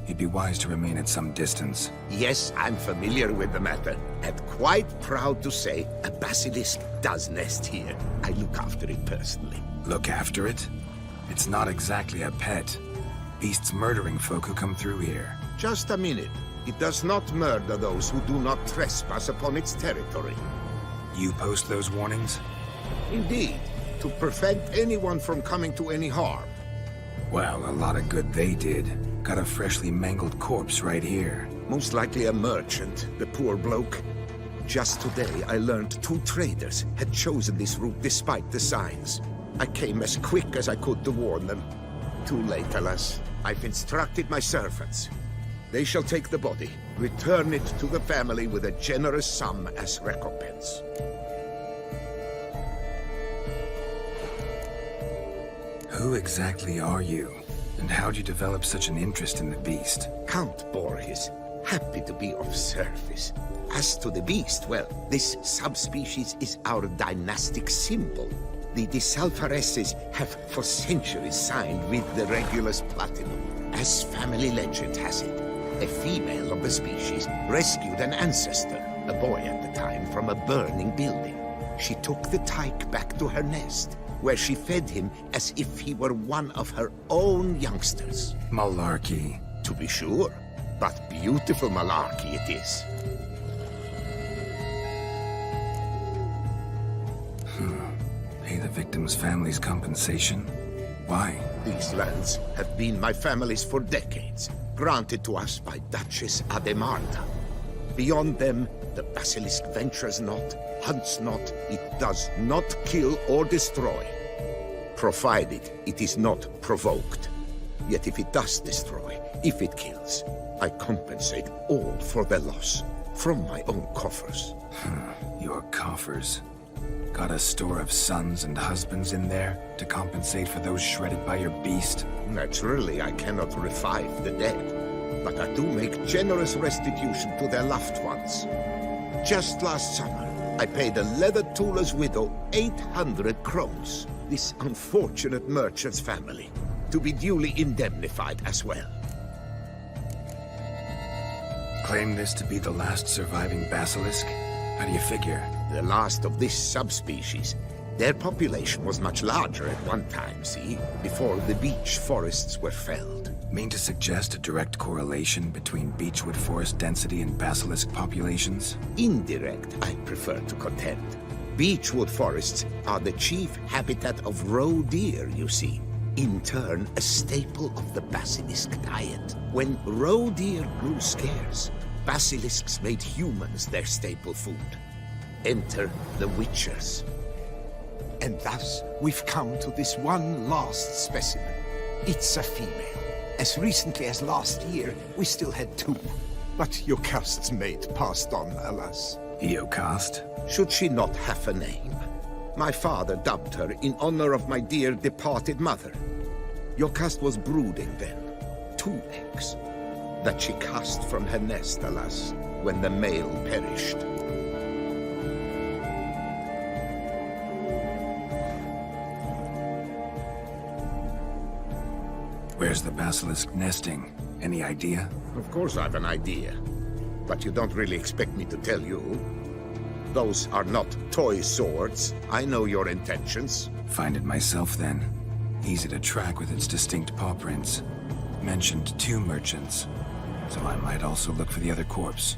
You'd be wise to remain at some distance. Yes, I'm familiar with the matter, and quite proud to say a basilisk does nest here. I look after it personally. Look after it? It's not exactly a pet. Beasts murdering folk who come through here. Just a minute. It does not murder those who do not trespass upon its territory. You post those warnings? Indeed, to prevent anyone from coming to any harm. Well, a lot of good they did. Got a freshly mangled corpse right here. Most likely a merchant, the poor bloke. Just today, I learned 2 traders had chosen this route despite the signs. I came as quick as I could to warn them. Too late, alas. I've instructed my servants. They shall take the body, return it to the family with a generous sum as recompense. Who exactly are you? And how'd you develop such an interest in the beast? Count Borges. Happy to be of service. As to the beast, well, this subspecies is our dynastic symbol. The Disalfareses have for centuries signed with the Regulus Platinum. As family legend has it, a female of the species rescued an ancestor, a boy at the time, from a burning building. She took the tyke back to her nest, where she fed him as if he were one of her own youngsters. Malarkey. To be sure, but beautiful malarkey it is. Pay the victim's family's compensation? Why? These lands have been my family's for decades, granted to us by Duchess Ademarda. Beyond them, the basilisk ventures not, hunts not, it does not kill or destroy. Provided it is not provoked. Yet if it does destroy, if it kills, I compensate all for their loss, from my own coffers. Your coffers? Got a store of sons and husbands in there to compensate for those shredded by your beast? Naturally, I cannot revive the dead, but I do make generous restitution to their loved ones. Just last summer, I paid a leather tooler's widow 800 crowns, this unfortunate merchant's family, to be duly indemnified as well. Claim this to be the last surviving basilisk? How do you figure? The last of this subspecies. Their population was much larger at one time, see? Before the beech forests were felled. Mean to suggest a direct correlation between beechwood forest density and basilisk populations? Indirect, I prefer to contend. Beechwood forests are the chief habitat of roe deer, you see. In turn, a staple of the basilisk diet. When roe deer grew scarce, basilisks made humans their staple food. Enter the witchers. And thus, we've come to this one last specimen. It's a female. As recently as last year, we still had 2. But Jocast's mate passed on, alas. Jocast? Should she not have a name? My father dubbed her in honor of my dear departed mother. Jocast was brooding then. 2 eggs. That she cast from her nest, alas, when the male perished. Where's the basilisk nesting? Any idea? Of course I have an idea. But you don't really expect me to tell you. Those are not toy swords. I know your intentions. Find it myself then. Easy to track with its distinct paw prints. Mentioned 2 merchants, so I might also look for the other corpse.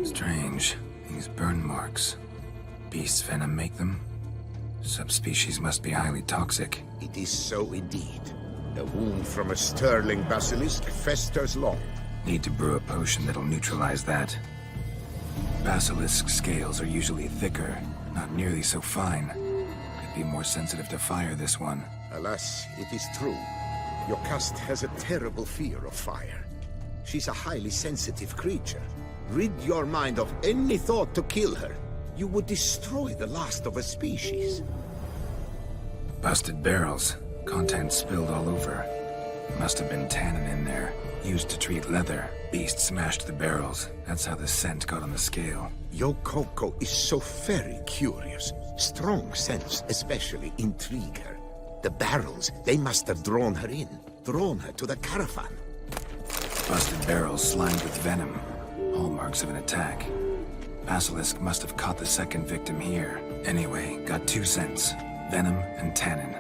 Strange. These burn marks. Beast's venom make them? Subspecies must be highly toxic. It is so indeed. A wound from a sterling basilisk festers long. Need to brew a potion that'll neutralize that. Basilisk scales are usually thicker, not nearly so fine. Could be more sensitive to fire, this one. Alas, it is true. Jocast has a terrible fear of fire. She's a highly sensitive creature. Rid your mind of any thought to kill her. You would destroy the last of a species. Busted barrels. Contents spilled all over. Must have been tannin in there. Used to treat leather. Beast smashed the barrels. That's how the scent got on the scale. Yokoko is so very curious. Strong scents especially intrigue her. The barrels, they must have drawn her in. Drawn her to the caravan. Busted barrels slimed with venom. Hallmarks of an attack. Basilisk must have caught the second victim here. Anyway, got 2 scents. Venom and tannin.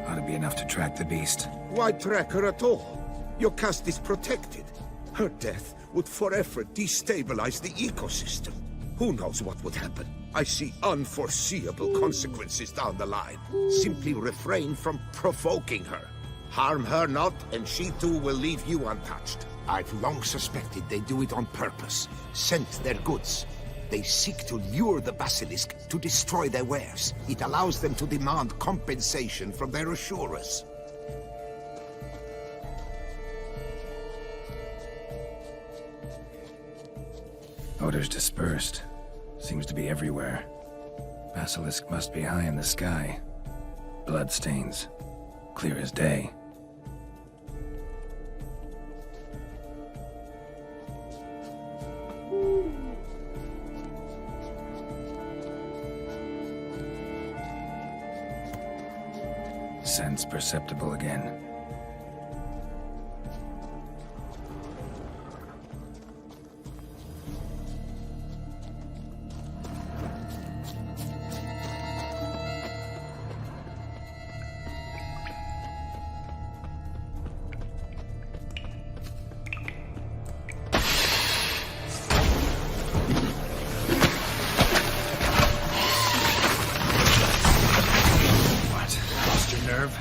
Ought to be enough to track the beast. Why track her at all? Jocast is protected. Her death would forever destabilize the ecosystem. Who knows what would happen? I see unforeseeable consequences down the line. Simply refrain from provoking her. Harm her not, and she too will leave you untouched. I've long suspected they do it on purpose. Scent their goods. They seek to lure the basilisk to destroy their wares. It allows them to demand compensation from their assurers. Odors dispersed. Seems to be everywhere. Basilisk must be high in the sky. Bloodstains. Clear as day. Sense perceptible again. What? Lost your nerve?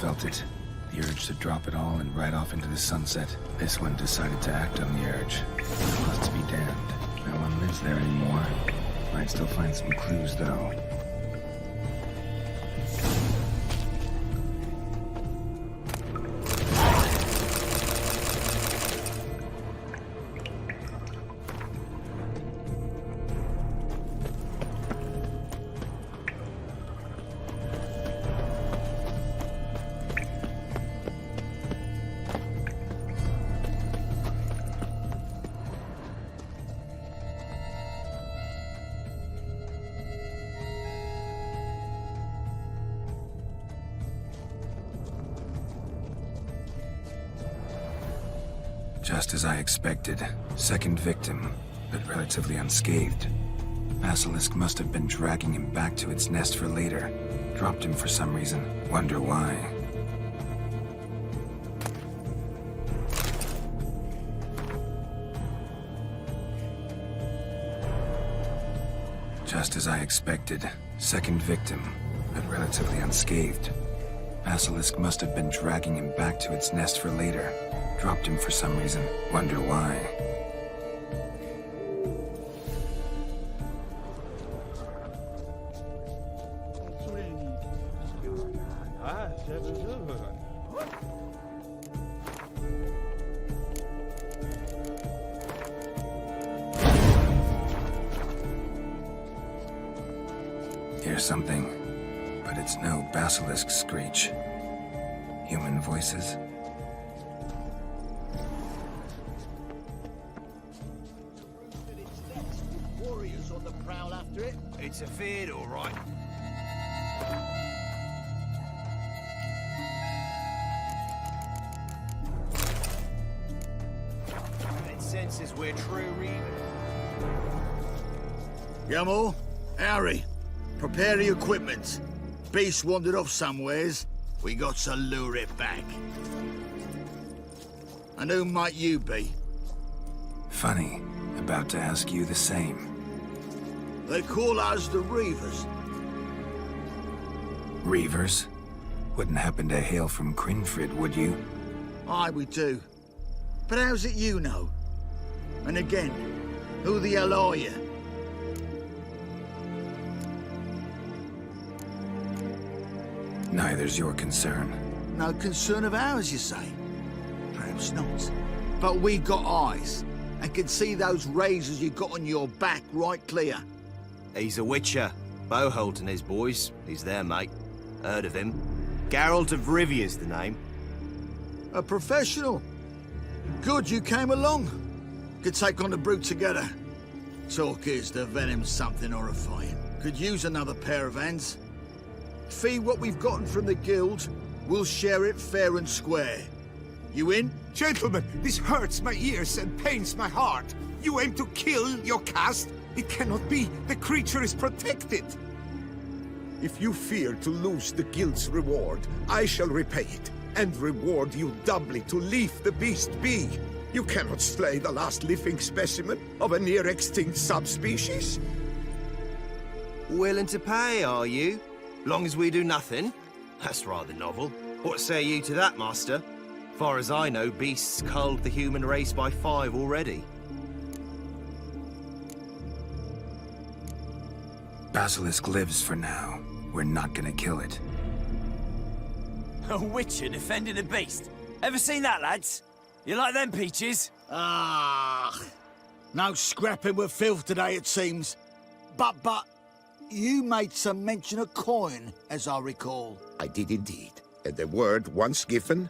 felt it. The urge to drop it all and ride off into the sunset. This one decided to act on the urge. Must be damned. No one lives there anymore. Might still find some clues, though. Just as I expected. Second victim, but relatively unscathed. Basilisk must have been dragging him back to its nest for later. Dropped him for some reason. Wonder why. Just as I expected. Second victim, but relatively unscathed. Basilisk must have been dragging him back to its nest for later. Dropped him for some reason. Wonder why. Hear something, but it's no basilisk screech. Human voices? It's a fear, all right. It senses we're true readers. Yamal, Harry, prepare the equipment. Beast wandered off somewheres. We got to lure it back. And who might you be? Funny. About to ask you the same. They call us the Reavers. Reavers? Wouldn't happen to hail from Crinfrid, would you? Aye, we do. But how's it you know? And again, who the hell are you? Neither's your concern. No concern of ours, you say? Perhaps not. But we got eyes, and can see those razors you got on your back right clear. He's a witcher. Boholt and his boys. He's there, mate. Heard of him. Geralt of Rivia's the name. A professional. Good you came along. Could take on the brute together. Talk is the venom's something horrifying. Could use another pair of hands. Fee what we've gotten from the guild, we'll share it fair and square. You in? Gentlemen, this hurts my ears and pains my heart. You aim to kill your caste? It cannot be. The creature is protected. If you fear to lose the guild's reward, I shall repay it, and reward you doubly to leave the beast be. You cannot slay the last living specimen of a near-extinct subspecies. Willing to pay, are you? Long as we do nothing? That's rather novel. What say you to that, master? Far as I know, beasts culled the human race by 5 already. Basilisk lives for now. We're not gonna kill it. A witcher defending a beast. Ever seen that, lads? You like them peaches? Ah, no scrapping with filth today, it seems. But, you made some mention of coin, as I recall. I did indeed. And the word once given...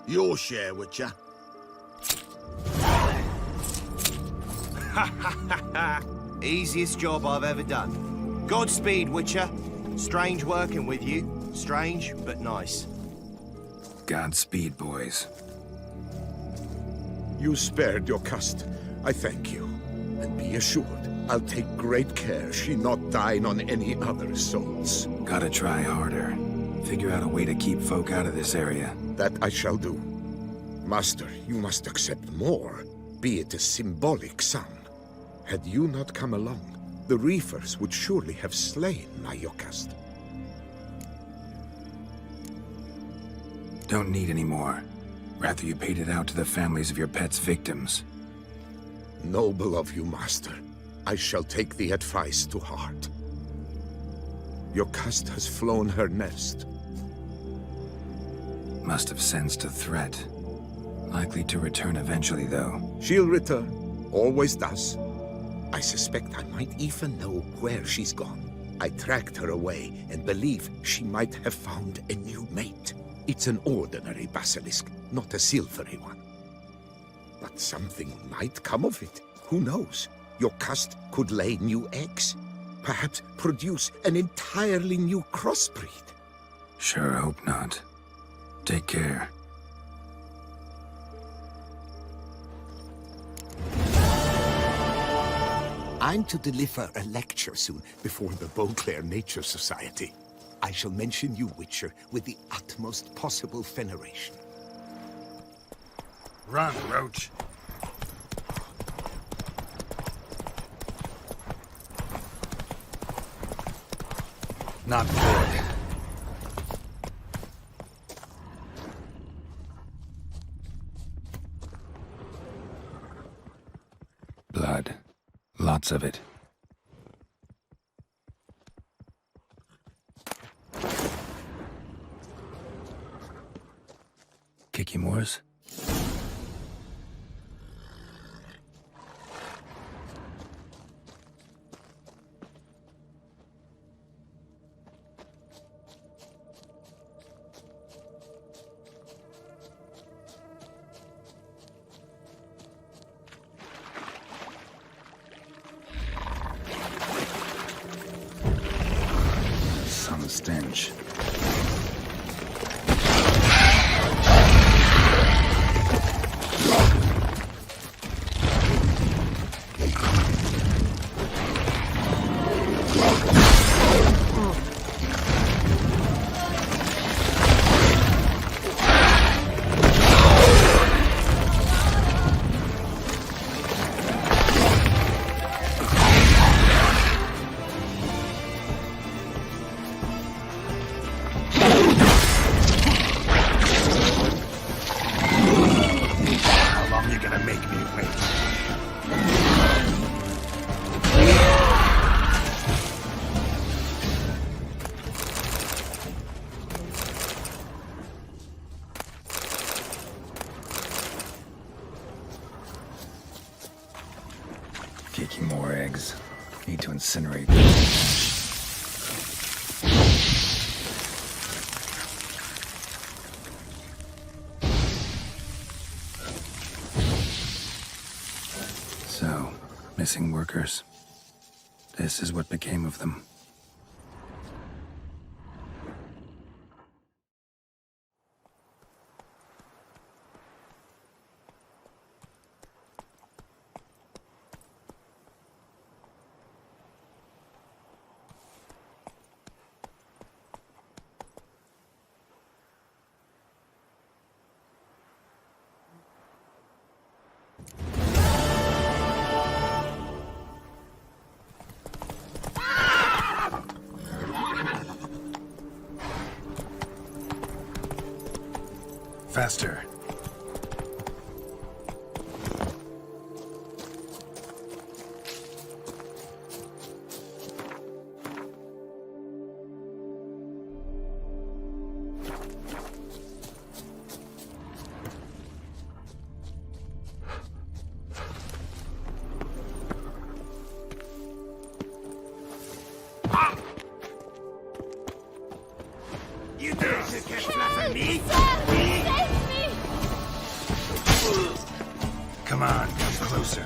Your share, Witcher. Easiest job I've ever done. Godspeed, Witcher. Strange working with you. Strange, but nice. Godspeed, boys. You spared your caste. I thank you. And be assured, I'll take great care she not dine on any other souls. Gotta try harder. Figure out a way to keep folk out of this area. That I shall do. Master, you must accept more, be it a symbolic sum. Had you not come along, the reefers would surely have slain my Yocast. Don't need any more. Rather you paid it out to the families of your pet's victims. Noble of you, Master. I shall take the advice to heart. Yocast has flown her nest. Must have sensed a threat. Likely to return eventually, though. She'll return. Always does. I suspect I might even know where she's gone. I tracked her away and believe she might have found a new mate. It's an ordinary basilisk, not a silvery one. But something might come of it. Who knows? Yocast could lay new eggs. Perhaps produce an entirely new crossbreed. Sure hope not. Take care. I'm to deliver a lecture soon before the Beauclair Nature Society. I shall mention you, Witcher, with the utmost possible veneration. Run, Roach. Not good. Blood. Lots of it. Kicky Moores? Some stench. Kicking more eggs. Need to incinerate them. So, missing workers. This is what became of them. Faster. You dare to get flat on me? Come on, come closer.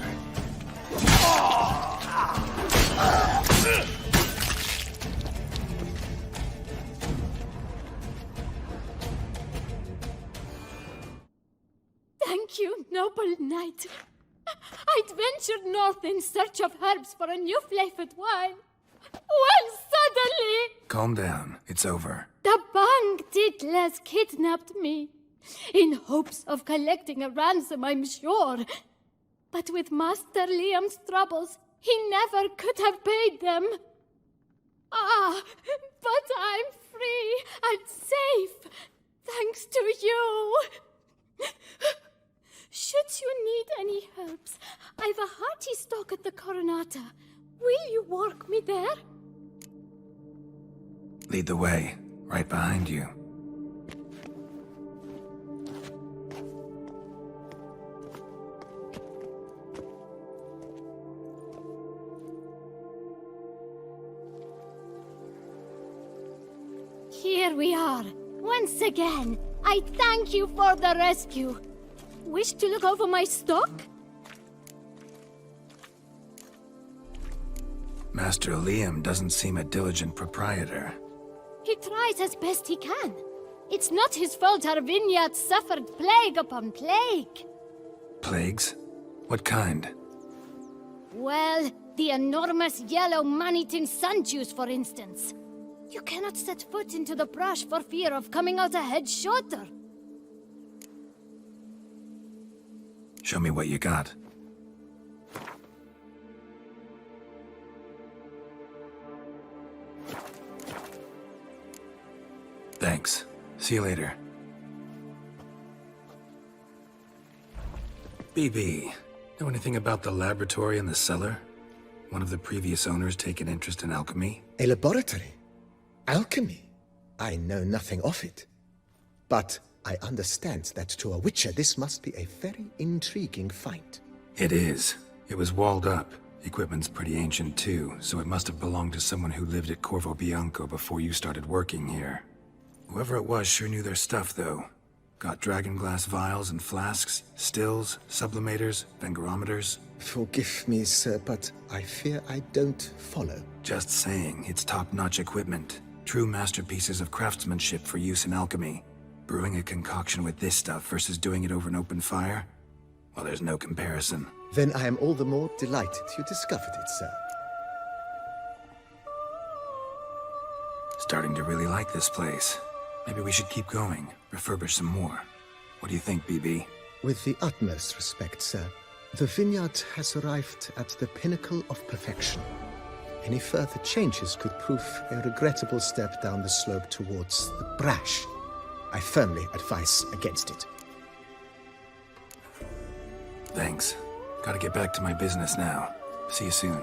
Thank you, noble knight. I'd ventured north in search of herbs for a new flavored wine. When suddenly... Calm down. It's over. the Bang Diddlers kidnapped me. In hopes of collecting a ransom, I'm sure. But with Master Liam's troubles, He never could have paid them. Ah, but I'm free and safe, thanks to you. Should you need any helps, I've a hearty stock at the Coronata. Will you walk me there? Lead the way, right behind you. Here we are. Once again, I thank you for the rescue. Wish to look over my stock? Master Liam doesn't seem a diligent proprietor. He tries as best he can. It's not his fault our vineyard suffered plague upon plague. Plagues? What kind? Well, the enormous yellow man-eating sun juice, for instance. You cannot set foot into the brush for fear of coming out a head shorter. Show me what you got. Thanks. See you later. BB, know anything about the laboratory in the cellar? One of the previous owners take an interest in alchemy? A laboratory? Alchemy? I know nothing of it. But I understand that to a witcher this must be a very intriguing find. It is. It was walled up. Equipment's pretty ancient too, so it must have belonged to someone who lived at Corvo Bianco before you started working here. Whoever it was sure knew their stuff, though. Got dragonglass vials and flasks, stills, sublimators, vengerometers. Forgive me, sir, but I fear I don't follow. Just saying, it's top-notch equipment. True masterpieces of craftsmanship for use in alchemy. Brewing a concoction with this stuff versus doing it over an open fire? Well, there's no comparison. Then I am all the more delighted you discovered it, sir. Starting to really like this place. Maybe we should keep going, refurbish some more. What do you think, BB? With the utmost respect, sir. The vineyard has arrived at the pinnacle of perfection. Any further changes could prove a regrettable step down the slope towards the brash. I firmly advise against it. Thanks. Gotta get back to my business now. See you soon.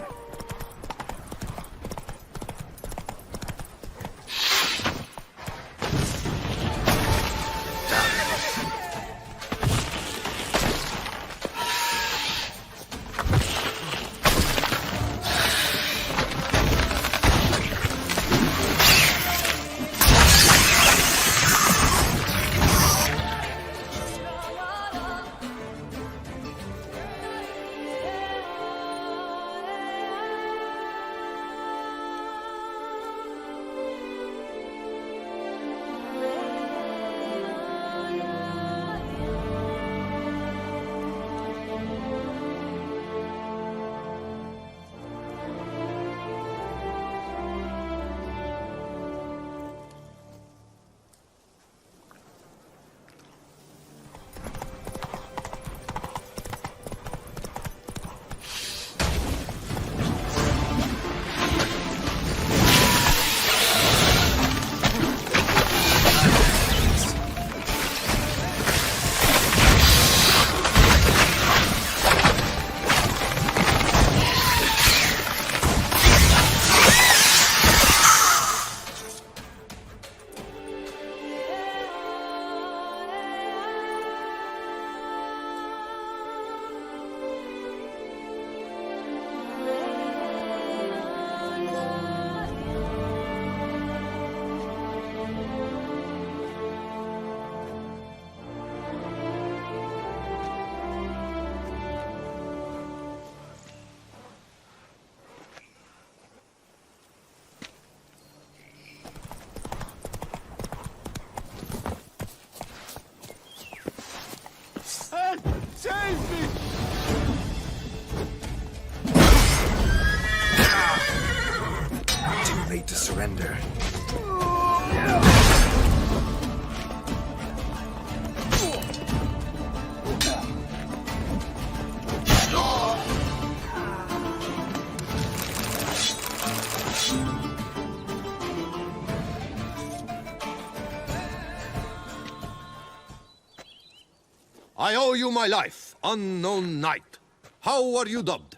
I owe you my life, unknown knight. How are you dubbed?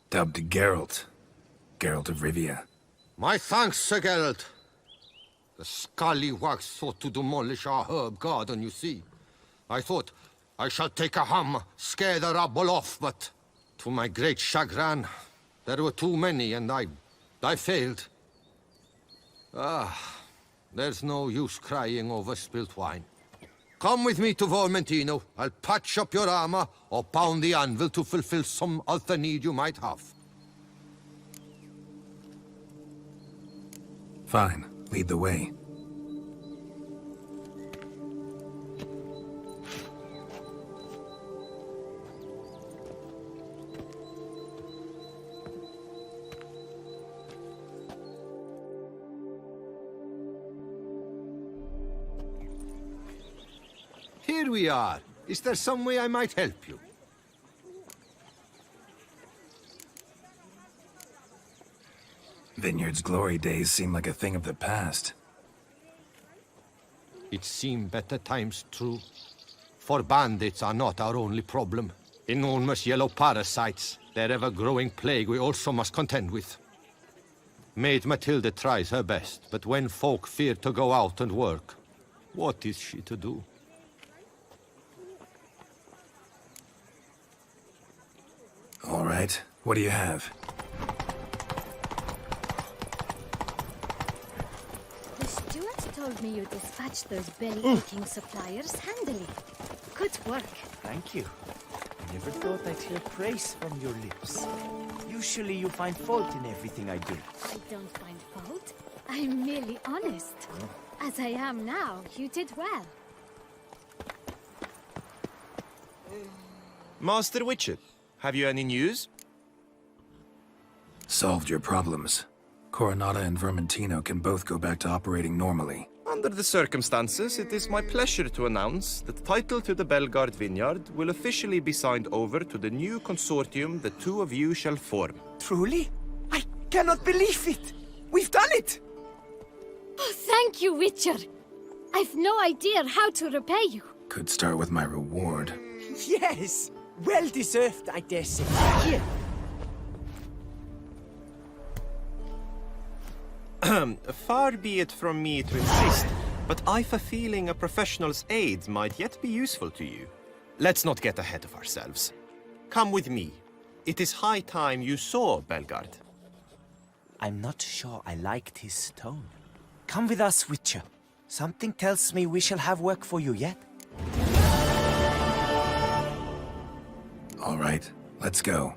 Dubbed Geralt. Geralt of Rivia. My thanks, Sir Geralt. The scallywags sought to demolish our herb garden, you see. I thought, I shall take a hum, scare the rabble off, but to my great chagrin, there were too many, and I failed. There's no use crying over spilt wine. Come with me to Vermentino. I'll patch up your armor or pound the anvil to fulfill some other need you might have. Fine. Lead the way. Here we are. Is there some way I might help you? Vineyard's glory days seem like a thing of the past. It seemed better times, true. For bandits are not our only problem. Enormous yellow parasites, their ever-growing plague we also must contend with. Maid Matilda tries her best, but when folk fear to go out and work, what is she to do? All right. What do you have? The steward told me you dispatched those belly-aching suppliers handily. Good work. Thank you. I never thought I'd hear praise from your lips. Usually you find fault in everything I do. I don't find fault. I'm merely honest. As I am now, you did well. Master Witcher, have you any news? Solved your problems. Coronata and Vermentino can both go back to operating normally. Under the circumstances, it is my pleasure to announce that the title to the Belgard Vineyard will officially be signed over to the new consortium the two of you shall form. Truly? I cannot believe it! We've done it! Oh, thank you, Witcher. I've no idea how to repay you. Could start with my reward. Yes! Well deserved, I dare say. Here. Far be it from me to insist, but I've a feeling a professional's aid might yet be useful to you. Let's not get ahead of ourselves. Come with me. It is high time you saw Belgard. I'm not sure I liked his tone. Come with us, Witcher. Something tells me we shall have work for you yet. All right, let's go.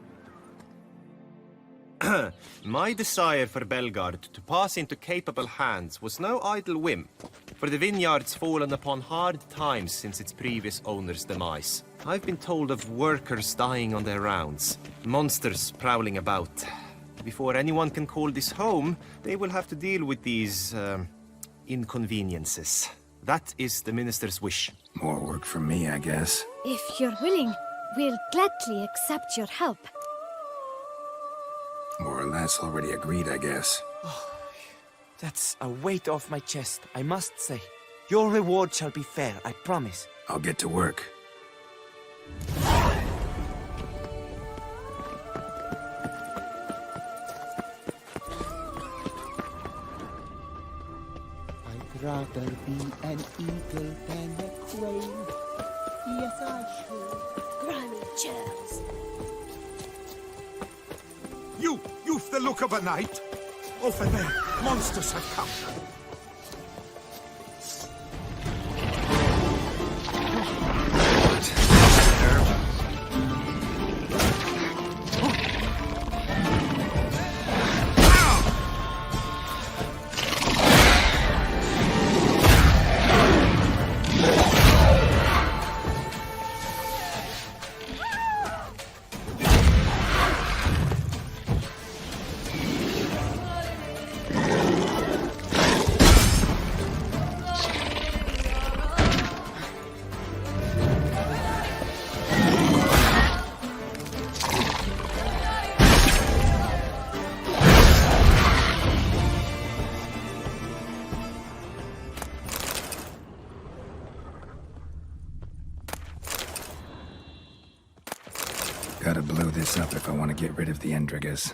My desire for Belgard to pass into capable hands was no idle whim, for the vineyard's fallen upon hard times since its previous owner's demise. I've been told of workers dying on their rounds, monsters prowling about. Before anyone can call this home, they will have to deal with these, inconveniences. That is the minister's wish. More work for me, I guess. If you're willing, we'll gladly accept your help. More or less already agreed, I guess. That's a weight off my chest, I must say. Your reward shall be fair, I promise. I'll get to work. I'd rather be an eagle than a crane. Yes, I should. Granny Charles. You've the look of a knight. Over there, monsters have come. Gotta blow this up if I want to get rid of the Endrigas.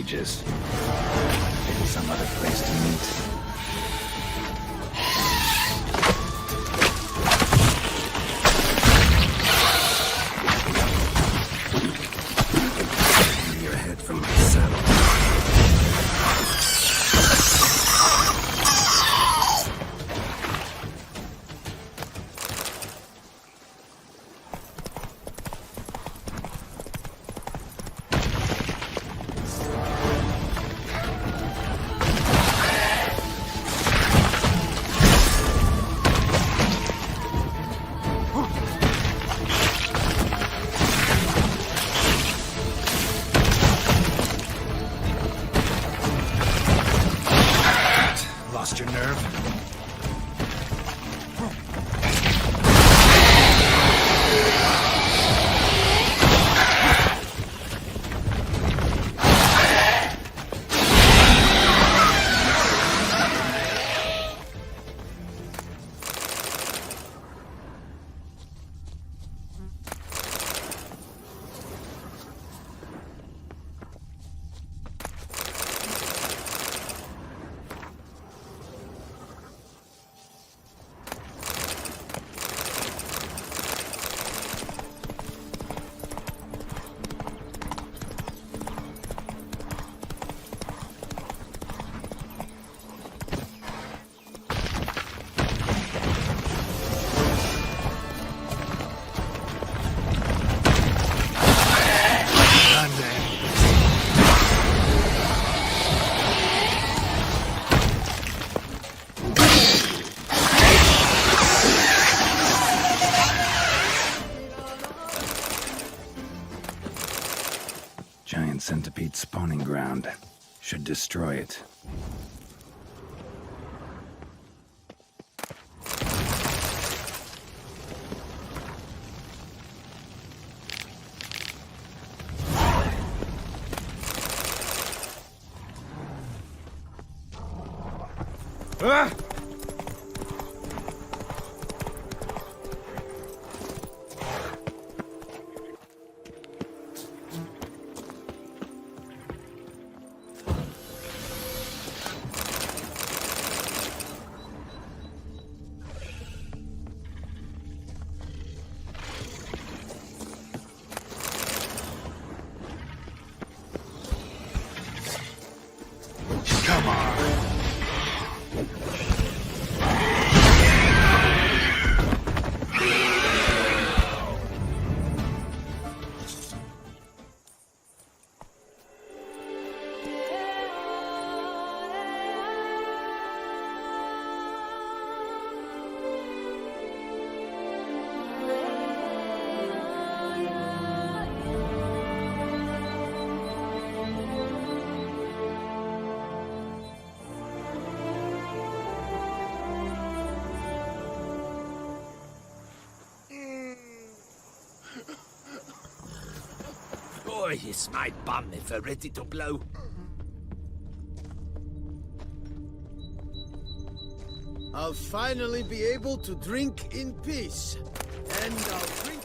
Maybe some other place to meet. Your head from my saddle. Lost your nerve? Giant centipede spawning ground. Should destroy it. Ah! Come on. Boy, is my bum ever ready to blow. I'll finally be able to drink in peace. And I'll drink...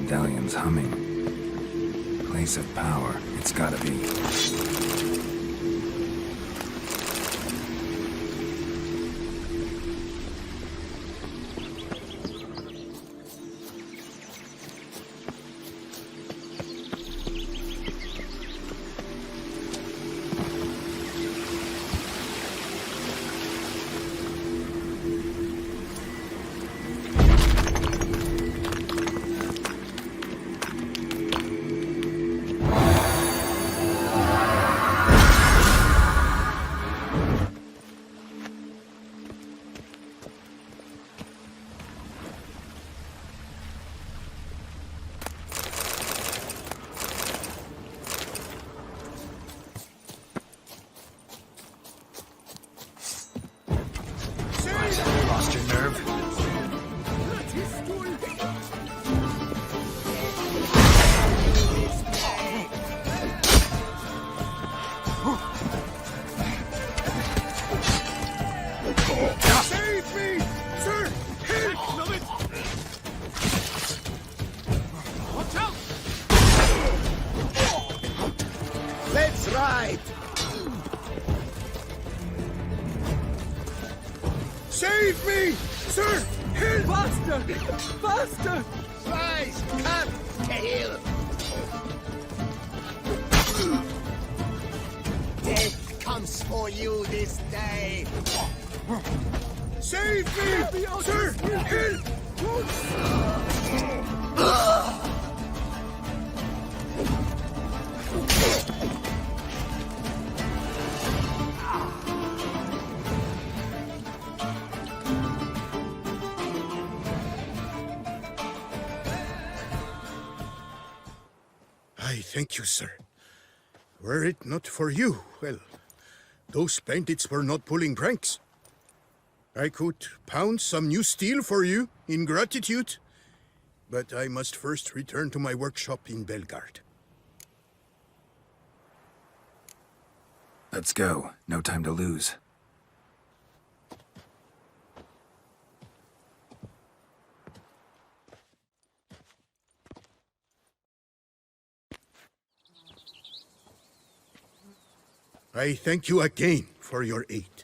medallion's humming. Place of power. It's gotta be. Lost your nerve? Save me! Sir! Help! Watch out! Let's ride! Save me! Sir! Help! Faster! Faster! Slice! Cut! Tail! Death comes for you this day! Save me! Sir! Help! I thank you, sir. Were it not for you, well, those bandits were not pulling pranks. I could pound some new steel for you in gratitude, but I must first return to my workshop in Belgard. Let's go. No time to lose. I thank you again for your aid.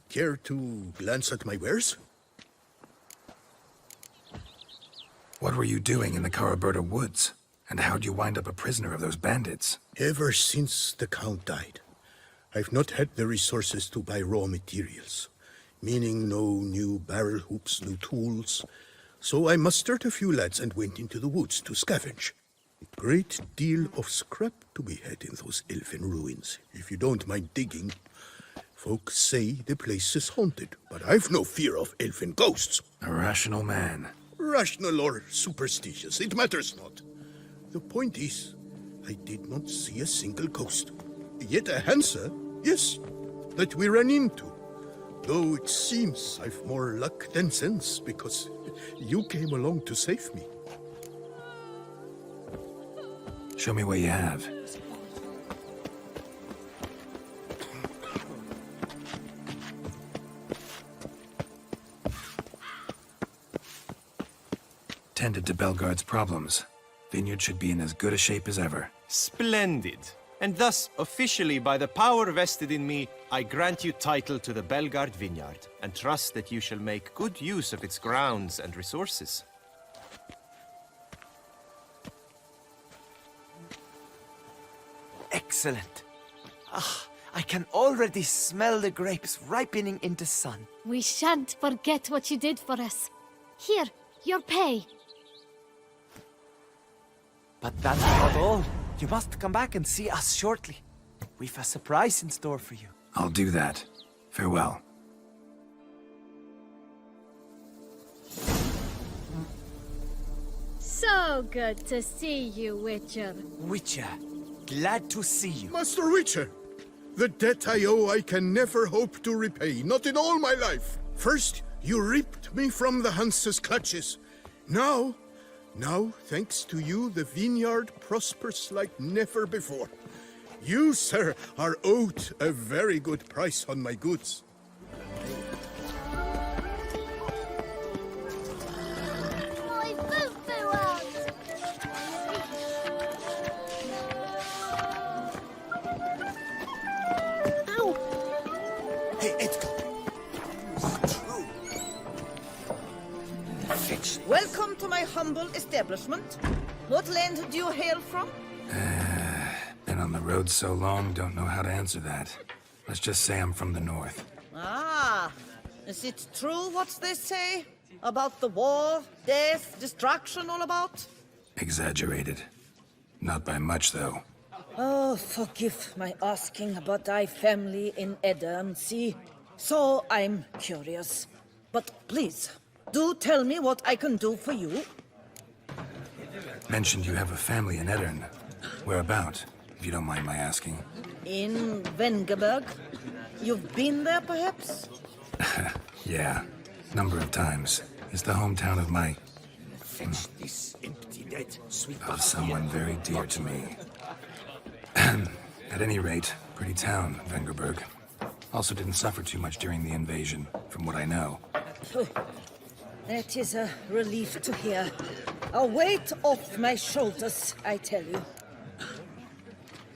Care to glance at my wares? What were you doing in the Caraberta woods? And how'd you wind up a prisoner of those bandits? Ever since the Count died, I've not had the resources to buy raw materials, meaning no new barrel hoops, no tools. So I mustered a few lads and went into the woods to scavenge. A great deal of scrap to be had in those elfin ruins, if you don't mind digging. Folks say the place is haunted, but I've no fear of elfin ghosts. A rational man. Rational or superstitious, it matters not. The point is, I did not see a single ghost. Yet a Hansa, yes, that we ran into. Though it seems I've more luck than sense, because you came along to save me. Show me what you have. Tended to Belgard's problems. Vineyard should be in as good a shape as ever. Splendid. And thus, officially by the power vested in me, I grant you title to the Belgard Vineyard, and trust that you shall make good use of its grounds and resources. Excellent. Ah, I can already smell the grapes ripening in the sun. We shan't forget what you did for us. Here, your pay. But that's not all. You must come back and see us shortly. We've a surprise in store for you. I'll do that. Farewell. So good to see you, Witcher. Witcher, glad to see you. Master Witcher, the debt I owe I can never hope to repay, not in all my life. First, you ripped me from the Hansa's clutches. Now, thanks to you, the vineyard prospers like never before. You, sir, are owed a very good price on my goods. My boo-boo out! Welcome to my humble establishment. What land do you hail from? Been on the road so long, don't know how to answer that. Let's just say I'm from the north. Ah, is it true what they say? About the war, death, destruction all about? Exaggerated. Not by much, though. Oh, forgive my asking about thy family in Ederncy. So I'm curious. But please, do tell me what I can do for you. Mentioned you have a family in Eddern. Whereabout, if you don't mind my asking? In Vengerberg? You've been there, perhaps? Yeah, number of times. It's the hometown of my... This empty net, sweet of someone very dear to me. At any rate, pretty town, Vengerberg. Also didn't suffer too much during the invasion, from what I know. That is a relief to hear. A weight off my shoulders, I tell you.